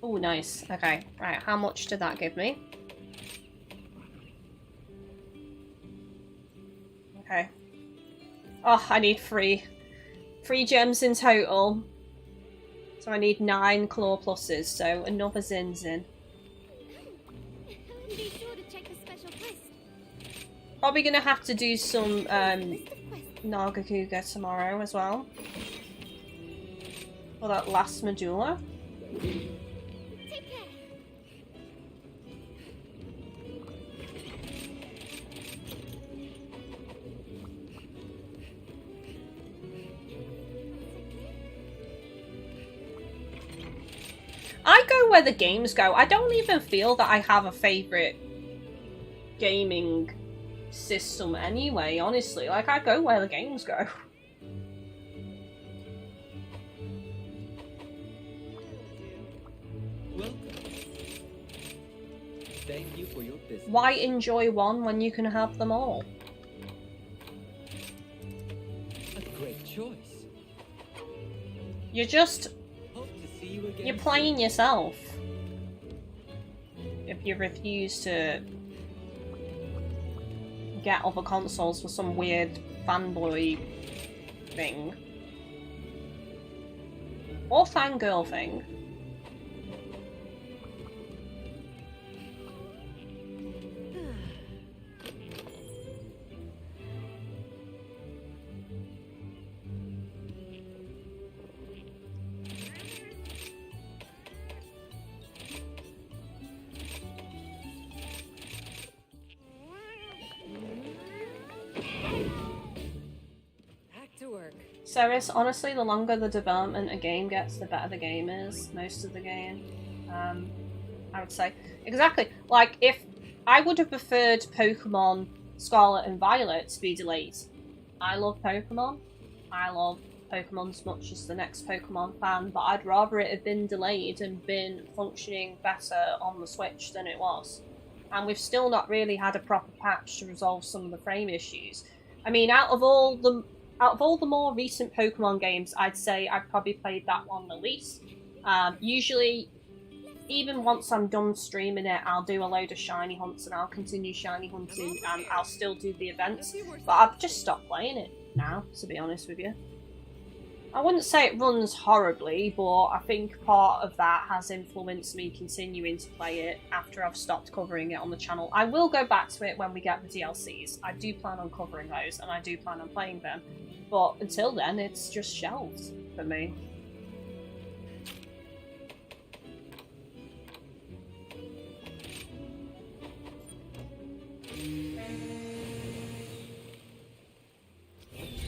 Oh, nice. Okay, right. How much did that give me? Okay. Oh, I need 3 gems in total. So I need 9 claw pluses, so another Zinzin.
Be sure to check the special quest.
Probably gonna have to do some Nagakuga tomorrow as well. For that last medulla.
Take care.
I go where the games go. I don't even feel that I have a favourite gaming system anyway, honestly. Like, I go where the games go.
Welcome. Thank you for your business.
Why enjoy one when you can have them all?
A great choice.
You're just...
Hope to see you again.
You're playing yourself. If you refuse to get other consoles for some weird fanboy thing. Or fangirl thing.
Back to work.
Ceres, honestly, the longer the development a game gets, the better the game is. Most of the game. I would say. Exactly. Like, if I would have preferred Pokemon Scarlet and Violet to be delayed. I love Pokemon. I love Pokemon as much as the next Pokemon fan, but I'd rather it had been delayed and been functioning better on the Switch than it was. And we've still not really had a proper patch to resolve some of the frame issues. I mean, out of all the more recent Pokemon games, I'd say I've probably played that one the least. Usually, even once I'm done streaming it, I'll do a load of shiny hunts and I'll continue shiny hunting and I'll still do the events. But I've just stopped playing it now, to be honest with you. I wouldn't say it runs horribly, but I think part of that has influenced me continuing to play it after I've stopped covering it on the channel. I will go back to it when we get the DLCs. I do plan on covering those, and I do plan on playing them. But until then, it's just shelved for me.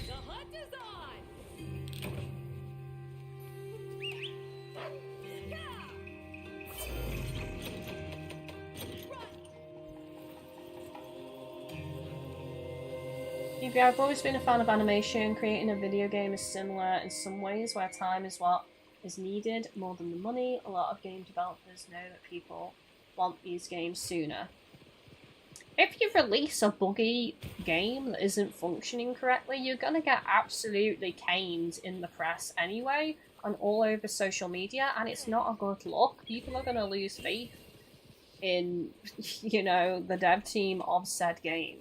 The hunt is on!
Yuki, I've always been a fan of animation. Creating a video game is similar in some ways, where time is what is needed more than the money. A lot of game developers know that people want these games sooner. If you release a buggy game that isn't functioning correctly, you're gonna get absolutely caned in the press anyway, and all over social media, and it's not a good look. People are gonna lose faith in, you know, the dev team of said game.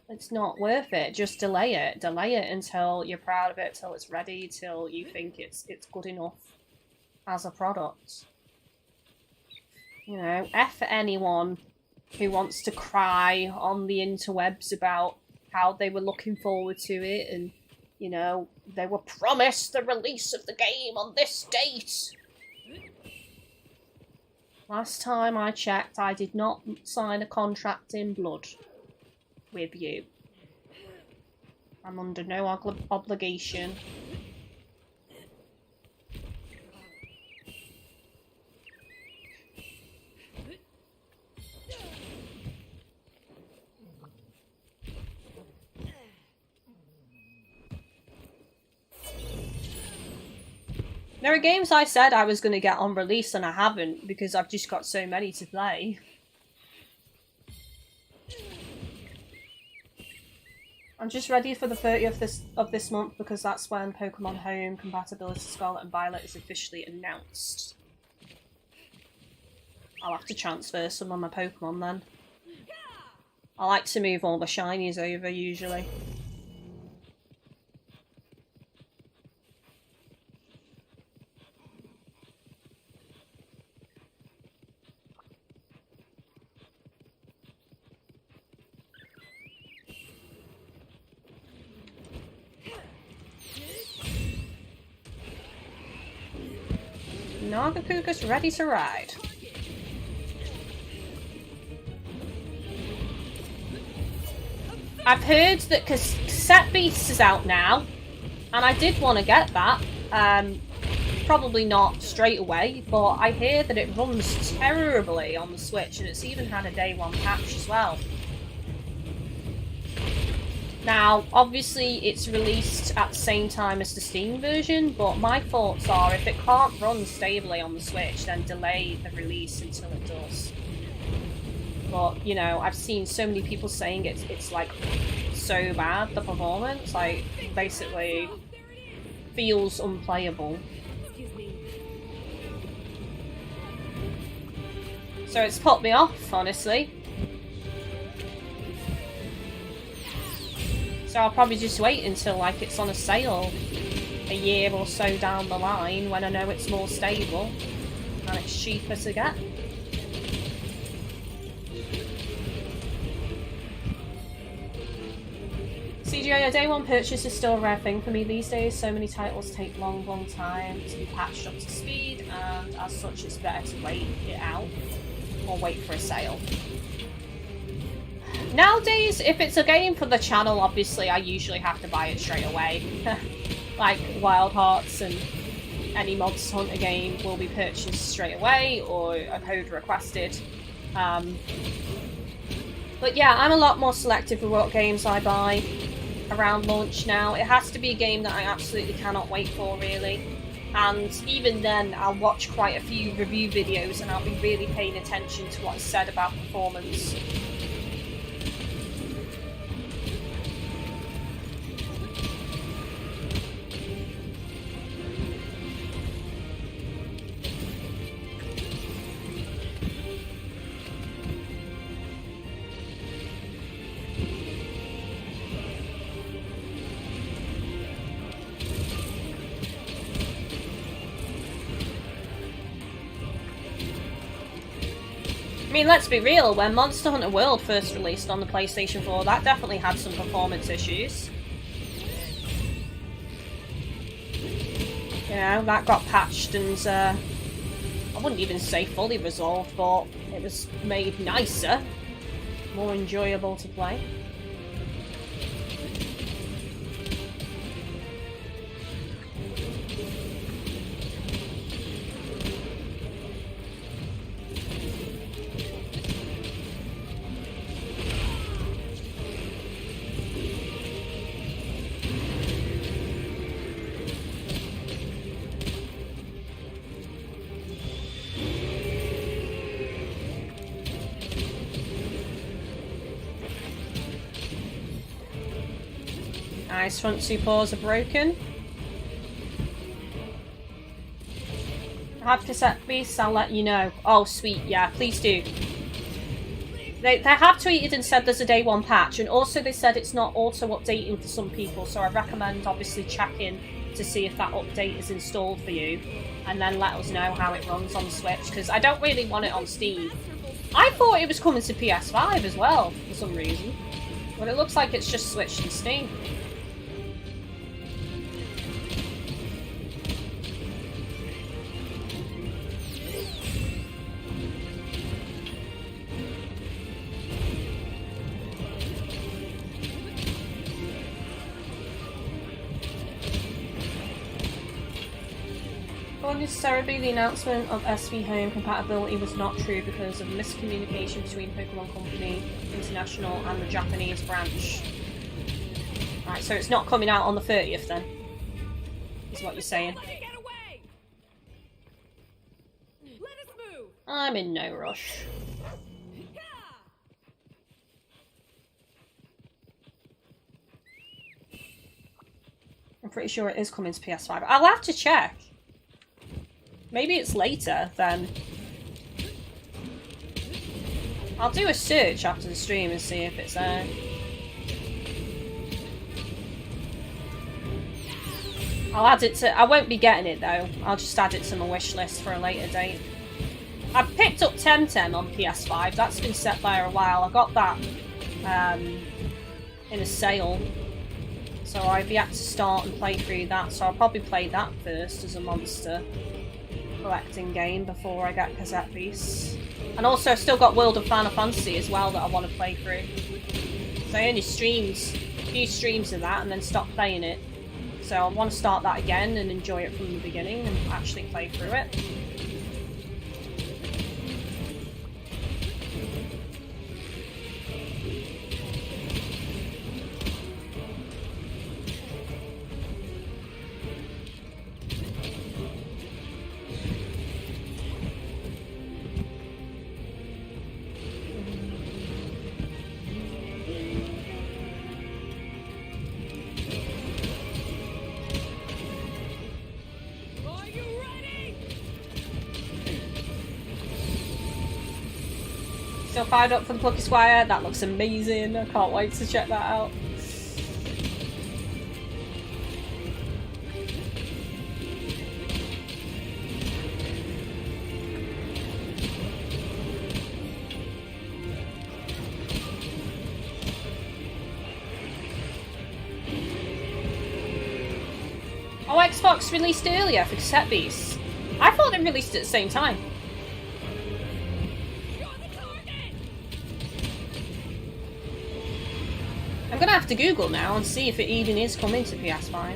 It's not worth it. Just delay it. Delay it until you're proud of it, till it's ready, till you think it's good enough as a product. You know, F anyone who wants to cry on the interwebs about how they were looking forward to it and, you know, they were promised the release of the game on this date. Last time I checked, I did not sign a contract in blood with you. I'm under no obligation. There are games I said I was going to get on release and I haven't because I've just got so many to play. I'm just ready for the 30th of this month because that's when Pokemon Home compatibility Scarlet and Violet is officially announced. I'll have to transfer some of my Pokemon then. I like to move all the shinies over usually. Nagapuka's ready to ride. I've heard that Cassette Beast is out now, and I did want to get that. Probably not straight away, but I hear that it runs terribly on the Switch, and it's even had a day one patch as well. Now, obviously it's released at the same time as the Steam version, but my thoughts are if it can't run stably on the Switch, then delay the release until it does. But, you know, I've seen so many people saying it's like so bad, the performance, like basically feels unplayable. So it's put me off, honestly. So I'll probably just wait until like it's on a sale a year or so down the line when I know it's more stable and it's cheaper to get. CGI, a day one purchase is still a rare thing for me these days. So many titles take long time to be patched up to speed, and as such it's better to wait it out or wait for a sale. Nowadays, if it's a game for the channel, obviously I usually have to buy it straight away. Like Wild Hearts and any Monster Hunter game will be purchased straight away or a code requested. But yeah, I'm a lot more selective with what games I buy around launch now. It has to be a game that I absolutely cannot wait for, really. And even then, I'll watch quite a few review videos and I'll be really paying attention to what's said about performance. mean, let's be real, when Monster Hunter World first released on the PlayStation 4, that definitely had some performance issues. You know, that got patched and, I wouldn't even say fully resolved, but it was made nicer, more enjoyable to play. Nice, front two paws are broken. I have cassette beasts, I'll let you know. Oh, sweet, yeah, please do. They have tweeted and said there's a day one patch, and also they said it's not auto-updating for some people, so I recommend obviously checking to see if that update is installed for you, and then let us know how it runs on the Switch, because I don't really want it on Steam. I thought it was coming to PS5 as well, for some reason, but it looks like it's just switched to Steam. Unnecessarily, the announcement of SV Home compatibility was not true because of miscommunication between Pokemon Company International and the Japanese branch. Right, so it's not coming out on the 30th then, is what you're saying.
Let it get away! Let us move!
I'm in no rush. I'm pretty sure it is coming to PS5. I'll have to check. Maybe it's later then. I'll do a search after the stream and see if it's there. I'll add it to... I won't be getting it though. I'll just add it to my wish list for a later date. I've picked up Temtem on PS5. That's been set there a while. I got that in a sale. So I've yet to start and play through that. So I'll probably play that first as a monster collecting game before I get cassette beasts. And also I've still got World of Final Fantasy as well that I want to play through. So I only streamed a few streams of that and then stopped playing it. So I want to start that again and enjoy it from the beginning and actually play through it. Still fired up for the Plucky Squire. That looks amazing. I can't wait to check that out. Oh, Xbox released earlier for cassette beasts. I thought they released it at the same time. I'm gonna have to Google now and see if it even is coming to PS5.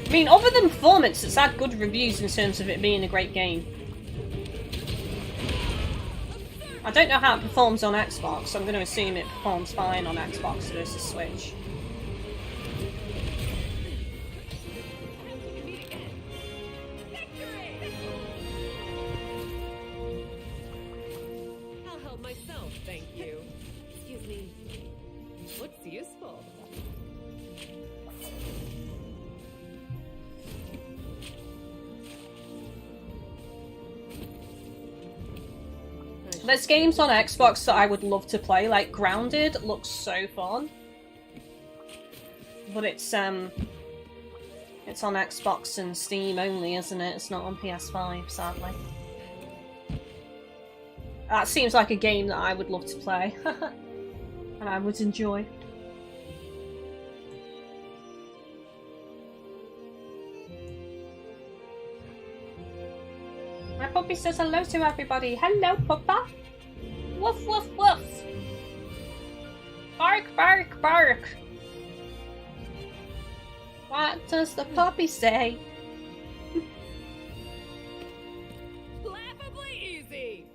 I mean, other than performance, it's had good reviews in terms of it being a great game. I don't know how it performs on Xbox, so I'm going to assume it performs fine on Xbox versus Switch.
I'll help myself, thank you. Excuse me. What's useful?
There's games on Xbox that I would love to play, like Grounded looks so fun. But it's It's on Xbox and Steam only, isn't it? It's not on PS5, sadly. That seems like a game that I would love to play. And I would enjoy. My puppy says hello to everybody. Hello, Papa. Woof, woof, woof. Bark, bark, bark. What does the puppy say?
Laughably easy.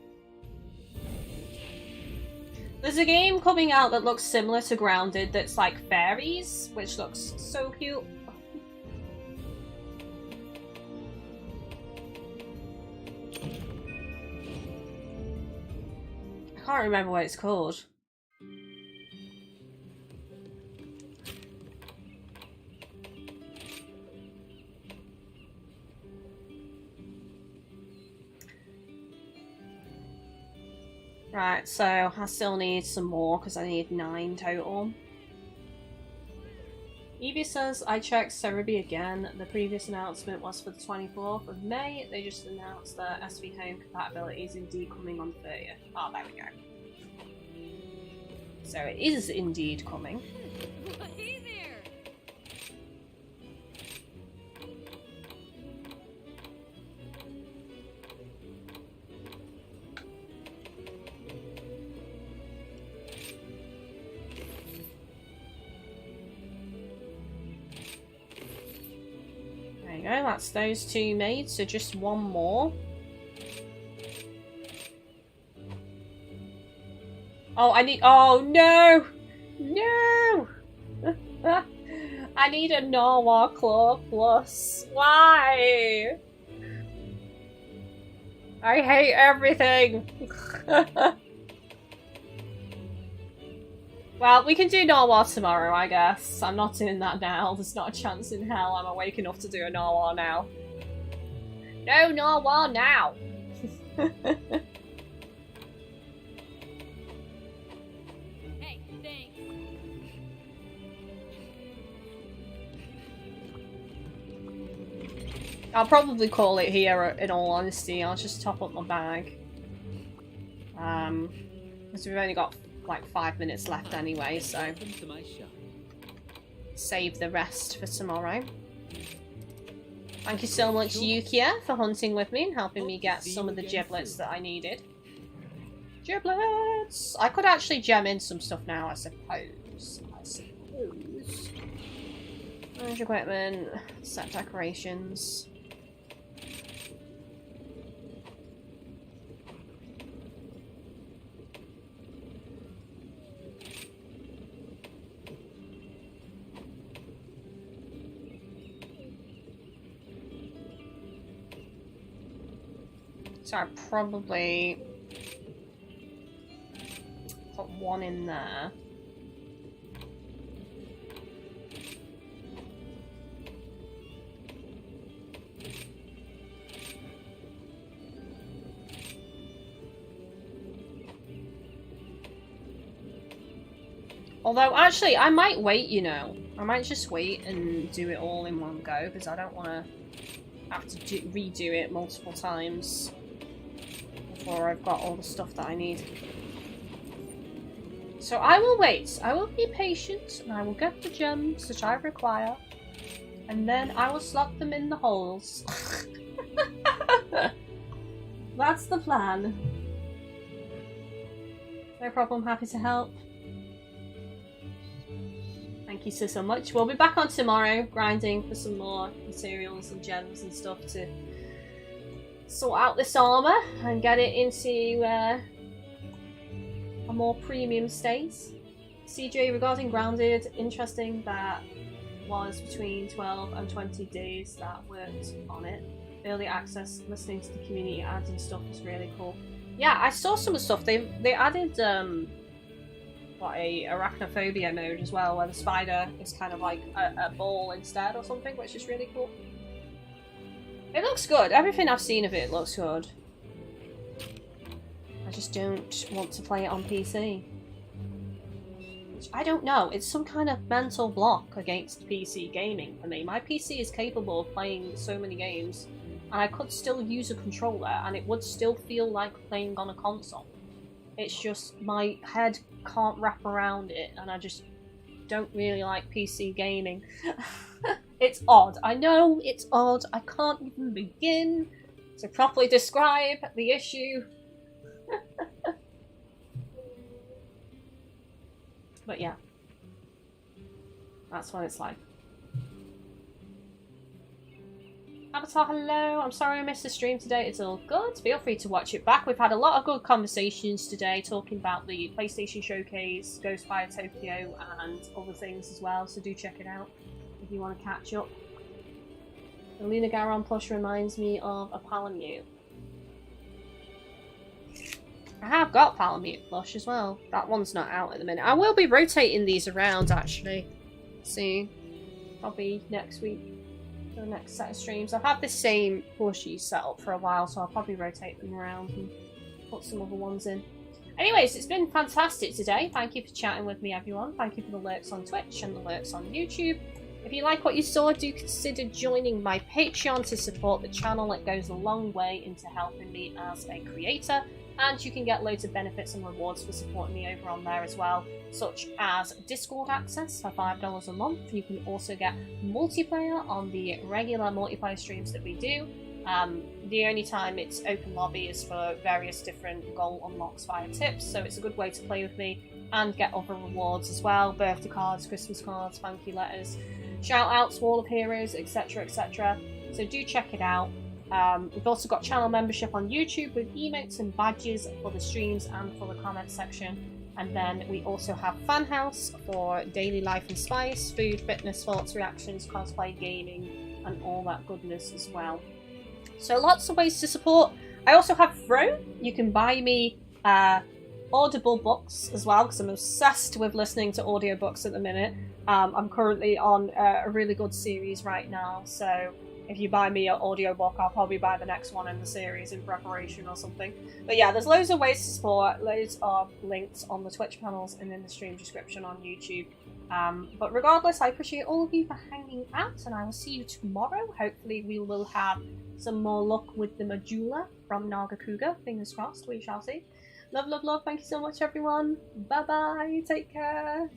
There's a game coming out that looks similar to Grounded that's like fairies, which looks so cute. I can't remember what it's called. Right, so I still need some more because I need 9 total. Evie says, I checked Cerebi again. The previous announcement was for the 24th of May. They just announced that SV Home compatibility is indeed coming on the 30th. Oh, there we go. So it is indeed coming.
Hey there.
There you go, that's those 2 made, so just 1 more. Oh, I need- oh no! No! I need a Narwhal Claw Plus. Why? I hate everything! Well, we can do Narwhal tomorrow, I guess. I'm not doing that now. There's not a chance in hell I'm awake enough to do a Narwhal now. No Narwhal now!
Hey, thanks.
I'll probably call it here, in all honesty. I'll just top up my bag. Because we've only got like 5 minutes left anyway, so
Welcome to my shop.
save the rest for tomorrow. Thank you so much, Yukia, for hunting with me and helping me get some of the giblets that I needed. Giblets! I could actually gem in some stuff now, I suppose. Manage equipment, set decorations. So I probably put 1 in there. Although, actually, I might wait, you know. I might just wait and do it all in one go, because I don't want to have to redo it multiple times before I've got all the stuff that I need. So I will wait. I will be patient, and I will get the gems that I require, and then I will slot them in the holes. That's the plan. No problem, happy to help. Thank you so much. We'll be back on tomorrow, grinding for some more materials and gems and stuff to sort out this armour and get it into a more premium state. CJ, regarding Grounded, interesting that was between 12 and 20 days that worked on it. Early access, listening to the community ads and stuff was really cool. Yeah, I saw some of the stuff. They added what, a arachnophobia mode as well, where the spider is kind of like a ball instead or something, which is really cool. It looks good. Everything I've seen of it looks good. I just don't want to play it on PC. I don't know, it's some kind of mental block against PC gaming for me. My PC is capable of playing so many games, and I could still use a controller, and it would still feel like playing on a console. It's just my head can't wrap around it, and I just don't really like PC gaming. It's odd. I know it's odd. I can't even begin to properly describe the issue. But yeah, that's what it's like. Avatar, hello. I'm sorry I missed the stream today. It's all good. Feel free to watch it back. We've had a lot of good conversations today talking about the PlayStation Showcase, Ghostfire Tokyo, and other things as well. So do check it out if you want to catch up. The Luna Garon plush reminds me of a Palamute. I have got Palamute plush as well. That one's not out at the minute. I will be rotating these around actually. See, probably next week. The next set of streams. I've had the same plushie set up for a while, so I'll probably rotate them around and put some other ones in. Anyways, it's been fantastic today. Thank you for chatting with me, everyone. Thank you for the lurks on Twitch and the lurks on YouTube. If you like what you saw, do consider joining my Patreon to support the channel. It goes a long way into helping me as a creator, and you can get loads of benefits and rewards for supporting me over on there as well, such as Discord access for $5 a month. You can also get multiplayer on the regular multiplayer streams that we do. The only time it's open lobby is for various different goal unlocks via tips, so it's a good way to play with me and get other rewards as well. Birthday cards, Christmas cards, thank you letters, shout outs, Wall of Heroes, etc, etc. So do check it out. We've also got channel membership on YouTube with emotes and badges for the streams and for the comment section. And then we also have Fan House for daily life and spice, food, fitness, thoughts, reactions, cosplay, gaming, and all that goodness as well. So lots of ways to support. I also have Throne. You can buy me Audible books as well, because I'm obsessed with listening to audiobooks at the minute. I'm currently on a really good series right now, so if you buy me an audiobook, I'll probably buy the next one in the series in preparation or something. But yeah, there's loads of ways to support, loads of links on the Twitch panels and in the stream description on YouTube. But regardless, I appreciate all of you for hanging out, and I will see you tomorrow. Hopefully we will have some more luck with the Majula from Nagakuga. Fingers crossed, we shall see. Love, love, love. Thank you so much, everyone. Bye-bye. Take care.